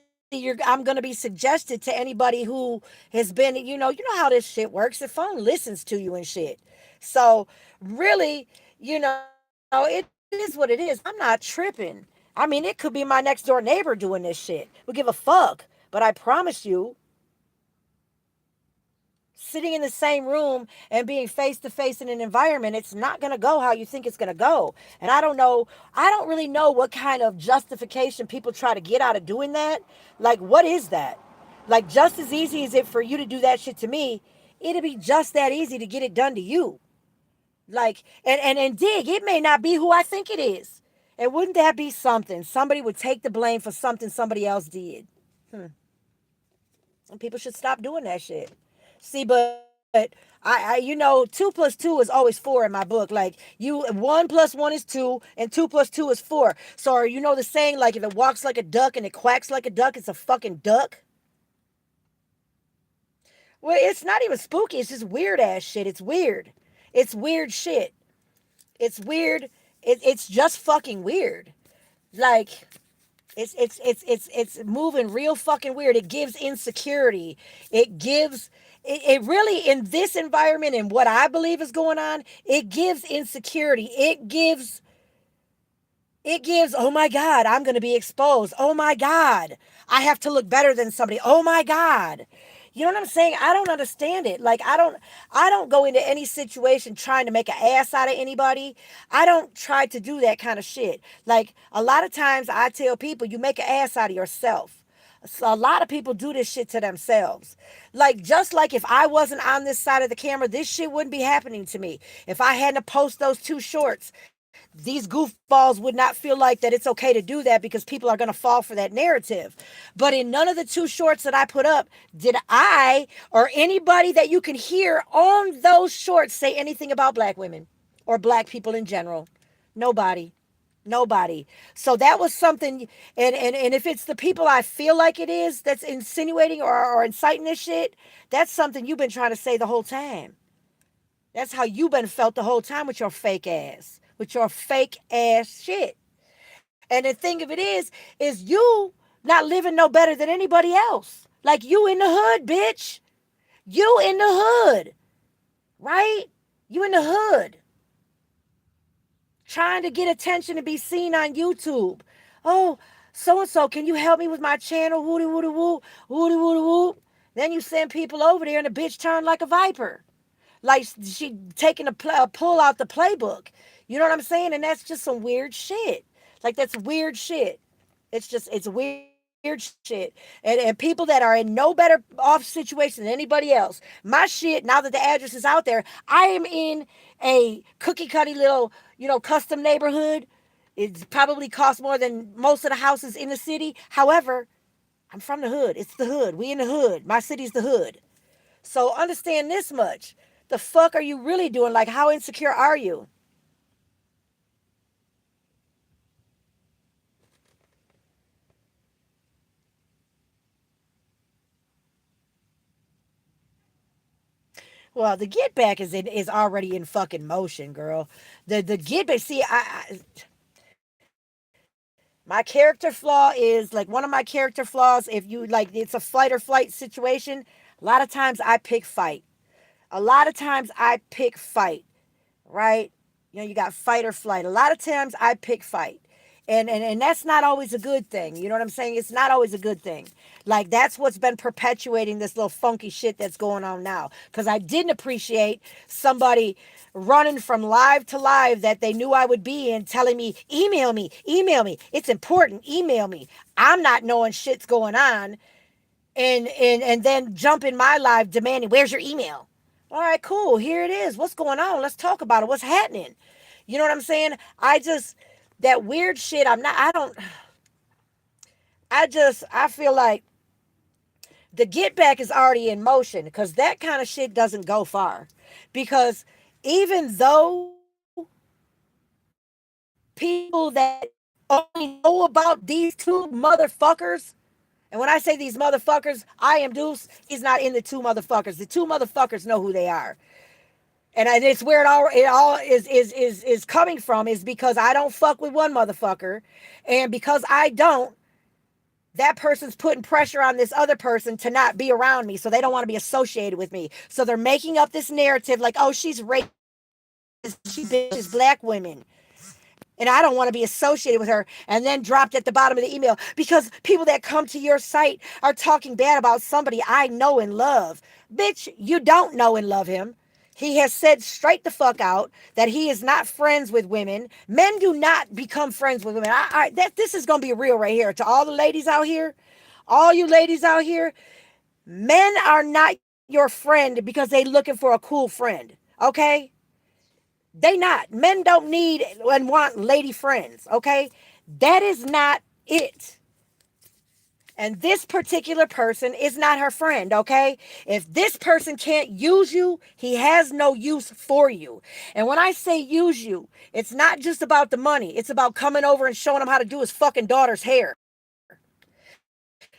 I'm going to be suggested to anybody who has been. You know how this shit works. The phone listens to you and shit. So, really, it is what it is. I'm not tripping. I mean, it could be my next door neighbor doing this shit. We give a fuck. But I promise you, sitting in the same room and being face to face in an environment, it's not going to go how you think it's going to go. And I don't really know what kind of justification people try to get out of doing that. Like, what is that? Like, just as easy as it for you to do that shit to me, it'd be just that easy to get it done to you. Like, and dig, it may not be who I think it is. And wouldn't that be something? Somebody would take the blame for something somebody else did. And people should stop doing that shit. See, but you know, 2 plus 2 is always four in my book. Like, 1 plus 1 is two, and 2 plus 2 is four. So, you know the saying, like, if it walks like a duck and it quacks like a duck, it's a fucking duck. Well, it's not even spooky. It's just weird ass shit. It's weird. It's weird shit. It's weird. It's just fucking weird. Like, it's moving real fucking weird. It gives insecurity. It gives it really, in this environment and what I believe is going on, it gives insecurity. It gives, oh my God, I'm going to be exposed. Oh my God, I have to look better than somebody. Oh my God. You know what I'm saying? I don't understand it. Like, I don't go into any situation trying to make an ass out of anybody. I don't try to do that kind of shit. Like, a lot of times I tell people, you make an ass out of yourself. So a lot of people do this shit to themselves. Like, just like if I wasn't on this side of the camera, this shit wouldn't be happening to me. If I hadn't post those two shorts, these goofballs would not feel like that it's okay to do that because people are going to fall for that narrative. But in none of the two shorts that I put up did I or anybody that you can hear on those shorts say anything about black women or black people in general. Nobody. Nobody. So that was something, and if it's the people I feel like it is that's insinuating or inciting this shit, that's something you've been trying to say the whole time. That's how you been felt the whole time with your fake ass. With your fake ass shit. And the thing of it is you not living no better than anybody else. Like, you in the hood, bitch. You in the hood. Right? You in the hood. Trying to get attention to be seen on YouTube. Oh, so and so, can you help me with my channel? Woody woody woo, woody woody woo. Then you send people over there and the bitch turned like a viper. Like, she taking a pull out the playbook. You know what I'm saying? And that's just some weird shit. Like, that's weird shit. It's weird shit. And people that are in no better off situation than anybody else. My shit, now that the address is out there, I am in a cookie cutty little, custom neighborhood. It probably costs more than most of the houses in the city. However, I'm from the hood. It's the hood. We in the hood. My city's the hood. So understand this much. The fuck are you really doing? Like, how insecure are you? Well, the get back is already in fucking motion, girl. The get back. See, my character flaw is like one of my character flaws. If you like, it's a fight or flight situation. A lot of times I pick fight. A lot of times I pick fight. Right? You got fight or flight. A lot of times I pick fight. And that's not always a good thing. You know what I'm saying? It's not always a good thing. Like, that's what's been perpetuating this little funky shit that's going on now. Because I didn't appreciate somebody running from live to live that they knew I would be and telling me, email me, email me. It's important, email me. I'm not knowing shit's going on. And then jump in my live demanding, where's your email? All right, cool. Here it is. What's going on? Let's talk about it. What's happening? You know what I'm saying? That weird shit, I feel like the get back is already in motion because that kind of shit doesn't go far. Because even though people that only know about these two motherfuckers, and when I say these motherfuckers, I am Deuce. He's not in the two motherfuckers. The two motherfuckers know who they are. And it's where it all is coming from, is because I don't fuck with one motherfucker. And because I don't, that person's putting pressure on this other person to not be around me. So they don't want to be associated with me. So they're making up this narrative like, oh, she's racist. She bitches black women. And I don't want to be associated with her, and then dropped at the bottom of the email because people that come to your site are talking bad about somebody I know and love. Bitch, you don't know and love him. He has said straight the fuck out that he is not friends with women. Men do not become friends with women. This is going to be real right here. To all the ladies out here, all you ladies out here, men are not your friend because they looking for a cool friend. Okay? They not. Men don't need and want lady friends, okay? That is not it. And this particular person is not her friend, okay? If this person can't use you, he has no use for you. And when I say use you, it's not just about the money. It's about coming over and showing him how to do his fucking daughter's hair.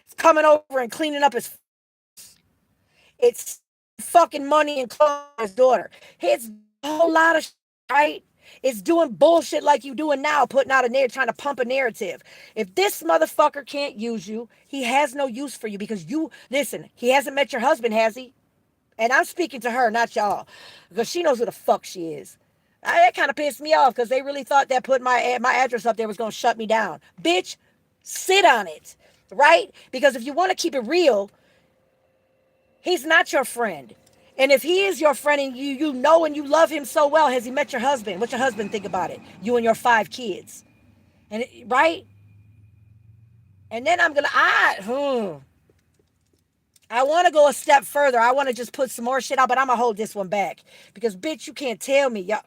It's coming over and cleaning up his face. It's fucking money and clothes for his daughter. It's a whole lot of shit, right? It's doing bullshit like you doing now, putting out a narrative, trying to pump a narrative. If this motherfucker can't use you, he has no use for you because you, listen, he hasn't met your husband, has he? And I'm speaking to her, not y'all, because she knows who the fuck she is. That kind of pissed me off because they really thought that putting my address up there was going to shut me down. Bitch, sit on it, right? Because if you want to keep it real, he's not your friend. And if he is your friend and you know and you love him so well, has he met your husband? What's your husband think about it? You and your 5 kids. And right? And then I want to go a step further. I want to just put some more shit out, but I'm going to hold this one back. Because, bitch, you can't tell me. Y'all.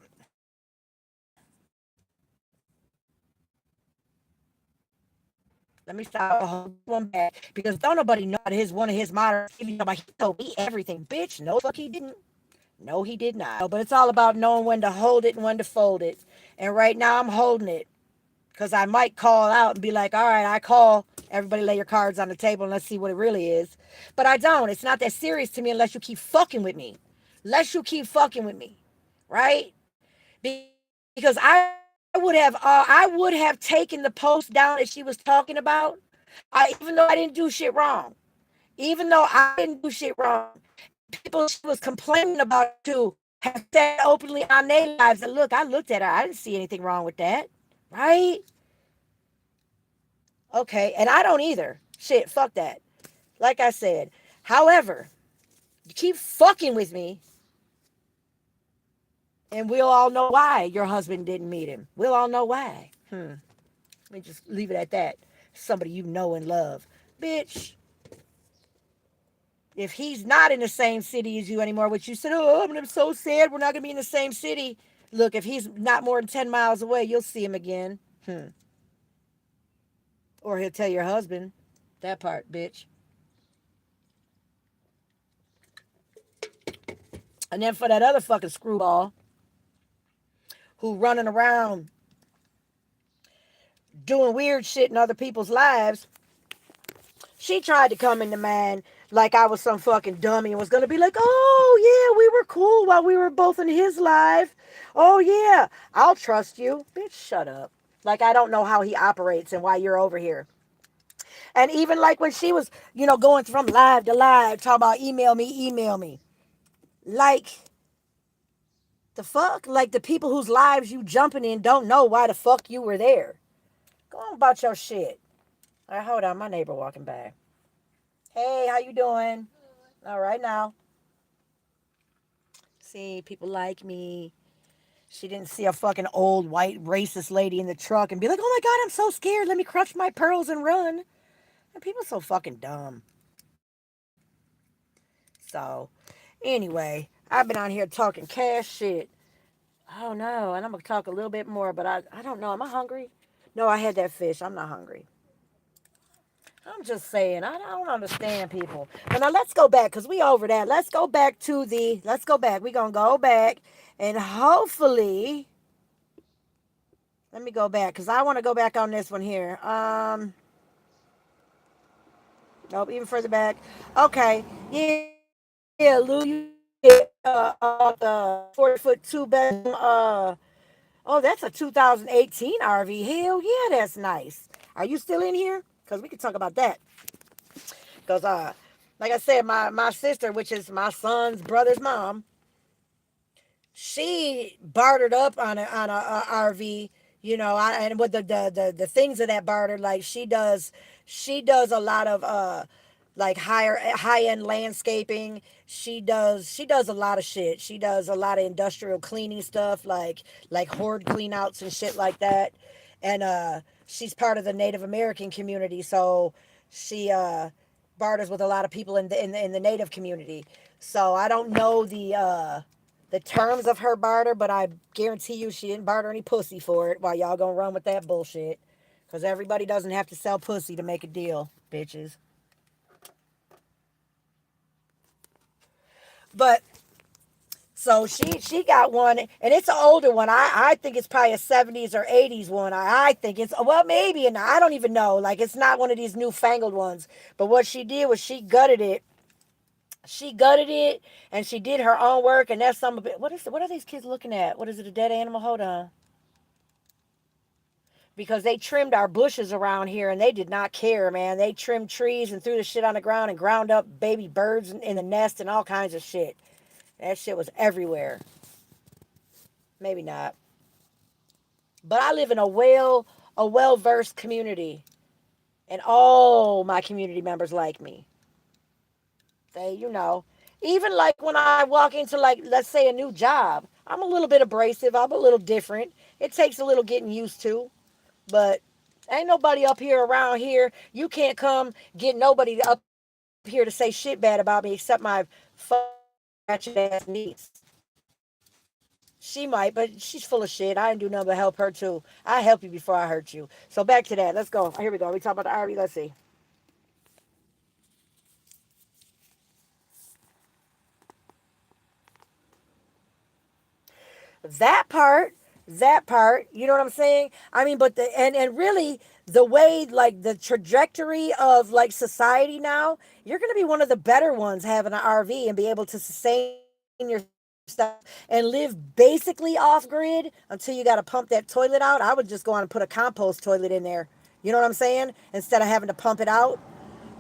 Let me stop. Hold one back. Because don't nobody know that one of his moderators, he told me everything. Bitch, no fuck he didn't. No, he did not. But it's all about knowing when to hold it and when to fold it. And right now I'm holding it. Because I might call out and be like, all right, I call. Everybody lay your cards on the table and let's see what it really is. But I don't. It's not that serious to me unless you keep fucking with me. Unless you keep fucking with me. Right? Because I would have taken the post down that she was talking about. Even though I didn't do shit wrong. Even though I didn't do shit wrong. People she was complaining about too have said openly on their lives that look, I looked at her. I didn't see anything wrong with that. Right? Okay, and I don't either. Shit, fuck that. Like I said. However, you keep fucking with me, and we'll all know why your husband didn't meet him. We'll all know why. Let me just leave it at that. Somebody you know and love. Bitch, if he's not in the same city as you anymore, which you said, oh, I'm so sad we're not going to be in the same city. Look, if he's not more than 10 miles away, you'll see him again. Or he'll tell your husband. That part, bitch. And then for that other fucking screwball who running around doing weird shit in other people's lives, she tried to come into mine like I was some fucking dummy and was going to be like, oh, yeah, we were cool while we were both in his life. Oh, yeah, I'll trust you. Bitch, shut up. Like I don't know how he operates and why you're over here. And even like when she was, going from live to live, talking about email me. Like, the fuck? Like the people whose lives you jumping in don't know why the fuck you were there. Go on about your shit. All right, hold on. My neighbor walking by. Hey, how you doing? All right now. See, people like me. She didn't see a fucking old white racist lady in the truck and be like, oh my God, I'm so scared. Let me clutch my pearls and run. And people are so fucking dumb. So, anyway, I've been on here talking cash shit. Oh no, and I'm going to talk a little bit more, but I don't know. Am I hungry? No, I had that fish. I'm not hungry. I'm just saying, I don't understand people. But now let's go back, because we over that. Let's go back. We're going to go back, and hopefully, let me go back, because I want to go back on this one here. Nope, even further back. Okay, yeah, Lou, you the 40-foot 2 bedroom, oh, that's a 2018 RV. Hell yeah, that's nice. Are you still in here? Because we can talk about that. Because, like I said, my sister, which is my son's brother's mom, she bartered up on a RV, and with the things of that barter, like she does a lot of like high end landscaping. She does a lot of shit. She does a lot of industrial cleaning stuff, like horde clean outs and shit like that. And she's part of the Native American community, so she barters with a lot of people in the Native community. So I don't know the terms of her barter, but I guarantee you she didn't barter any pussy for it while y'all gonna run with that bullshit. Because everybody doesn't have to sell pussy to make a deal, bitches. But so she got one, and it's an older one. I think it's probably a 70s or 80s one. I think it's, well, maybe, and I don't even know. Like, it's not one of these newfangled ones. But what she did was she gutted it. She gutted it, and she did her own work. And that's some of it. What are these kids looking at? What is it? A dead animal? Hold on. Because they trimmed our bushes around here, and they did not care, man. They trimmed trees and threw the shit on the ground and ground up baby birds in the nest and all kinds of shit. That shit was everywhere. Maybe not. But I live in a well-versed community, and all my community members like me. They, even like when I walk into, like, let's say, a new job, I'm a little bit abrasive. I'm a little different. It takes a little getting used to, but ain't nobody up here around here. You can't come get nobody up here to say shit bad about me except my ratchet ass niece. She might, but she's full of shit. I didn't do nothing but help her too. I help you before I hurt you. So back to that. Let's go. Here we go. We talk about the RV. Let's see. that part that part, you know what I'm saying? I mean, but the and really, the way, like, the trajectory of, like, society now, you're going to be one of the better ones having an RV and be able to sustain yourself and live basically off grid until you got to pump that toilet out. I would just go on and put a compost toilet in there. You know what I'm saying? Instead of having to pump it out.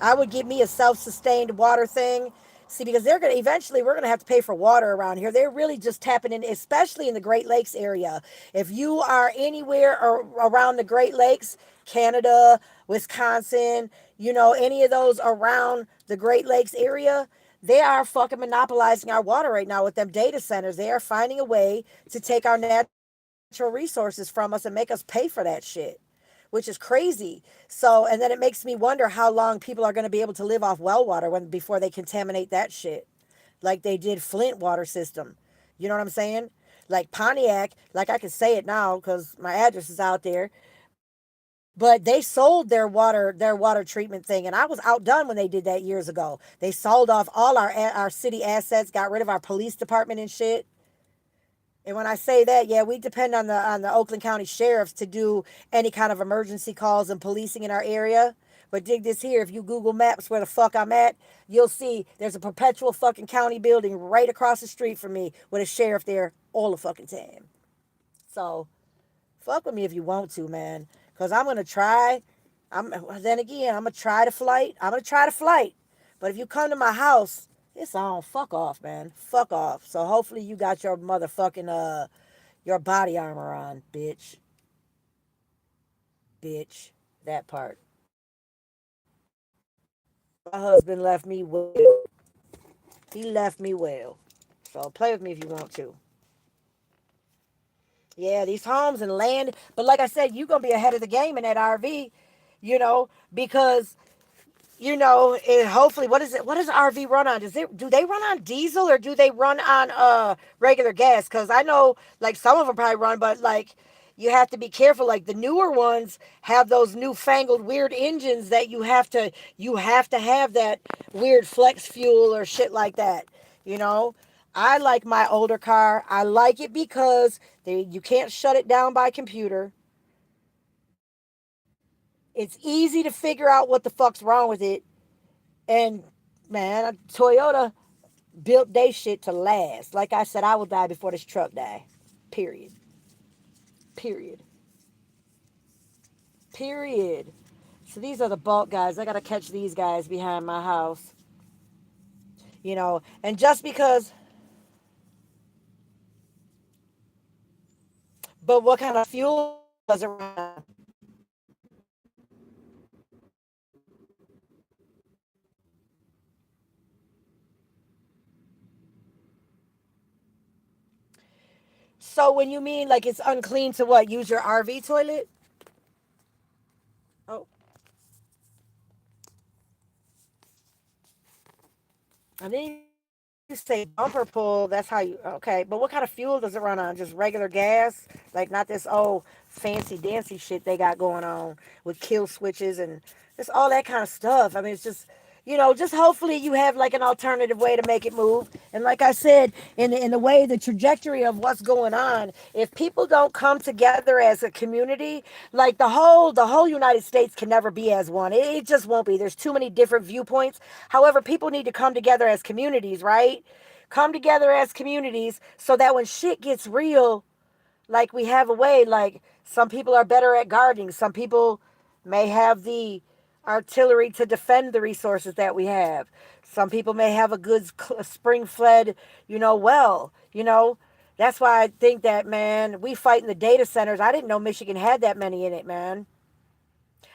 I would get me a self-sustained water thing. See, because they're gonna eventually, we're gonna have to pay for water around here. They're really just tapping in, especially in the Great Lakes area. If you are anywhere around the Great Lakes, Canada, Wisconsin, any of those around the Great Lakes area, they are fucking monopolizing our water right now with them data centers. They are finding a way to take our natural resources from us and make us pay for that shit, which is crazy. So, and then it makes me wonder how long people are going to be able to live off well water before they contaminate that shit, like they did Flint water system. You know what I'm saying? Like Pontiac, like, I can say it now because my address is out there. But they sold their water treatment thing, and I was outdone when they did that years ago. They sold off all our city assets, got rid of our police department and shit. And when I say that, yeah, we depend on the Oakland County sheriffs to do any kind of emergency calls and policing in our area. But dig this here, if you Google Maps where the fuck I'm at, you'll see there's a perpetual fucking county building right across the street from me with a sheriff there all the fucking time. So fuck with me if you want to, man. Cause I'm gonna try. Then again, I'm gonna try to flight. I'm gonna try to flight. But if you come to my house, it's on. Fuck off, man. Fuck off. So hopefully you got your motherfucking your body armor on, bitch. Bitch. That part. My husband left me well. He left me well. So play with me if you want to. Yeah, these homes and land. But like I said, you're gonna be ahead of the game in that RV, because hopefully, what is it? What does RV run on? Do they run on diesel or do they run on regular gas? Because I know, like, some of them probably run, but, like, you have to be careful. Like, the newer ones have those newfangled weird engines that you have to have that weird flex fuel or shit like that. You know, I like my older car. I like it because you can't shut it down by computer. It's easy to figure out what the fuck's wrong with it. And, man, Toyota built they shit to last. Like I said, I will die before this truck die. Period. Period. Period. So these are the bulk guys. I gotta catch these guys behind my house. And just because, but what kind of fuel does it run on? So when you mean like it's unclean to what? Use your RV toilet? Oh, I didn't say bumper pull. That's how you. Okay, but what kind of fuel does it run on? Just regular gas? Like not this old fancy dancy shit they got going on with kill switches and just all that kind of stuff. I mean, it's just, just hopefully you have like an alternative way to make it move. And like I said, in the way the trajectory of what's going on, if people don't come together as a community, like the whole United States can never be as one. It just won't be. There's too many different viewpoints. However, people need to come together as communities, right? Come together as communities so that when shit gets real, like we have a way, like some people are better at guarding, some people may have the artillery to defend the resources that we have, some people may have a good spring fed, well, that's why I think that, man, we fight in the data centers. I didn't know Michigan had that many in it, man.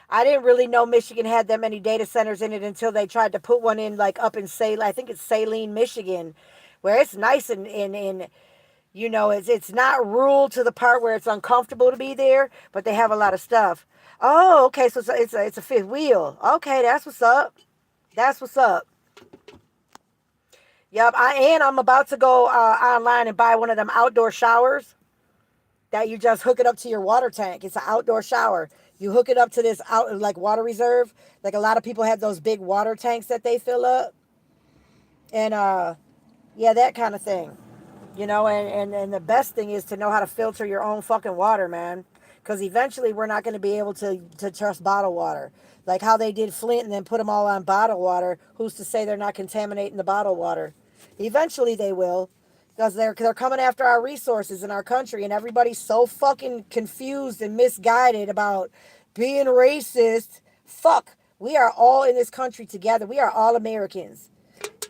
I didn't really know Michigan had that many data centers in it until they tried to put one in, like up in Saline. I think it's Saline, Michigan, where it's nice and it's not rural to the part where it's uncomfortable to be there, but they have a lot of stuff. Oh, okay, so it's a fifth wheel. Okay, that's what's up. That's what's up. Yep, I'm about to go online and buy one of them outdoor showers that you just hook it up to your water tank. It's an outdoor shower. You hook it up to this out like water reserve. Like a lot of people have those big water tanks that they fill up, and yeah, that kind of thing. And the best thing is to know how to filter your own fucking water, man. Because eventually we're not going to be able to trust bottled water. Like how they did Flint and then put them all on bottled water. Who's to say they're not contaminating the bottled water? Eventually they will. Because they're coming after our resources in our country. And everybody's so fucking confused and misguided about being racist. Fuck. We are all in this country together. We are all Americans.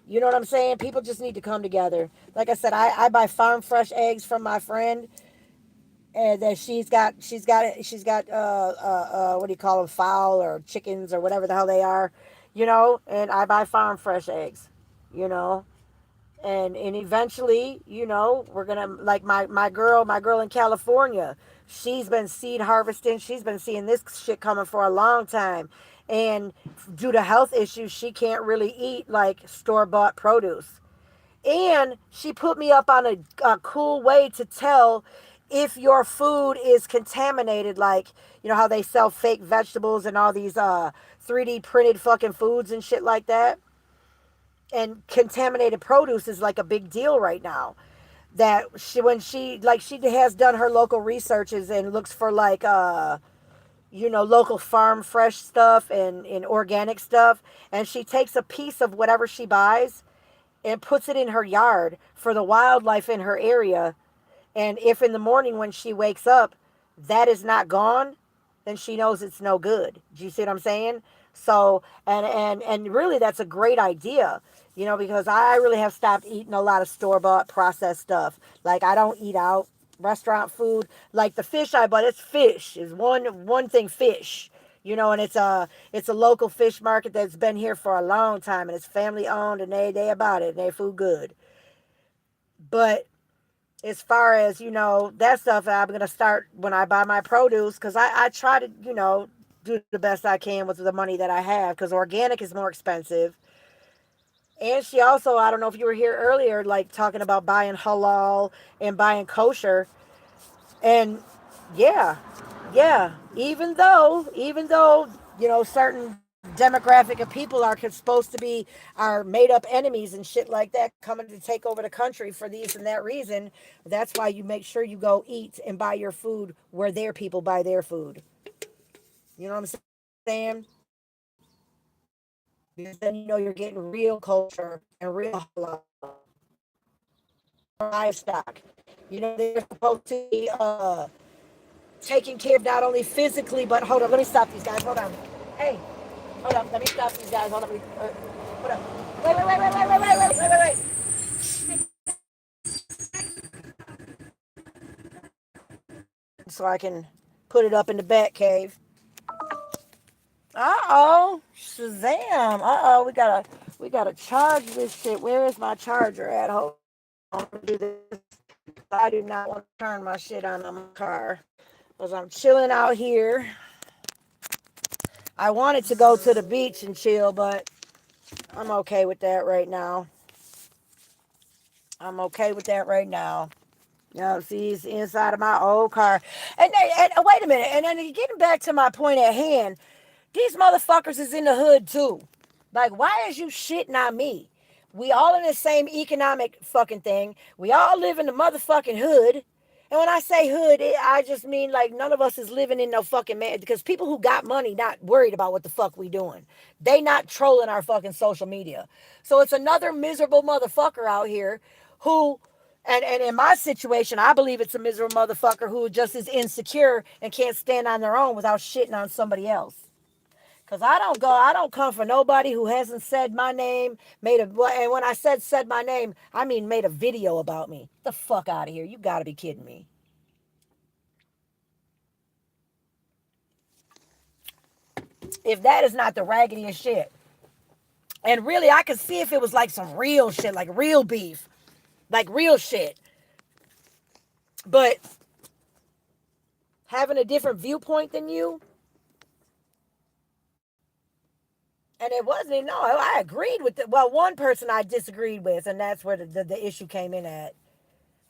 You know what I'm saying? People just need to come together. Like I said, I buy farm fresh eggs from my friend, and that she's got what do you call them, fowl or chickens or whatever the hell they are, and I buy farm fresh eggs, you know, and eventually, we're gonna, like my girl in California, she's been seed harvesting, she's been seeing this shit coming for a long time, and due to health issues she can't really eat like store-bought produce, and she put me up on a cool way to tell if your food is contaminated, like how they sell fake vegetables and all these 3D printed fucking foods and shit like that. And contaminated produce is like a big deal right now, that she has done her local researches and looks for like local farm fresh stuff and organic stuff, and she takes a piece of whatever she buys and puts it in her yard for the wildlife in her area. And if in the morning when she wakes up that is not gone, then she knows it's no good. Do you see what I'm saying? So, and really that's a great idea, because I really have stopped eating a lot of store-bought processed stuff. Like I don't eat out restaurant food. Like the fish I bought, it's fish. Is one thing, fish. And it's a local fish market that's been here for a long time, and it's family owned, and they about it, and they food good. But as far as that stuff, I'm gonna start when I buy my produce, because I try to do the best I can with the money that I have, because organic is more expensive. And she also, I don't know if you were here earlier, like talking about buying halal and buying kosher. And yeah, yeah, even though certain demographic of people are supposed to be our made up enemies and shit like that, coming to take over the country for these and that reason, that's why you make sure you go eat and buy your food where their people buy their food. You know what I'm saying? Because then you're getting real culture and real halal livestock. They're supposed to be taking care of not only physically, but hold on, let me stop these guys. Hold on. Hey, hold up, let me stop these guys. Hold up. Hold up. Wait. So I can put it up in the bat cave. Uh-oh. Shazam. Uh-oh, we gotta charge this shit. Where is my charger at? Hold on, I'm gonna do this. I do not want to turn my shit on my car, because I'm chilling out here. I wanted to go to the beach and chill, but I'm okay with that right now. I'm okay with that right now. You know, see, it's inside of my old car. And wait a minute. And then getting back to my point at hand, these motherfuckers is in the hood too. Like, why is you shitting on me? We all in the same economic fucking thing. We all live in the motherfucking hood. And when I say hood, I just mean like none of us is living in no fucking man. Because people who got money not worried about what the fuck we doing. They not trolling our fucking social media. So it's another miserable motherfucker out here who, and in my situation, I believe it's a miserable motherfucker who just is insecure and can't stand on their own without shitting on somebody else. Cause I don't come for nobody who hasn't said my name, and when I said my name, I mean made a video about me. Get the fuck out of here. You gotta be kidding me. If that is not the raggediest shit. And really, I could see if it was like some real shit, like real beef, like real shit. But having a different viewpoint than you, and it wasn't, no, I agreed with it. Well, one person I disagreed with, and that's where the issue came in at.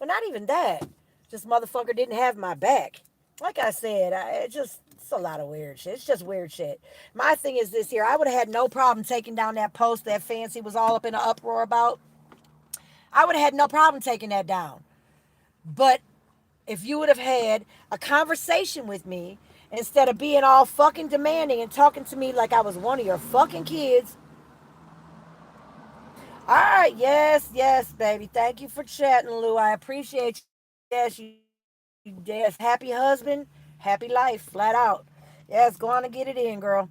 Well, not even that. Just motherfucker didn't have my back. Like I said, it's a lot of weird shit. It's just weird shit. My thing is this here. I would have had no problem taking down that post that Fancy was all up in an uproar about. I would have had no problem taking that down. But if you would have had a conversation with me instead of being all fucking demanding and talking to me like I was one of your fucking kids. All right, yes, baby. Thank you for chatting, Lou. I appreciate you. Yes, yes, happy husband, happy life, flat out. Yes, go on and get it in, girl.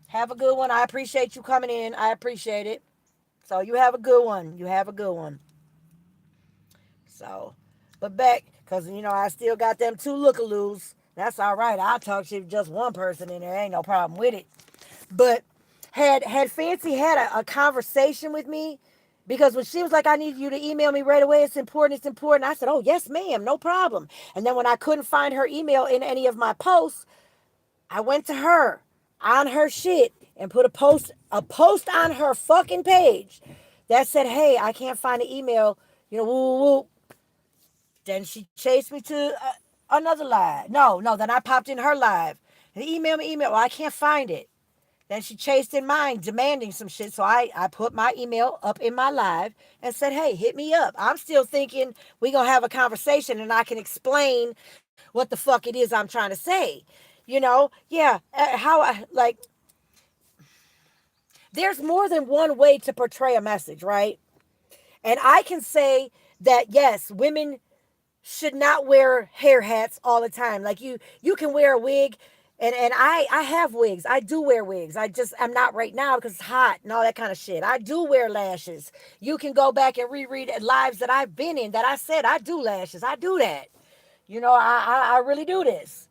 Have a good one. I appreciate you coming in. I appreciate it. So you have a good one. You have a good one. So, but back, because, I still got them two look-a-loos. That's all right. I'll talk shit with just one person in there. Ain't no problem with it. But had Fancy had a conversation with me, because when she was like, I need you to email me right away, it's important, I said, oh, yes, ma'am, no problem. And then when I couldn't find her email in any of my posts, I went to her on her shit and put a post on her fucking page that said, hey, I can't find the email, woo, woo, woo. Then she chased me to another live. No, then I popped in her live. And email. Well, I can't find it. Then she chased in mine, demanding some shit. So I put my email up in my live and said, hey, hit me up. I'm still thinking we going to have a conversation and I can explain what the fuck it is I'm trying to say. Yeah, there's more than one way to portray a message, right? And I can say that, yes, women should not wear hair hats all the time. Like you can wear a wig, and I have wigs. I do wear wigs. I'm not right now because it's hot and all that kind of shit. I do wear lashes. You can go back and reread lives that I've been in that I said I do lashes. I do that. I really do this.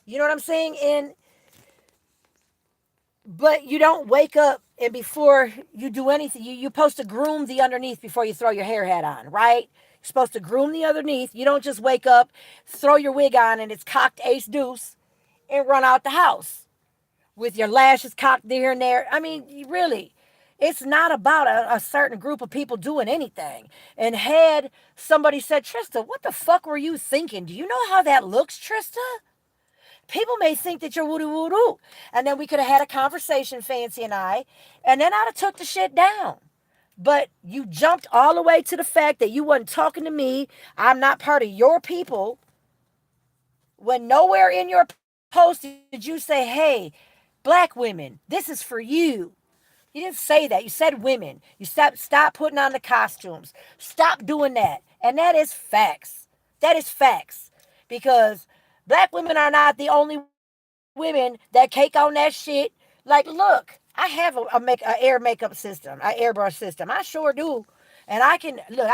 You know what I'm saying? But you don't wake up and before you do anything, you're supposed to groom the underneath before you throw your hair hat on, right? You're supposed to groom the underneath. You don't just wake up, throw your wig on, and it's cocked ace deuce, and run out the house with your lashes cocked here and there. I mean, really, it's not about a certain group of people doing anything. And had somebody said, Trista, what the fuck were you thinking? Do you know how that looks, Trista? People may think that you're woo woo woo. And then we could have had a conversation, Fancy and I, and then I'd have took the shit down. But you jumped all the way to the fact that you wasn't talking to me. I'm not part of your people. When nowhere in your post did you say, hey, black women, this is for you. You didn't say that. You said women. You stop putting on the costumes. Stop doing that. And that is facts. That is facts. Because black women are not the only women that cake on that shit. Like, look, I have a air makeup system, an airbrush system. I sure do. And I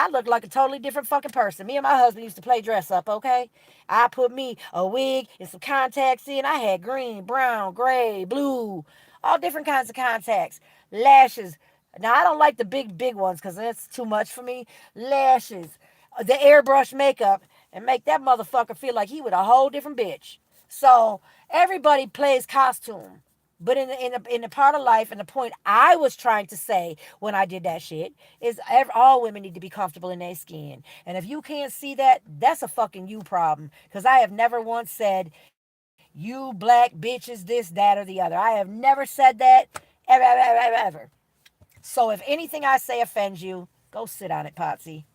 look like a totally different fucking person. Me and my husband used to play dress up, okay? I put me a wig and some contacts in. I had green, brown, gray, blue, all different kinds of contacts. Lashes. Now, I don't like the big ones because that's too much for me. Lashes. The airbrush makeup. And make that motherfucker feel like he was a whole different bitch. So, everybody plays costume. But in the part of life, and the point I was trying to say when I did that shit is all women need to be comfortable in their skin. And if you can't see that, that's a fucking you problem. Because I have never once said you black bitches this, that, or the other. I have never said that ever, ever, ever, ever, ever. So if anything I say offends you, go sit on it, Potsy.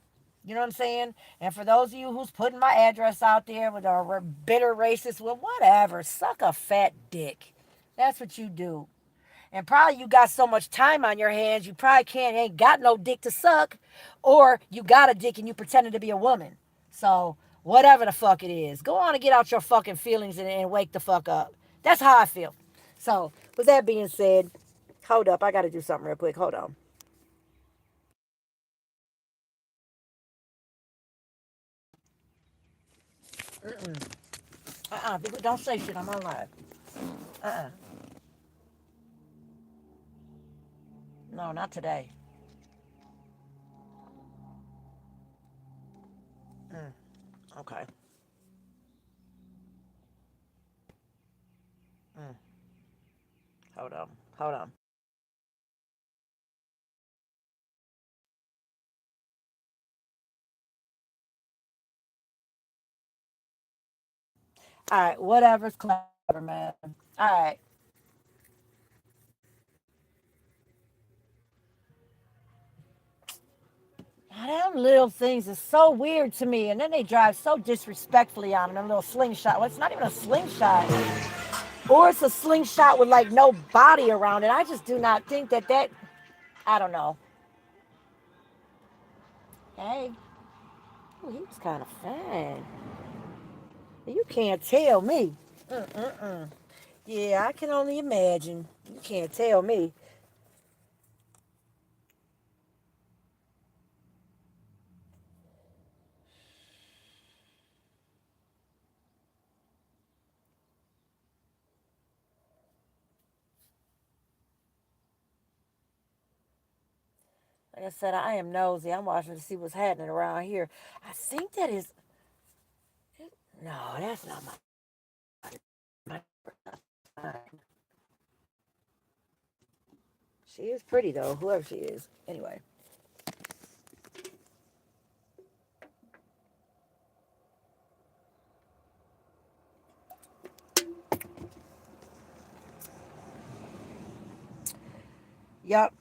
You know what I'm saying? And for those of you who's putting my address out there with a bitter racist, well, whatever. Suck a fat dick. That's what you do. And probably you got so much time on your hands, you probably ain't got no dick to suck, or you got a dick and you pretending to be a woman. So whatever the fuck it is, go on and get out your fucking feelings and wake the fuck up. That's how I feel. So with that being said, hold up, I got to do something real quick. Hold on. Don't say shit. I'm on live. Uh-uh. No, not today. Mm, okay. Mm, hold on. Hold on. All right. Whatever's clever, man. All right. Now, them little things is so weird to me. And then they drive so disrespectfully on them little slingshot. Well, it's not even a slingshot. Or it's a slingshot with like no body around it. I just do not think that, I don't know. Hey, ooh, he was kind of fine. You can't tell me. Mm-mm-mm. Yeah, I can only imagine. You can't tell me. Like I said, I am nosy. I'm watching to see what's happening around here. I think that is. No, that's not my. She is pretty though, whoever she is. Anyway. Yup.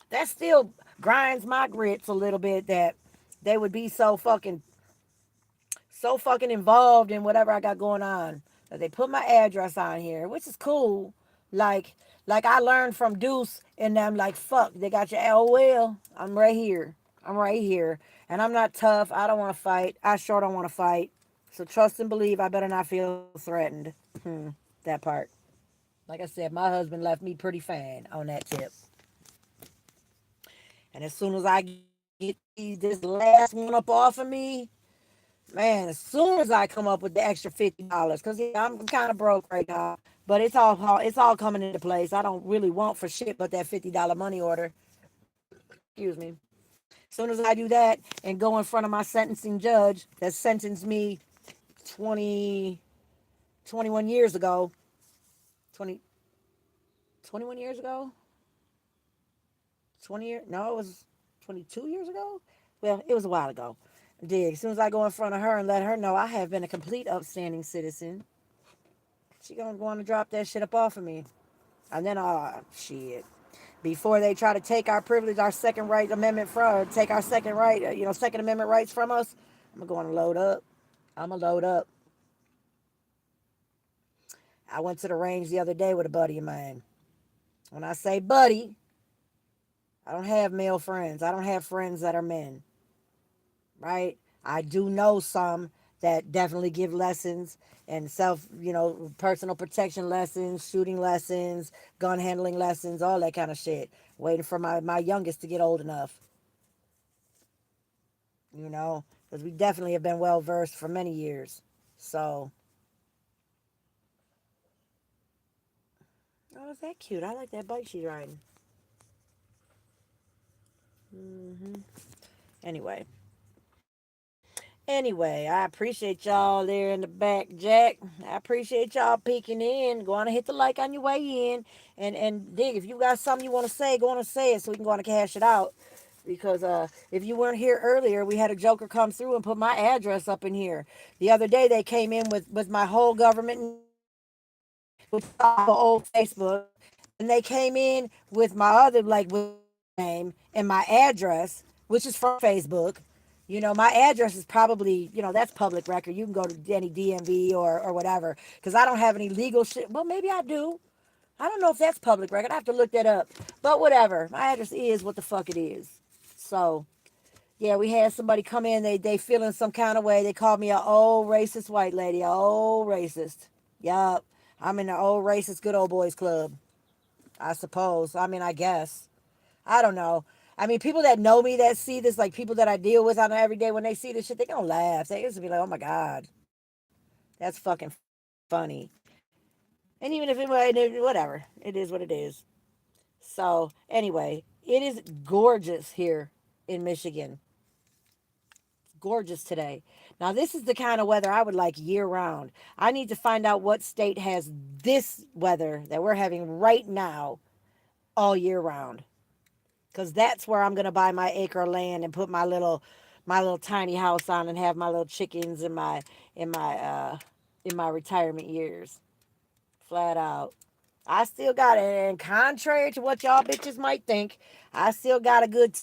That still grinds my grits a little bit that they would be so fucking involved in whatever I got going on. That they put my address on here, which is cool. Like like I learned from Deuce and them like fuck, they got your oh well, I'm right here. I'm right here. And I'm not tough. I don't want to fight. I sure don't want to fight. So trust and believe I better not feel threatened. That part. Like I said, my husband left me pretty fine on that tip. And as soon as I get this last one up off of me, man, as soon as I come up with the extra $50, because yeah, I'm kind of broke right now, but it's all coming into place. I don't really want for shit but that $50 money order. Excuse me. As soon as I do that and go in front of my sentencing judge that sentenced me 20, 21 years ago, 20, 21 years ago, 20 years, no, it was 22 years ago. Well, it was a while ago. Dig. As soon as I go in front of her and let her know I have been a complete upstanding citizen, she gonna want to drop that shit up off of me. And then, shit. Before they try to take our privilege, our second right amendment from, take our second right, Second Amendment rights from us, I'm going to load up. I'm going to load up. I went to the range the other day with a buddy of mine. When I say buddy, I don't have male friends. I don't have friends that are men, right? I do know some that definitely give lessons and personal protection lessons, shooting lessons, gun handling lessons, all that kind of shit. Waiting for my youngest to get old enough, because we definitely have been well versed for many years. So, oh, is that cute? I like that bike she's riding. Hmm. Anyway, Anyway, I appreciate y'all there in the back, Jack. I appreciate y'all peeking in. Go on and hit the like on your way in. And dig, if you got something you want to say, go on and say it so we can go on and cash it out. Because if you weren't here earlier, we had a joker come through and put my address up in here. The other day they came in with my whole government name, with my old Facebook, and they came in with my other like with name and my address, which is from Facebook. My address is probably, that's public record. You can go to any DMV or whatever, because I don't have any legal shit. Well, maybe I do. I don't know if that's public record. I have to look that up. But whatever. My address is what the fuck it is. So, yeah, we had somebody come in. They feeling some kind of way. They called me a old racist white lady. A old racist. Yup. I'm in the old racist good old boys club. I suppose. I mean, I guess. I don't know. I mean, people that know me that see this, like people that I deal with on every day, when they see this shit, they gonna laugh. They just be like, "Oh my god, that's fucking funny." And even if whatever, it is what it is. So anyway, it is gorgeous here in Michigan. Gorgeous today. Now this is the kind of weather I would like year round. I need to find out what state has this weather that we're having right now all year round, because that's where I'm gonna buy my acre of land and put my little tiny house on and have my little chickens in my uh in my retirement years. Flat out. I still got it, and contrary to what y'all bitches might think, I still got a good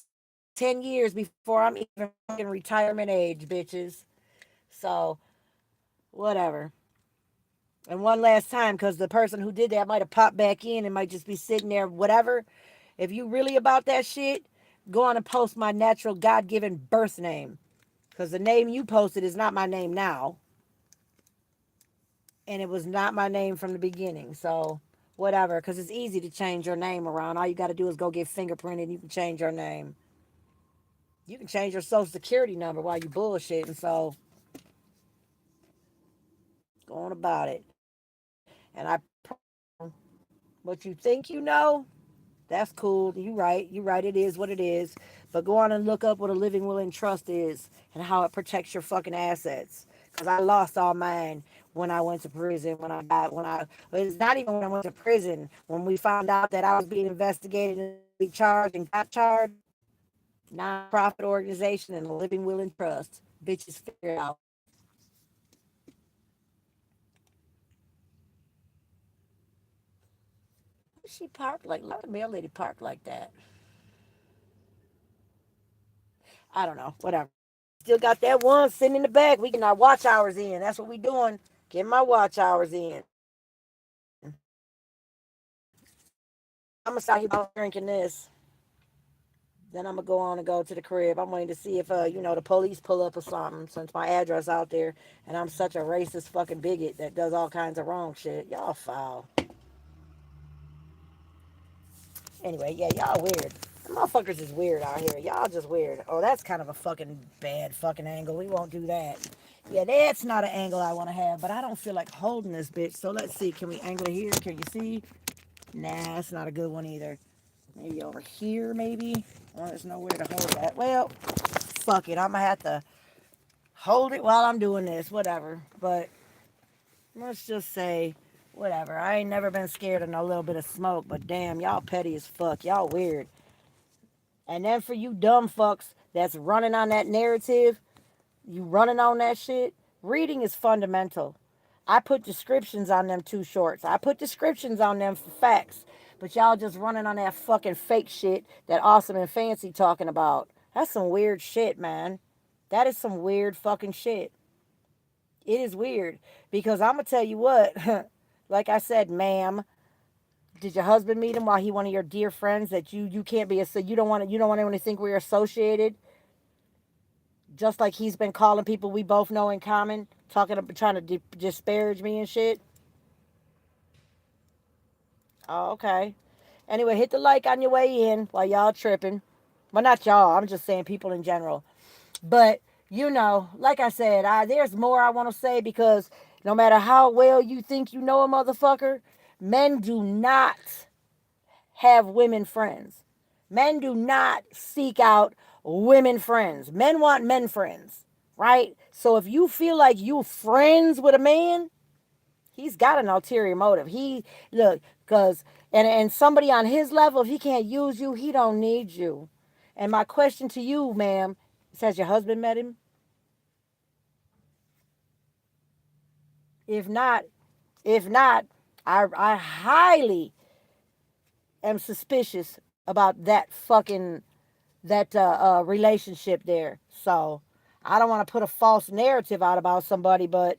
10 years before I'm even fucking retirement age, bitches. So, whatever. And one last time, because the person who did that might have popped back in and might just be sitting there, whatever. If you really about that shit, go on and post my natural God given birth name. Because the name you posted is not my name now. And it was not my name from the beginning. So, whatever. Because it's easy to change your name around. All you got to do is go get fingerprinted and you can change your name. You can change your social security number while you bullshitting. So, go on about it. And what you think you know, that's cool. You right. You right. It is what it is. But go on and look up what a living will and trust is and how it protects your fucking assets. Because I lost all mine when I went to prison. It's not even when I went to prison. When we found out that I was being investigated and be charged and got charged, nonprofit organization and a living will and trust. Bitches figure it out. She parked like, let the mail lady park like that. I don't know. Whatever. Still got that one sitting in the back. We getting our watch hours in. That's what we doing. Getting my watch hours in. I'm gonna start here drinking this. Then I'm gonna go on and go to the crib. I'm waiting to see if the police pull up or something, since my address out there and I'm such a racist fucking bigot that does all kinds of wrong shit. Y'all foul. Anyway, yeah, y'all weird. The motherfuckers is weird out here. Y'all just weird. Oh, that's kind of a fucking bad fucking angle. We won't do that. Yeah, that's not an angle I want to have, but I don't feel like holding this bitch. So let's see. Can we angle it here? Can you see? Nah, that's not a good one either. Maybe over here, maybe? Oh, there's nowhere to hold that. Well, fuck it. I'm going to have to hold it while I'm doing this. Whatever. But let's just say, whatever. I ain't never been scared of no little bit of smoke, but damn, y'all petty as fuck. Y'all weird. And then for you dumb fucks that's running on that narrative, you running on that shit, reading is fundamental. I put descriptions on them two shorts. I put descriptions on them for facts. But y'all just running on that fucking fake shit that Awesome and Fancy talking about. That's some weird shit, man. That is some weird fucking shit. It is weird. Because I'm going to tell you what, like I said, ma'am, did your husband meet him while he one of your dear friends that you can't be so you don't want anyone to think we're associated? Just like he's been calling people we both know in common, trying to disparage me and shit. Oh, okay. Anyway, hit the like on your way in while y'all tripping. Well, not y'all. I'm just saying people in general. But like I said, there's more I want to say, because no matter how well you think you know a motherfucker, men do not have women friends. Men do not seek out women friends. Men want men friends. right? So if you feel like you friends with a man, he's got an ulterior motive. He look, cause and somebody on his level, if he can't use you, he don't need you. And my question to you, ma'am, is has your husband met him? If not, if not, I highly am suspicious about that fucking that relationship there. So I don't want to put a false narrative out about somebody, but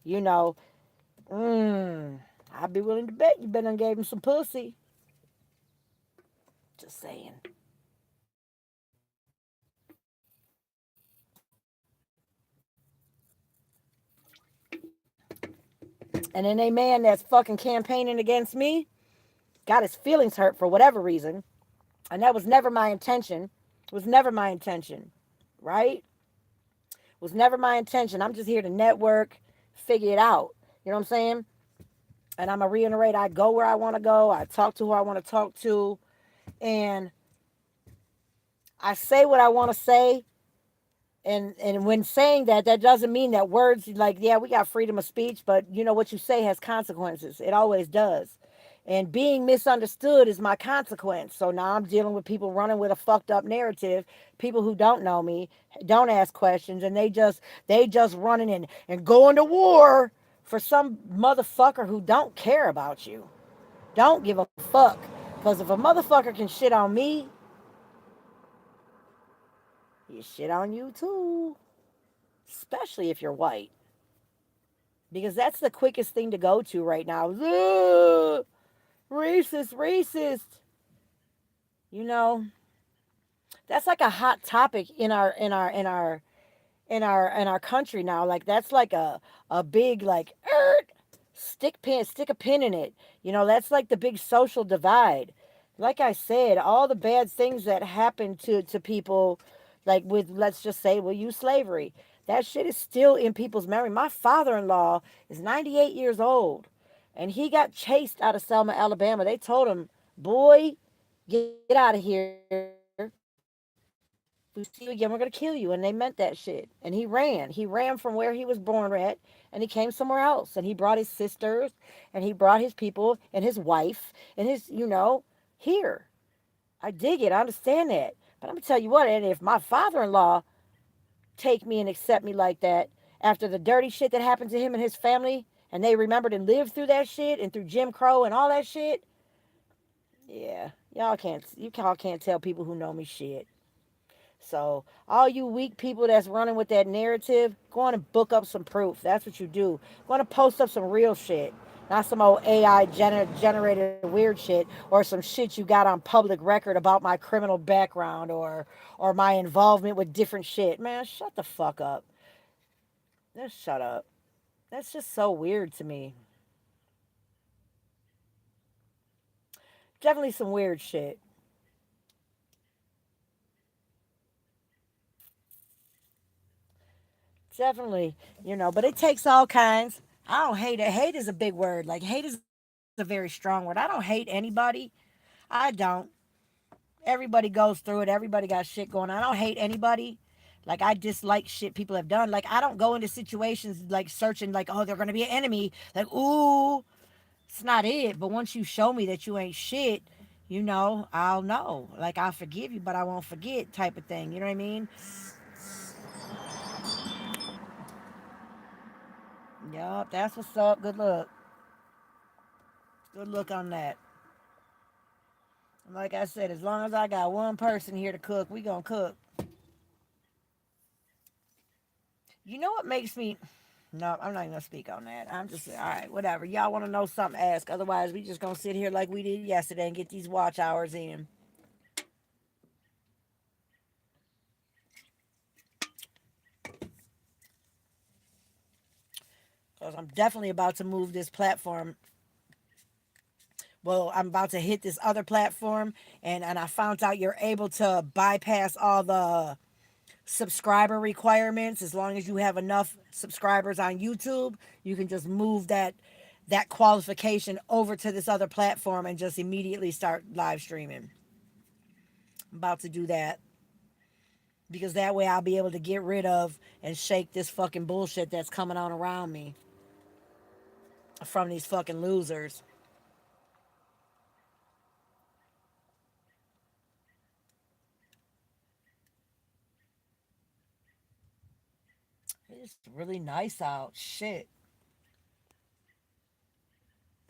you know, I'd be willing to bet you been and gave him some pussy. Just saying. And then a man that's fucking campaigning against me got his feelings hurt for whatever reason. And that was never my intention. It was never my intention. Right? It was never my intention. I'm just here to network, figure it out. You know what I'm saying? And I'm going to reiterate, I go where I want to go. I talk to who I want to talk to. And I say what I want to say. And when saying that, that doesn't mean that words like, yeah, we got freedom of speech, but you know what you say has consequences. It always does. And being misunderstood is my consequence. So now I'm dealing with people running with a fucked up narrative, people who don't know me, don't ask questions, and they just running and going to war for some motherfucker who don't care about you. Don't give a fuck. Because if a motherfucker can shit on me, he shit on you too. Especially if you're white. Because that's the quickest thing to go to right now. Ugh, racist, racist. You know, that's like a hot topic in our country now. Like that's like a big like stick a pin in it. You know, that's like the big social divide. Like I said, all the bad things that happen to people, like with let's just say we'll use slavery. That shit is still in people's memory. My father-in-law is 98 years old, and he got chased out of Selma, Alabama. They told him, "Boy, get out of here. If we see you again, we're gonna kill you." And they meant that shit. And he ran. He ran from where he was born at, and he came somewhere else. And he brought his sisters, and he brought his people, and his wife, and here. I dig it. I understand that. But I'm gonna tell you what. And if my father-in-law take me and accept me like that after the dirty shit that happened to him and his family, and they remembered and lived through that shit and through Jim Crow and all that shit, yeah, y'all can't tell people who know me shit. So, all you weak people that's running with that narrative, go on and book up some proof. That's what you do. Go on and post up some real shit. Not some old AI generated weird shit or some shit you got on public record about my criminal background or my involvement with different shit. Man, shut the fuck up. Just shut up. That's just so weird to me. Definitely some weird shit. Definitely, but it takes all kinds. I don't hate it. Hate is a big word. Like, hate is a very strong word. I don't hate anybody. I don't. Everybody goes through it. Everybody got shit going on. I don't hate anybody. Like, I dislike shit people have done. Like, I don't go into situations like searching, like, oh, they're going to be an enemy. Like, ooh, it's not it. But once you show me that you ain't shit, I'll know. Like, I'll forgive you, but I won't forget type of thing. You know what I mean? Yup, that's what's up. Good luck. Good luck on that. Like I said, as long as I got one person here to cook, we gonna cook. You know what makes me? No, I'm not even gonna speak on that. I'm just all right. Whatever. Y'all want to know something? Ask. Otherwise, we just gonna sit here like we did yesterday and get these watch hours in. Cause I'm definitely about to move this platform. Well, I'm about to hit this other platform, and I found out you're able to bypass all the subscriber requirements. As long as you have enough subscribers on YouTube, you can just move that qualification over to this other platform and just immediately start live streaming. I'm about to do that. because that way I'll be able to get rid of and shake this fucking bullshit that's coming on around me from these fucking losers. It's really nice out. Shit.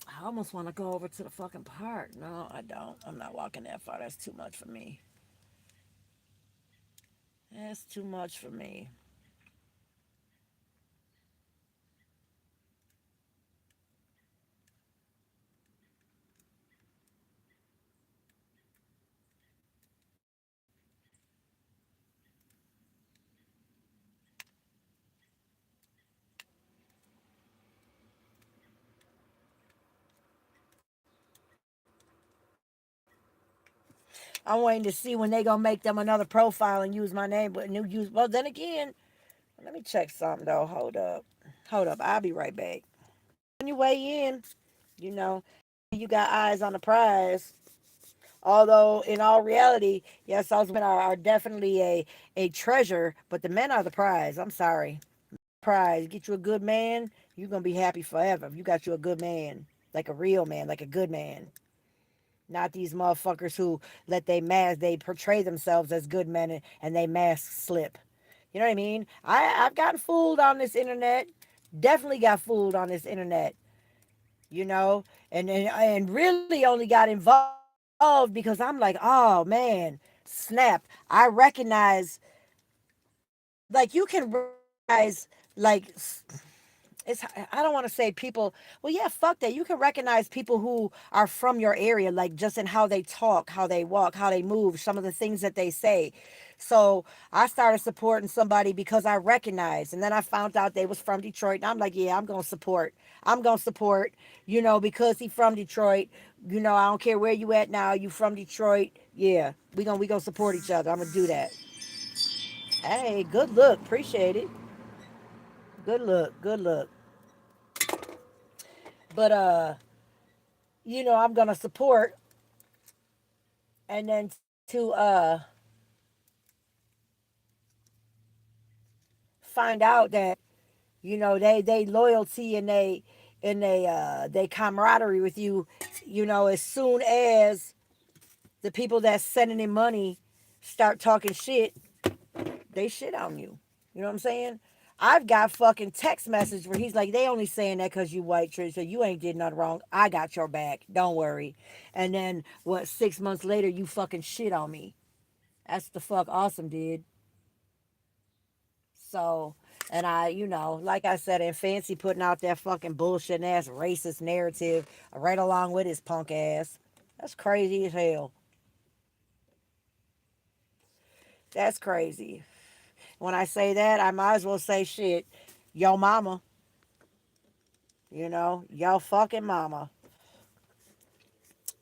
I almost want to go over to the fucking park. No, I don't. I'm not walking that far. That's too much for me. That's too much for me. I'm waiting to see when they gonna make them another profile and use my name. But use well, then again, let me check something though. Hold up. I'll be right back. On your way in, you know, you got eyes on the prize. Although in all reality, yes, us women are definitely a treasure, but the men are the prize. I'm sorry. Prize. Get you a good man, you're gonna be happy forever. If you got you a good man, like a real man, like a good man. Not these motherfuckers who let they portray themselves as good men and they mask slip. You know what I mean? I've gotten fooled on this internet. Definitely got fooled on this internet. You know, and really only got involved because I'm like, oh man, snap! I recognize, like, you can recognize, like, it's, I don't want to say people, well, yeah, fuck that. You can recognize people who are from your area, like just in how they talk, how they walk, how they move, some of the things that they say. So I started supporting somebody because I recognized, and then I found out they was from Detroit, and I'm like, yeah, I'm gonna support, because he from Detroit. I don't care where you at now, you from Detroit. Yeah, we gonna support each other. I'm gonna do that. Hey, good look, appreciate it. Good look, good look. But I'm gonna support, and then to find out that they loyalty and they camaraderie with you, as soon as the people that's sending in money start talking shit, they shit on you. You know what I'm saying? I've got fucking text message where he's like, they only saying that because you white, Trish, so you ain't did nothing wrong. I got your back. Don't worry. And then, 6 months later, you fucking shit on me. That's the fuck awesome, dude. So, and like I said, and Fancy putting out that fucking bullshit ass racist narrative right along with his punk ass. That's crazy as hell. That's crazy. When I say that, I might as well say shit. Yo mama, yo fucking mama.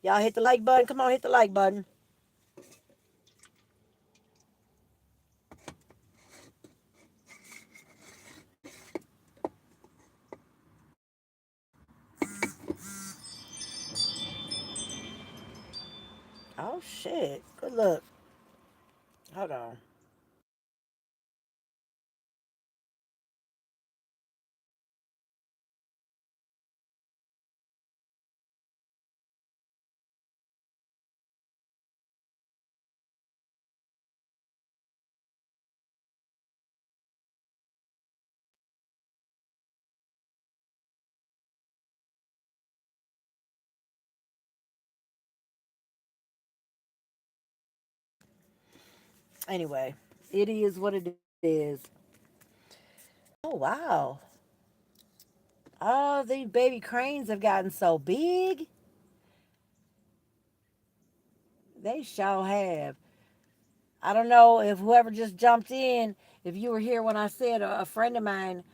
Y'all hit the like button. Come on, hit the like button. Oh shit. Good look. Hold on. Anyway, it is what it is. Oh wow. Oh, these baby cranes have gotten so big. They sure have. I don't know if whoever just jumped in, if you were here when I said a friend of mine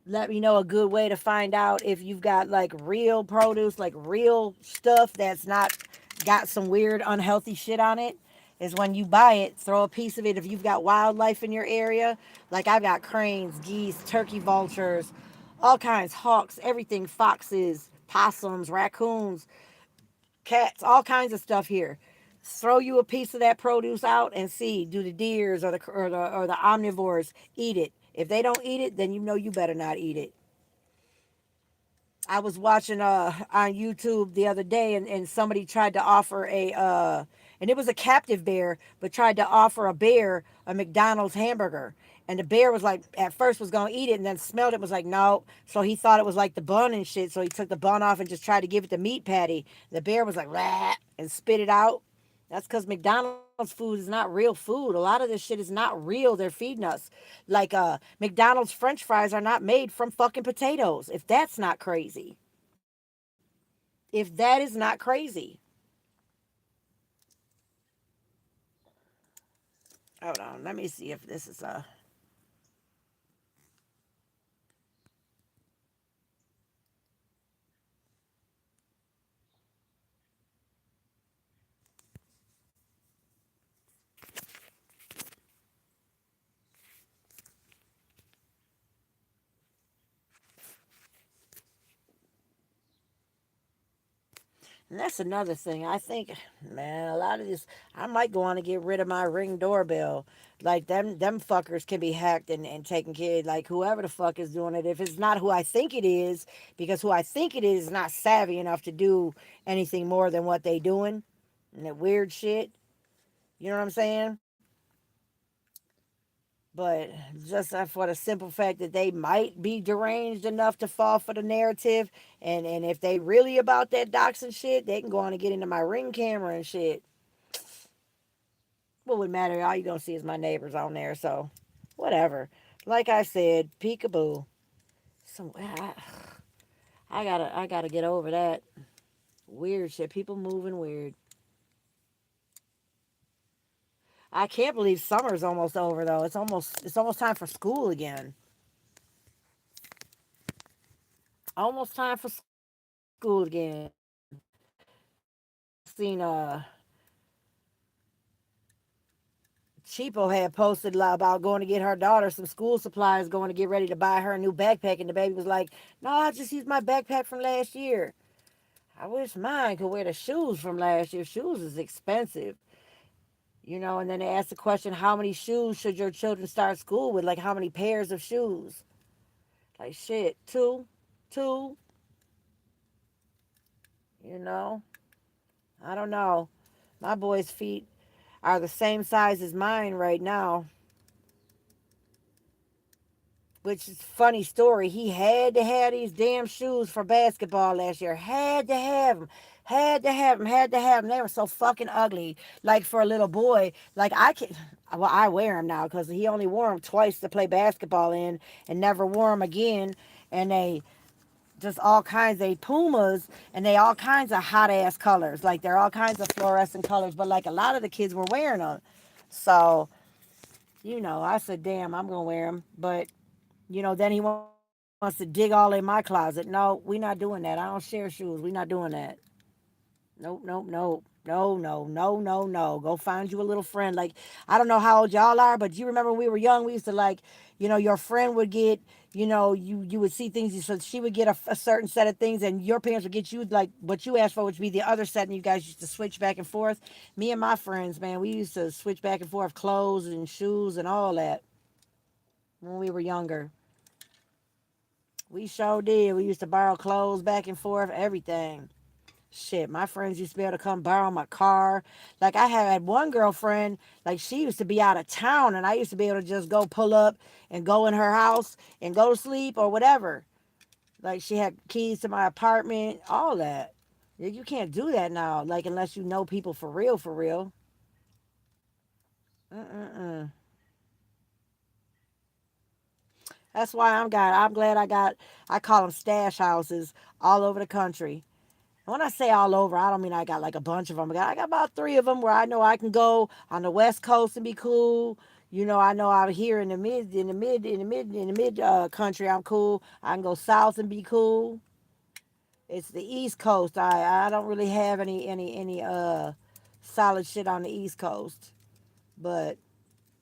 let me know a good way to find out if you've got like real produce, like real stuff that's not got some weird unhealthy shit on it. Is when you buy it, throw a piece of it. If you've got wildlife in your area, like I've got cranes, geese, turkey vultures, all kinds, hawks, everything, foxes, possums, raccoons, cats, all kinds of stuff here. throw you a piece of that produce out and see, do the deers or the omnivores eat it? If they don't eat it, then you know you better not eat it. I was watching on YouTube the other day, and somebody tried to offer and it was a captive bear, but tried to offer a bear a McDonald's hamburger. And the bear was like, at first was gonna eat it, and then smelled it, was like, no. So he thought it was like the bun and shit. So he took the bun off and just tried to give it the meat patty. The bear was like, rah, and spit it out. That's because McDonald's food is not real food. A lot of this shit is not real. They're feeding us. Like McDonald's French fries are not made from fucking potatoes. If that's not crazy. If that is not crazy. Hold on, let me see if this is and that's another thing. I think, man, a lot of this, I might go on to get rid of my Ring doorbell. Like them fuckers can be hacked and taken care of. Like whoever the fuck is doing it, if it's not who I think it is, because who I think it is not savvy enough to do anything more than what they doing, and that weird shit. You know what I'm saying? But just for the simple fact that they might be deranged enough to fall for the narrative, and if they really about that doxing shit, they can go on and get into my Ring camera and shit. What would matter? All you gonna see is my neighbors on there, so whatever. Like I said, peekaboo. So I gotta get over that weird shit. People moving weird. I can't believe summer's almost over though. It's almost time for school again. Almost time for school again. Seen Cheapo had posted about going to get her daughter some school supplies, going to get ready to buy her a new backpack, and the baby was like, "No, I just used my backpack from last year. I wish mine could wear the shoes from last year. Shoes is expensive, you know." And then they asked the question, "How many shoes should your children start school with? Like how many pairs of shoes?" Like shit, two, you know. I don't know. My boy's feet are the same size as mine right now. Which is funny story. He had to have these damn shoes for basketball last year. Had to have them. Had to have them. Had to have them. They were so fucking ugly. Like for a little boy. Like I can. Well, I wear them now because he only wore them twice to play basketball in, and never wore them again. And they just all kinds. They Pumas, and they all kinds of hot ass colors. Like they're all kinds of fluorescent colors. But like a lot of the kids were wearing them. So I said, damn, I'm gonna wear them. But then he wants to dig all in my closet. No, we not doing that. I don't share shoes. We not doing that. Nope, nope, nope. No, no, no, no, no. Go find you a little friend. Like, I don't know how old y'all are, but you remember when we were young, we used to like, your friend would get, you would see things. So she would get a certain set of things, and your parents would get you like what you asked for, which would be the other set, and you guys used to switch back and forth. Me and my friends, man, we used to switch back and forth clothes and shoes and all that when we were younger. We sure did. We used to borrow clothes back and forth, everything. Shit, my friends used to be able to come borrow my car. Like I had one girlfriend, like she used to be out of town, and I used to be able to just go pull up and go in her house and go to sleep or whatever. Like she had keys to my apartment, all that. You can't do that now, like unless you know people for real, for real. Mm-mm-mm. That's why I'm glad I call them stash houses all over the country. When I say all over, I don't mean I got like a bunch of them. I got about three of them where I know I can go on the West Coast and be cool. I know out here in the mid country, I'm cool. I can go south and be cool. It's the East Coast. I don't really have any solid shit on the East Coast, but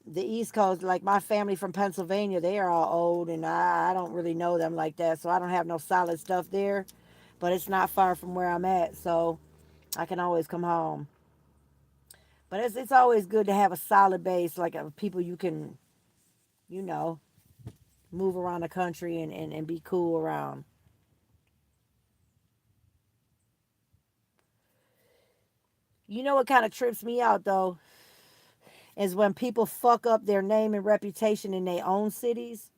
the East Coast, like my family from Pennsylvania, they are all old, and I don't really know them like that, so I don't have no solid stuff there. But it's not far from where I'm at, so I can always come home. But it's always good to have a solid base, like of people you can, you know, move around the country and be cool around. You know what kind of trips me out though is when people fuck up their name and reputation in their own cities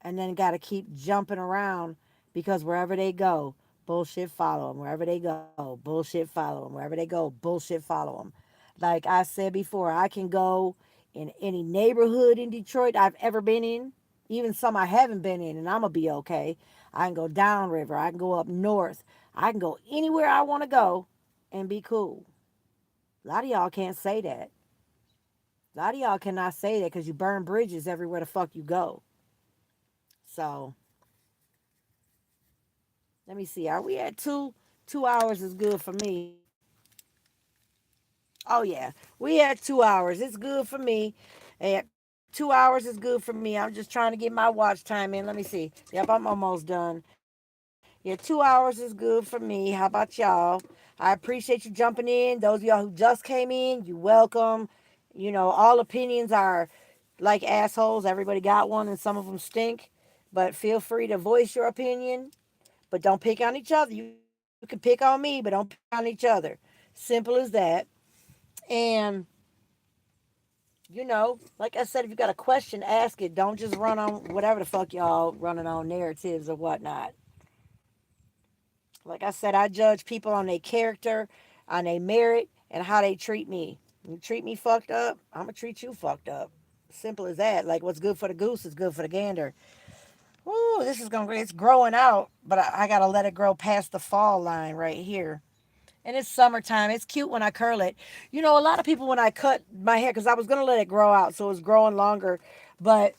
and then got to keep jumping around because wherever they go, bullshit follow them. Wherever they go, bullshit follow them. Wherever they go, bullshit follow them. Like I said before, I can go in any neighborhood in Detroit I've ever been in, even some I haven't been in, and I'm going to be okay. I can go downriver. I can go up north. I can go anywhere I want to go and be cool. A lot of y'all can't say that. A lot of y'all cannot say that because you burn bridges everywhere the fuck you go. So let me see. Are we at two? 2 hours is good for me. Oh yeah, we at 2 hours. It's good for me. At 2 hours is good for me. I'm just trying to get my watch time in. Let me see. Yep, I'm almost done. Yeah, 2 hours is good for me. How about y'all? I appreciate you jumping in. Those of y'all who just came in, you welcome. You know, all opinions are like assholes. Everybody got one, and some of them stink. But feel free to voice your opinion. But don't pick on each other. You can pick on me, but don't pick on each other. Simple as that. And, like I said, if you got a question, ask it. Don't just run on whatever the fuck y'all running on narratives or whatnot. Like I said, I judge people on their character, on their merit, and how they treat me. You treat me fucked up, I'm going to treat you fucked up. Simple as that. Like what's good for the goose is good for the gander. Ooh, this is going to, it's growing out, but I got to let it grow past the fall line right here. And it's summertime. It's cute when I curl it. A lot of people when I cut my hair, because I was gonna let it grow out, so it was growing longer, but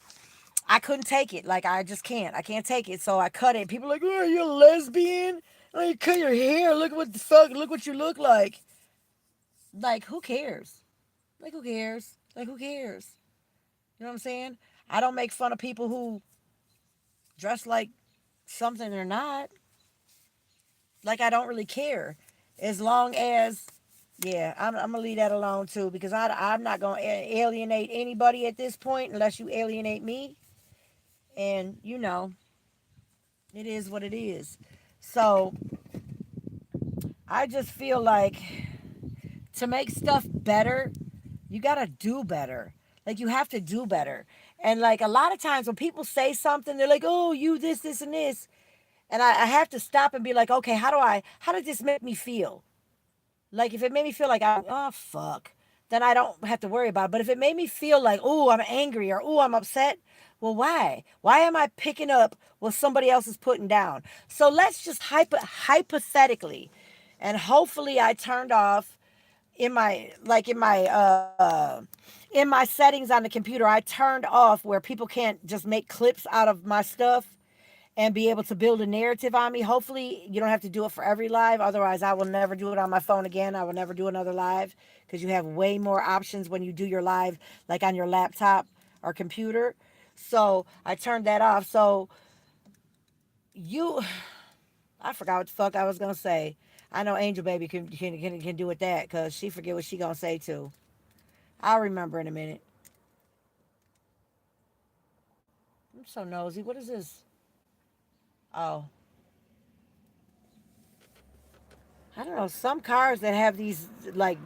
I couldn't take it. Like I just can't. I can't take it, so I cut it. People are like, "Oh, you're a lesbian? Oh, you cut your hair? Look what the fuck? Look what you look like." Like who cares? Like who cares? Like who cares? You know what I'm saying? I don't make fun of people who dress like something they're not. Like I don't really care, as long as yeah, I'm gonna leave that alone too because I'm not gonna alienate anybody at this point unless you alienate me, and it is what it is. So I just feel like to make stuff better, you gotta do better. Like you have to do better. And like a lot of times when people say something, they're like, "Oh, you this, and this," and I have to stop and be like, "Okay, how did this make me feel?" Like if it made me feel like oh fuck, then I don't have to worry about it. But if it made me feel like oh I'm angry or oh I'm upset, well why? Why am I picking up what somebody else is putting down? So let's just hypothetically, and hopefully I turned off in my settings on the computer. I turned off where people can't just make clips out of my stuff and be able to build a narrative on me. Hopefully, you don't have to do it for every live. Otherwise, I will never do it on my phone again. I will never do another live because you have way more options when you do your live, like on your laptop or computer. So I turned that off. So you, I forgot what the fuck I was gonna say. I know Angel Baby can do with that because she forget what she gonna say too. I'll remember in a minute. I'm so nosy. What is this? Oh, I don't know, some cars that have these like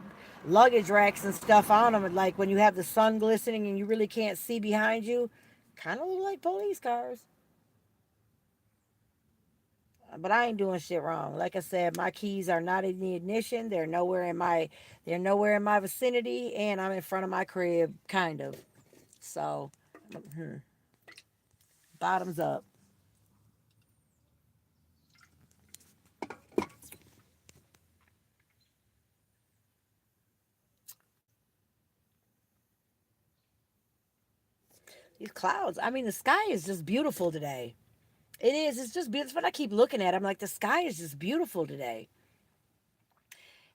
luggage racks and stuff on them, like when you have the sun glistening and you really can't see behind you, kind of look like police cars. But I ain't doing shit wrong. Like I said, my keys are not in the ignition. They're nowhere in my vicinity, and I'm in front of my crib, kind of. So, hmm, bottoms up. These clouds. I mean, the sky is just beautiful today. It is. It's just beautiful. But I keep looking at it. I'm like, the sky is just beautiful today.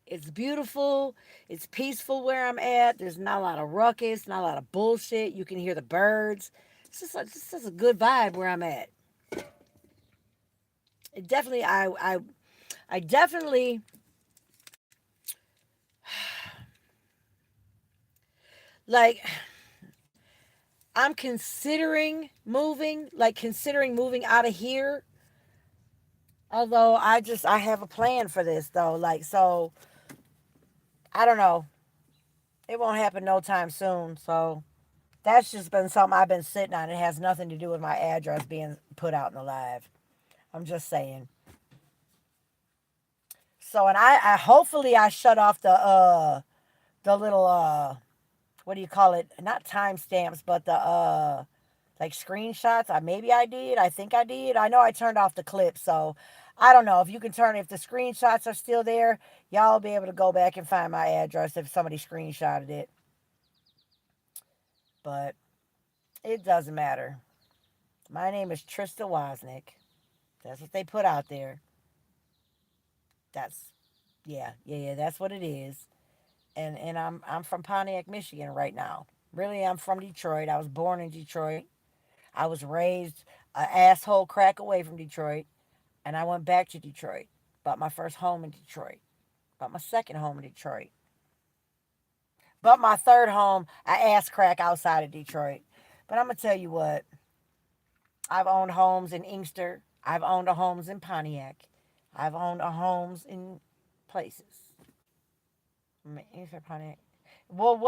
It's beautiful. It's peaceful where I'm at. There's not a lot of ruckus, not a lot of bullshit. You can hear the birds. It's just a good vibe where I'm at. It definitely, I definitely, Like, I'm considering moving out of here. Although I have a plan for this though. Like, so I don't know. It won't happen no time soon. So that's just been something I've been sitting on. It has nothing to do with my address being put out in the live. I'm just saying. So, and I hopefully I shut off the little what do you call it? Not timestamps, but the like screenshots. Maybe I did. I think I did. I know I turned off the clip, so I don't know if you can turn if the screenshots are still there. Y'all will be able to go back and find my address if somebody screenshotted it. But it doesn't matter. My name is Trista Wozniak. That's what they put out there. That's yeah. That's what it is. And I'm from Pontiac, Michigan right now. Really, I'm from Detroit. I was born in Detroit. I was raised an asshole crack away from Detroit, and I went back to Detroit. Bought my first home in Detroit. Bought my second home in Detroit. Bought my third home, I ass crack outside of Detroit. But I'm gonna tell you what. I've owned homes in Inkster. I've owned homes in Pontiac. I've owned homes in places. Inkster, Pontiac. Well,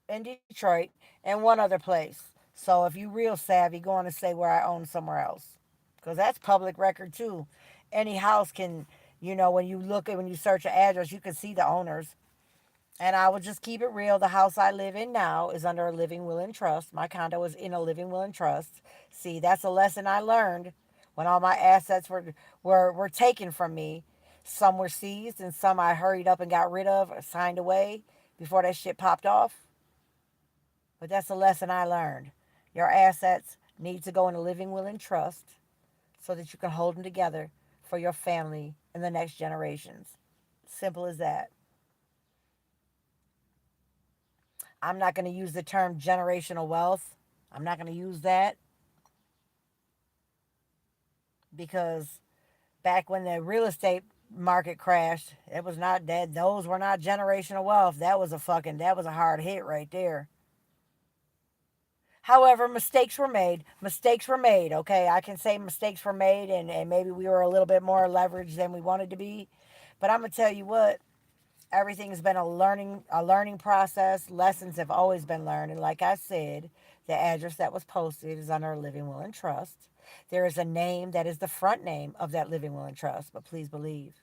in Detroit and one other place. So if you real savvy, go on and say where I own somewhere else, because that's public record too. Any house can, when you when you search an address, you can see the owners. And I will just keep it real. The house I live in now is under a living will and trust. My condo is in a living will and trust. See, that's a lesson I learned when all my assets were taken from me. Some were seized and some I hurried up and got rid of or signed away before that shit popped off. But that's a lesson I learned. Your assets need to go in a living will and trust so that you can hold them together for your family and the next generations. Simple as that. I'm not going to use the term generational wealth. I'm not going to use that because back when the real estate market crashed, it was not that those were not generational wealth. That was a hard hit right there. However, mistakes were made. Mistakes were made, okay? I can say mistakes were made and maybe we were a little bit more leveraged than we wanted to be. But I'm gonna tell you what, everything's been a learning process. Lessons have always been learned. And like I said, the address that was posted is under a living will and trust. There is a name that is the front name of that living will and trust, but please believe,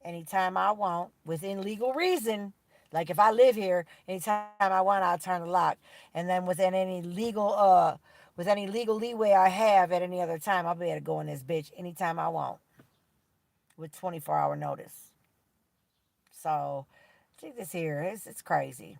anytime I want, within legal reason. Like if I live here, anytime I want, I'll turn the lock. And then with any legal leeway I have at any other time, I'll be able to go in this bitch anytime I want with 24-hour notice. So, see this here, it's crazy.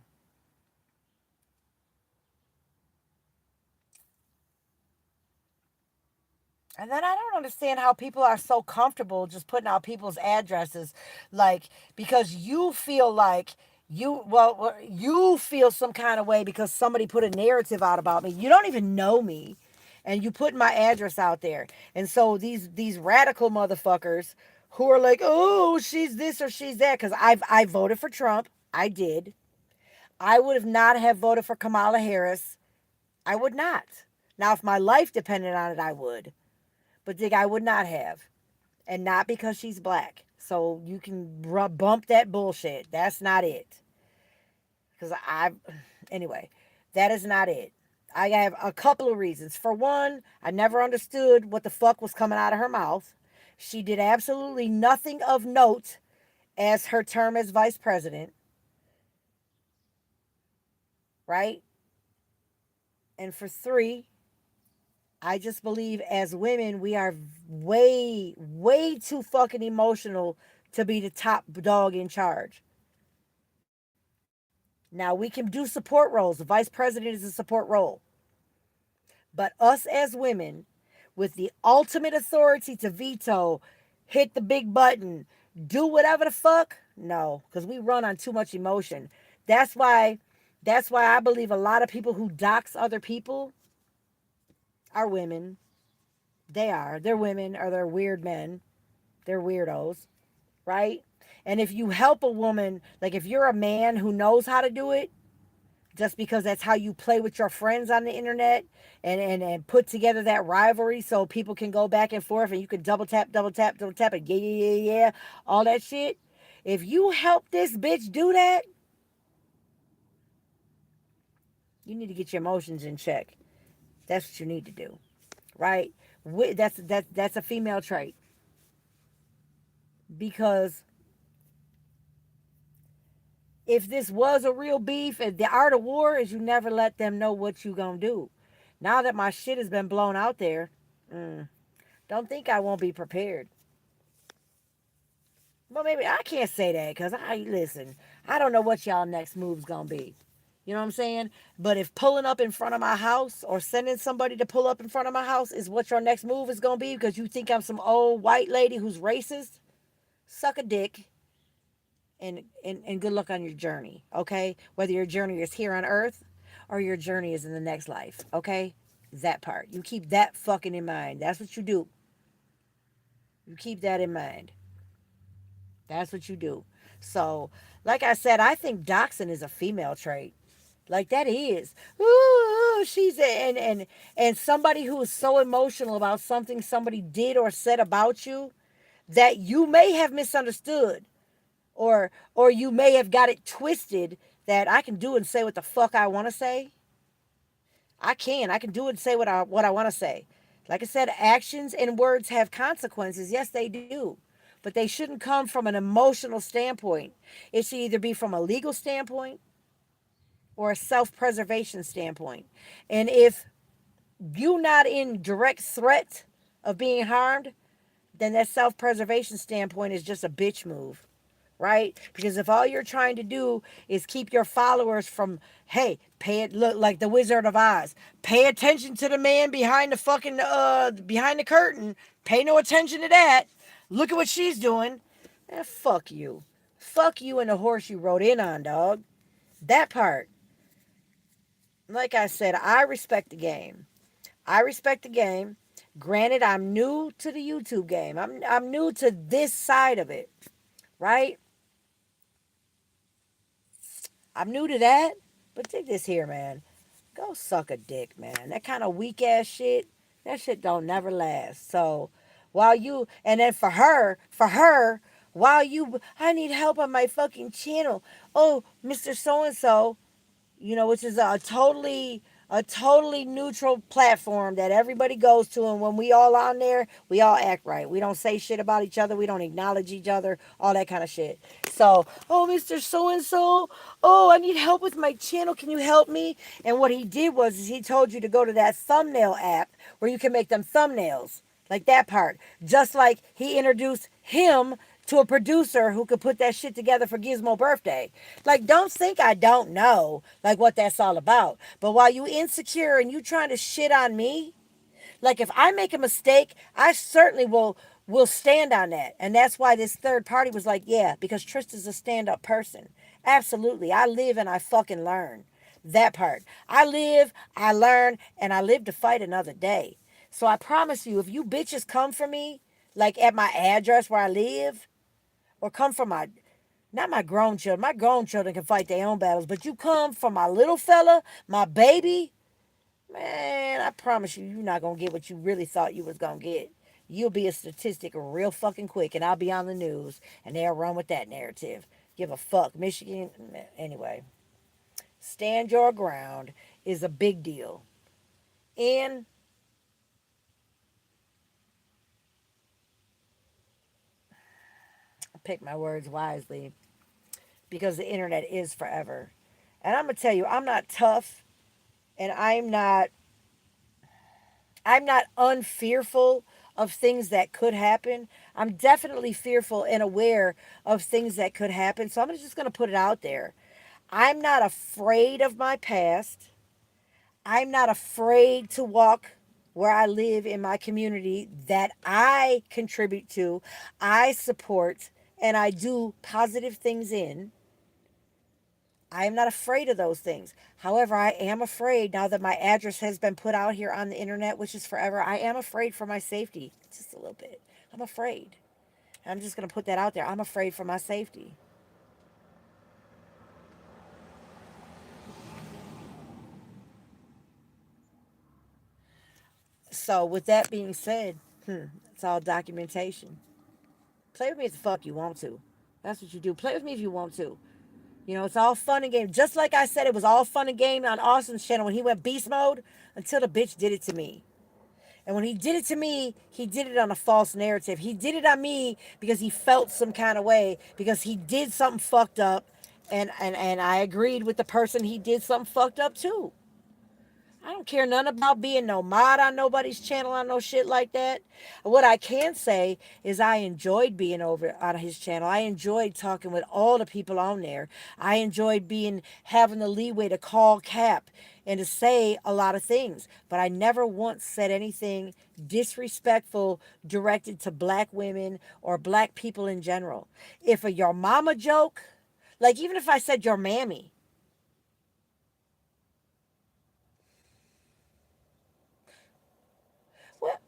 And then I don't understand how people are so comfortable just putting out people's addresses, like because you feel like you feel some kind of way because somebody put a narrative out about me. You don't even know me, and you put my address out there. And so these radical motherfuckers who are like, oh, she's this or she's that, because I voted for Trump. I did. I would have not have voted for Kamala Harris. I would not. Now, if my life depended on it, I would. But Dig, I would not have. And not because she's black. So you can bump that bullshit. That's not it. Because anyway, that is not it. I have a couple of reasons. For one, I never understood what the fuck was coming out of her mouth. She did absolutely nothing of note as her term as vice president, right? And for three, I just believe as women, we are way too fucking emotional to be the top dog in charge. Now, we can do support roles. The vice president is a support role. But us as women, with the ultimate authority to veto, hit the big button, do whatever the fuck, no, because we run on too much emotion. That's why, that's why I believe a lot of people who dox other people are women. They are. They're women or they're weird men. They're weirdos, right? And if you help a woman, like if you're a man who knows how to do it, just because that's how you play with your friends on the internet and put together that rivalry so people can go back and forth and you can double tap, and yeah, all that shit. If you help this bitch do that, you need to get your emotions in check. That's what you need to do, right? That's a female trait because if this was a real beef, the art of war is you never let them know what you gonna do. Now that my shit has been blown out there, don't think I won't be prepared. Well, maybe I can't say that because I listen. I don't know what y'all next move's gonna be. You know what I'm saying? But if pulling up in front of my house or sending somebody to pull up in front of my house is what your next move is gonna be because you think I'm some old white lady who's racist, suck a dick and good luck on your journey. Okay, whether your journey is here on Earth or your journey is in the next life. Okay, that part you keep that fucking in mind. That's what you do. You keep that in mind. That's what you do. So, like I said, I think doxing is a female trait. Like that is. Ooh, she's and somebody who is so emotional about something somebody did or said about you that you may have misunderstood or you may have got it twisted that I can do and say what the fuck I want to say. I can do and say what I want to say. Like I said, actions and words have consequences. Yes, they do. But they shouldn't come from an emotional standpoint. It should either be from a legal standpoint or a self-preservation standpoint. And if you're not in direct threat of being harmed, then that self-preservation standpoint is just a bitch move, right? Because if all you're trying to do is keep your followers from, hey, pay it, look like the Wizard of Oz, pay attention to the man behind the fucking behind the curtain, pay no attention to that. Look at what she's doing. Fuck you. Fuck you and the horse you rode in on, dog. That part. Like I said, I respect the game. I respect the game. Granted, I'm new to the YouTube game. I'm new to this side of it, right? I'm new to that. But dig this here, man. Go suck a dick, man. That kind of weak ass shit, that shit don't never last. So while you and then while you I need help on my fucking channel. Oh, Mr. So and so, which is a totally neutral platform that everybody goes to, and when we all on there, we all act right. We don't say shit about each other, we don't acknowledge each other, all that kind of shit. So, oh, Mr. So and so, oh, I need help with my channel, can you help me? And what he did was is he told you to go to that thumbnail app where you can make them thumbnails, like that part, just like he introduced him to a producer who could put that shit together for Gizmo birthday. Like, don't think I don't know, like, what that's all about. But while you insecure and you trying to shit on me, like, if I make a mistake, I certainly will stand on that. And that's why this third party was like, yeah, because Tristan's a stand-up person. Absolutely. I live and I fucking learn. That part. I live, I learn, and I live to fight another day. So I promise you, if you bitches come for me, like at my address where I live, or come from not my grown children. My grown children can fight their own battles, but you come from my little fella, my baby, man, I promise you, you're not gonna get what you really thought you was gonna get. You'll be a statistic real fucking quick, and I'll be on the news, and they'll run with that narrative. Give a fuck, Michigan. Anyway, stand your ground is a big deal, and pick my words wisely because the internet is forever. And I'm gonna tell you, I'm not tough, and I'm not unfearful of things that could happen. I'm definitely fearful and aware of things that could happen. So I'm just going to put it out there. I'm not afraid of my past. I'm not afraid to walk where I live in my community that I contribute to, I support, and I do positive things in. I am not afraid of those things. However, I am afraid now that my address has been put out here on the internet, which is forever. I am afraid for my safety, just a little bit. I'm afraid. I'm just going to put that out there. I'm afraid for my safety. So, with that being said, it's all documentation. Play with me if the fuck you want to. That's what you do. Play with me if you want to. You know, it's all fun and game. Just like I said, it was all fun and game on Austin's channel when he went beast mode until the bitch did it to me. And when he did it to me, he did it on a false narrative. He did it on me because he felt some kind of way, because he did something fucked up. And I agreed with the person he did something fucked up too. I don't care none about being no mod on nobody's channel on no shit like that. What I can say is I enjoyed being over on his channel. I enjoyed talking with all the people on there. I enjoyed being having the leeway to call Cap and to say a lot of things. But I never once said anything disrespectful directed to black women or black people in general. If a your mama joke, like even if I said your mammy, well,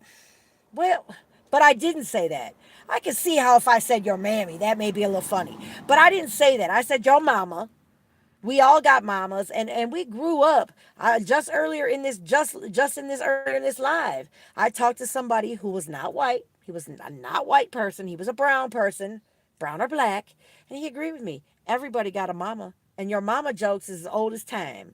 Well, but I didn't say that. I can see how if I said your mammy, that may be a little funny. But I didn't say that. I said your mama. We all got mamas, and we grew up. Just earlier in this, just in this earlier in this live, I talked to somebody who was not white. He was a not white person. He was a brown person, brown or black, and he agreed with me. Everybody got a mama, and your mama jokes is as old as time.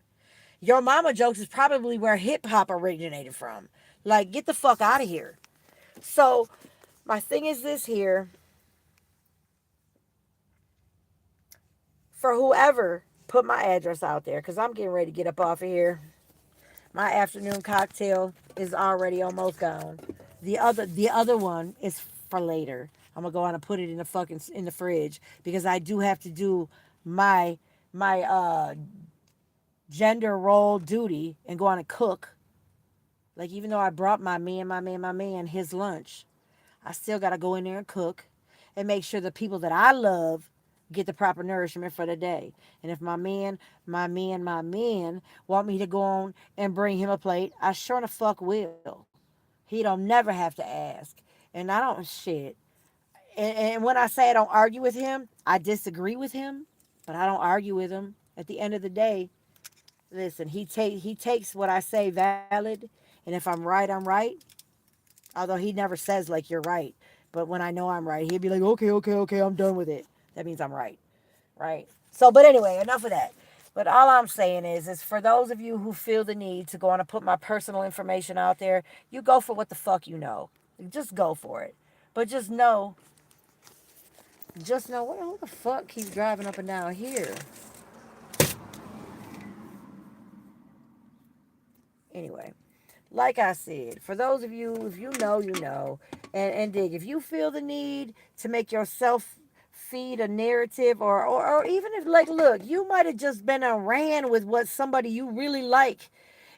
Your mama jokes is probably where hip hop originated from. Like, get the fuck out of here. So, my thing is this here, for whoever put my address out there, because I'm getting ready to get up off of here. My afternoon cocktail is already almost gone. The other one is for later. I'm gonna go on and put it in the fucking in the fridge because I do have to do my my gender role duty and go on and cook. Like, even though I brought my man his lunch, I still got to go in there and cook and make sure the people that I love get the proper nourishment for the day. And if my man want me to go on and bring him a plate, I sure the fuck will. He don't never have to ask. And I don't shit. And when I say I don't argue with him, I disagree with him, but I don't argue with him. At the end of the day, listen, he takes what I say valid, and if I'm right, I'm right. Although he never says like you're right. But when I know I'm right, he'd be like, okay, okay, okay, I'm done with it. That means I'm right. Right? So, but anyway, enough of that. But all I'm saying is for those of you who feel the need to go on and put my personal information out there, you go for what the fuck you know. Just go for it. But just know, what who the fuck keeps driving up and down here? Anyway, like I said, for those of you, if you know, you know, and dig, if you feel the need to make yourself feed a narrative, or even if, like, look, you might have just been a ran with what somebody you really like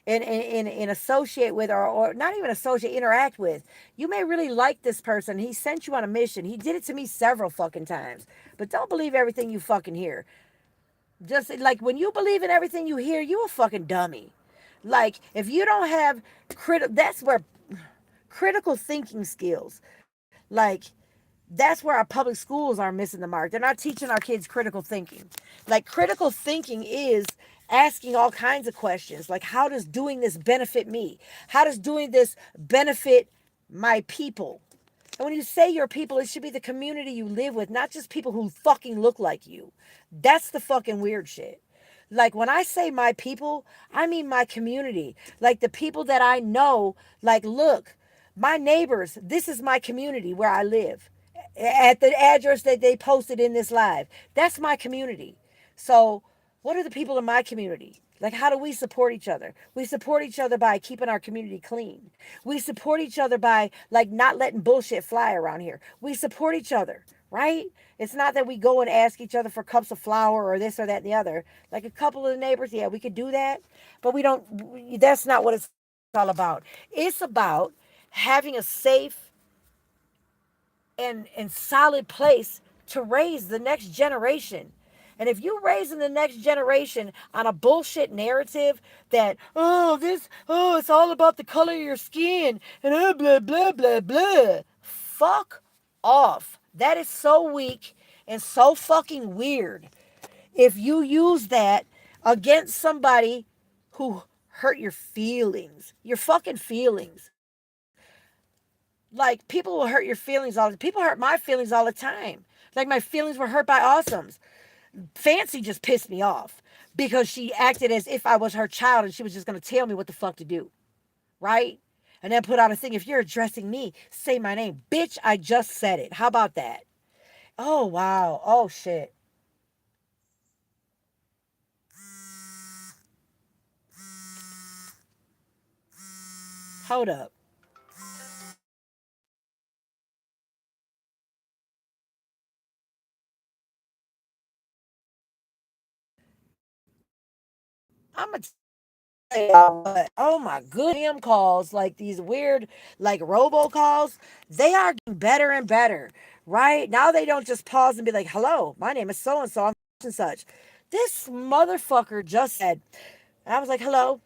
and associate with, or not even associate, interact with. You may really like this person. He sent you on a mission. He did it to me several fucking times. But don't believe everything you fucking hear. Just like when you believe in everything you hear, you a fucking dummy. Like, if you don't have that's where critical thinking skills, like, that's where our public schools are missing the mark. They're not teaching our kids critical thinking. Like, critical thinking is asking all kinds of questions, like, how does doing this benefit me? How does doing this benefit my people? And when you say your people, it should be the community you live with, not just people who fucking look like you. That's the fucking weird shit. Like, when I say my people, I mean my community. Like, the people that I know, like, look, my neighbors, this is my community where I live. At the address that they posted in this live, that's my community. So, what are the people in my community? Like, how do we support each other? We support each other by keeping our community clean. We support each other by, like, not letting bullshit fly around here. We support each other, right? It's not that we go and ask each other for cups of flour or this or that and the other. Like, a couple of the neighbors, yeah, we could do that, but we don't, that's not what it's all about. It's about having a safe and solid place to raise the next generation. And if you raising the next generation on a bullshit narrative that, it's all about the color of your skin and blah blah blah blah, fuck off. That is so weak and so fucking weird. If you use that against somebody who hurt your fucking feelings. Like people will hurt your feelings people hurt my feelings all the time. Like my feelings were hurt by Awesomes. Fancy just pissed me off because she acted as if I was her child and she was just gonna tell me what the fuck to do. Right? And then put out a thing, if you're addressing me, say my name. Bitch, I just said it. How about that? Oh wow. Oh shit. Hold up. I'm gonna tell y'all what. Oh my good damn calls, like these weird, like robocalls, they are getting better and better. Right now, they don't just pause and be like, "Hello, my name is so and so. I'm such and such." This motherfucker just said, and I was like, "Hello,"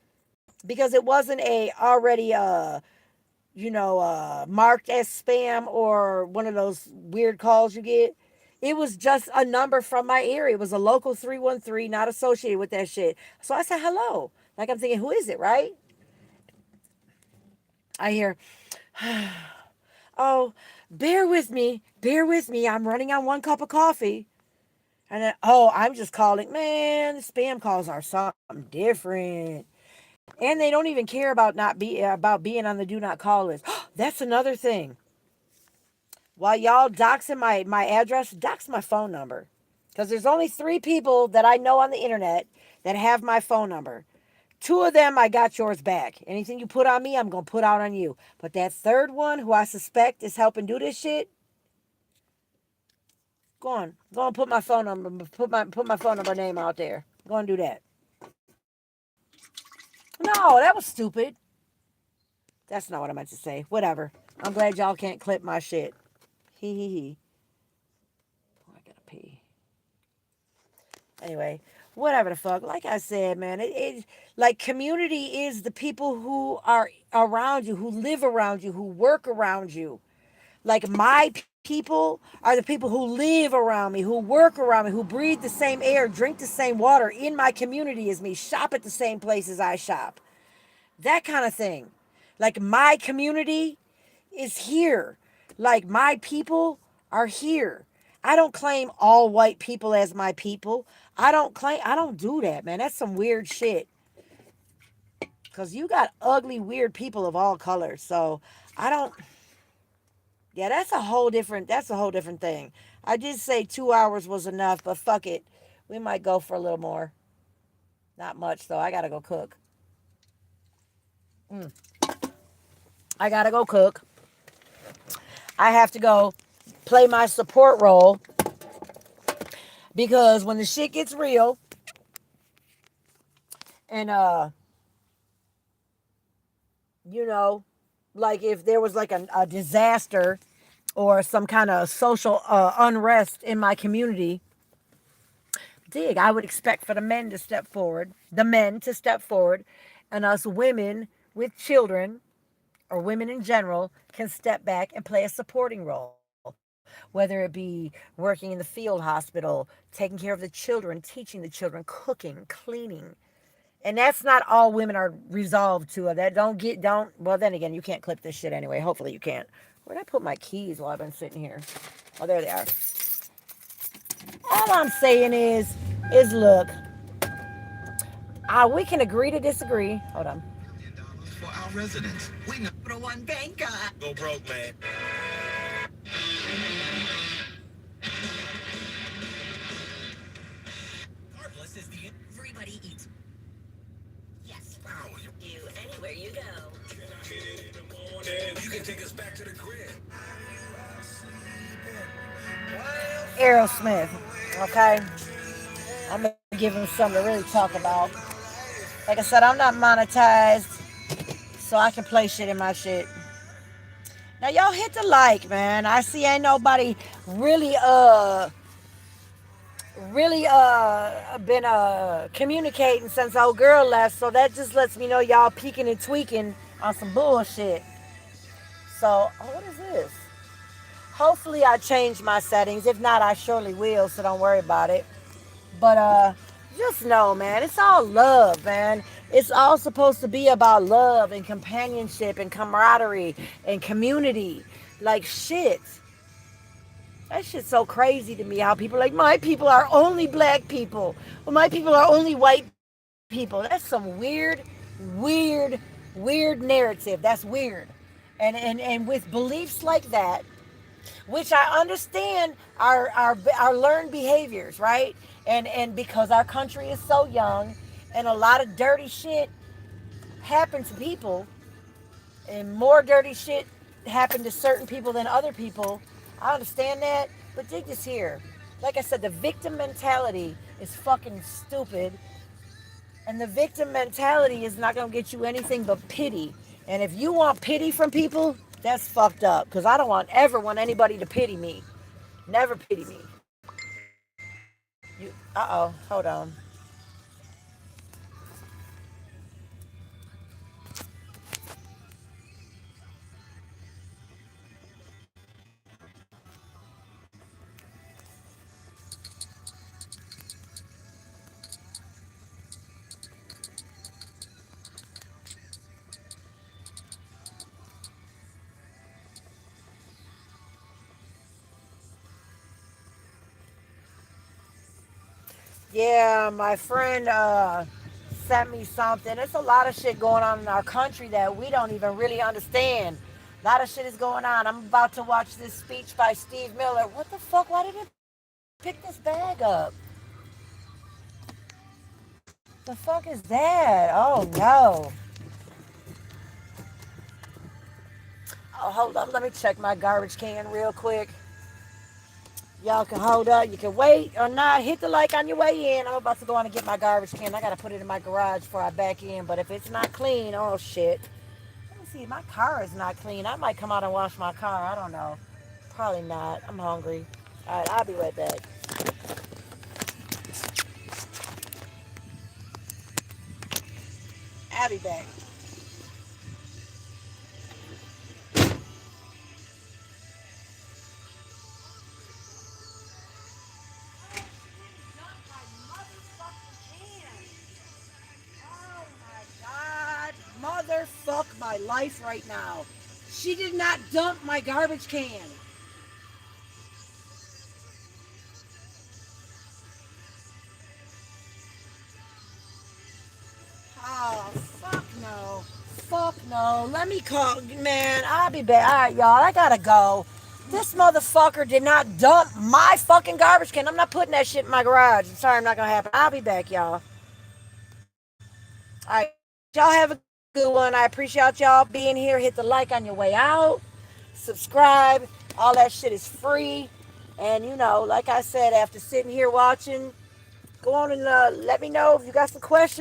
because it wasn't a already marked as spam or one of those weird calls you get. It was just a number from my area. It was a local 313, not associated with that shit. So I said hello. Like I'm thinking, who is it, right? I hear, oh, bear with me. Bear with me. I'm running on one cup of coffee. And then, oh, I'm just calling. Man, spam calls are something different. And they don't even care about not be about being on the do not call list. That's another thing. While y'all doxing my address, dox my phone number. Because there's only 3 people that I know on the internet that have my phone number. 2 of them, I got yours back. Anything you put on me, I'm going to put out on you. But that third one, who I suspect is helping do this shit, go on. Go on, put my phone number, put my phone number name out there. Go and do that. No, that was stupid. That's not what I meant to say. Whatever. I'm glad y'all can't clip my shit. Hee hee hee. Oh, I gotta pee. Anyway, whatever the fuck. Like I said, man, it like community is the people who are around you, who live around you, who work around you. Like my people are the people who live around me, who work around me, who breathe the same air, drink the same water in my community as me, shop at the same places I shop. That kind of thing. Like my community is here. Like my people are here. I don't claim all white people as my people. I don't do that, man. That's some weird shit. Cause you got ugly, weird people of all colors. So I don't yeah, that's a whole different thing. I did say 2 hours was enough, but fuck it. We might go for a little more. Not much though. I gotta go cook. Mm. I gotta go cook. I have to go play my support role because when the shit gets real and you know, like if there was like a disaster or some kind of social unrest in my community, I would expect for the men to step forward, and us women with children or women in general can step back and play a supporting role. Whether it be working in the field hospital, taking care of the children, teaching the children, cooking, cleaning. And that's not all women are resolved to. That don't. Well, then again, you can't clip this shit anyway. Hopefully, you can't. Where'd I put my keys while I've been sitting here? Oh, there they are. All I'm saying is look, we can agree to disagree. Hold on. For our residents, we know the one banker. Go broke, man. Heartless is the everybody eats. Yes. Wow. You anywhere you go. Can I hit it in the morning? You can take us back to the crib. Aerosmith. Okay. I'm gonna give him something to really talk about. Like I said, I'm not monetized, so I can play shit in my shit. Now y'all hit the like, man. I see ain't nobody really been communicating since old girl left, so that just lets me know y'all peeking and tweaking on some bullshit. So what is this? Hopefully I change my settings. If not, I surely will, so don't worry about it. But just know, man, it's all love, man. It's all supposed to be about love and companionship and camaraderie and community. Like shit. That shit's so crazy to me how people are like, my people are only black people. Or my people are only white people. That's some weird, weird narrative. That's weird. And with beliefs like that, which I understand are learned behaviors, right? And because our country is so young and a lot of dirty shit happened to people, and more dirty shit happened to certain people than other people. I understand that, but dig this here. Like I said, the victim mentality is fucking stupid, and the victim mentality is not gonna get you anything but pity. And if you want pity from people, that's fucked up. Cause I don't want ever want anybody to pity me. Never pity me. Hold on. Yeah, my friend sent me something. There's a lot of shit going on in our country that we don't even really understand. A lot of shit is going on. I'm about to watch this speech by Steve Miller. What the fuck? Why did it pick this bag up? The fuck is that? Oh no. Oh, hold up. Let me check my garbage can real quick. Y'all can hold up. You can wait or not. Hit the like on your way in. I'm about to go on and get my garbage can. I got to put it in my garage before I back in. But if it's not clean, oh shit. Let me see. My car is not clean. I might come out and wash my car. I don't know. Probably not. I'm hungry. All right, I'll be right back. I'll be back. Oh my God. Motherfuck my life right now. She did not dump my garbage can. Oh, fuck no. Fuck no. Let me call. Man, I'll be back. All right, y'all. I gotta go. This motherfucker did not dump my fucking garbage can. I'm not putting that shit in my garage. I'm sorry, I'm not gonna happen. I'll be back, y'all. All right. Y'all have a good one. I appreciate y'all being here. Hit the like on your way out. Subscribe. All that shit is free. And, you know, like I said, after sitting here watching, go on and let me know if you got some questions.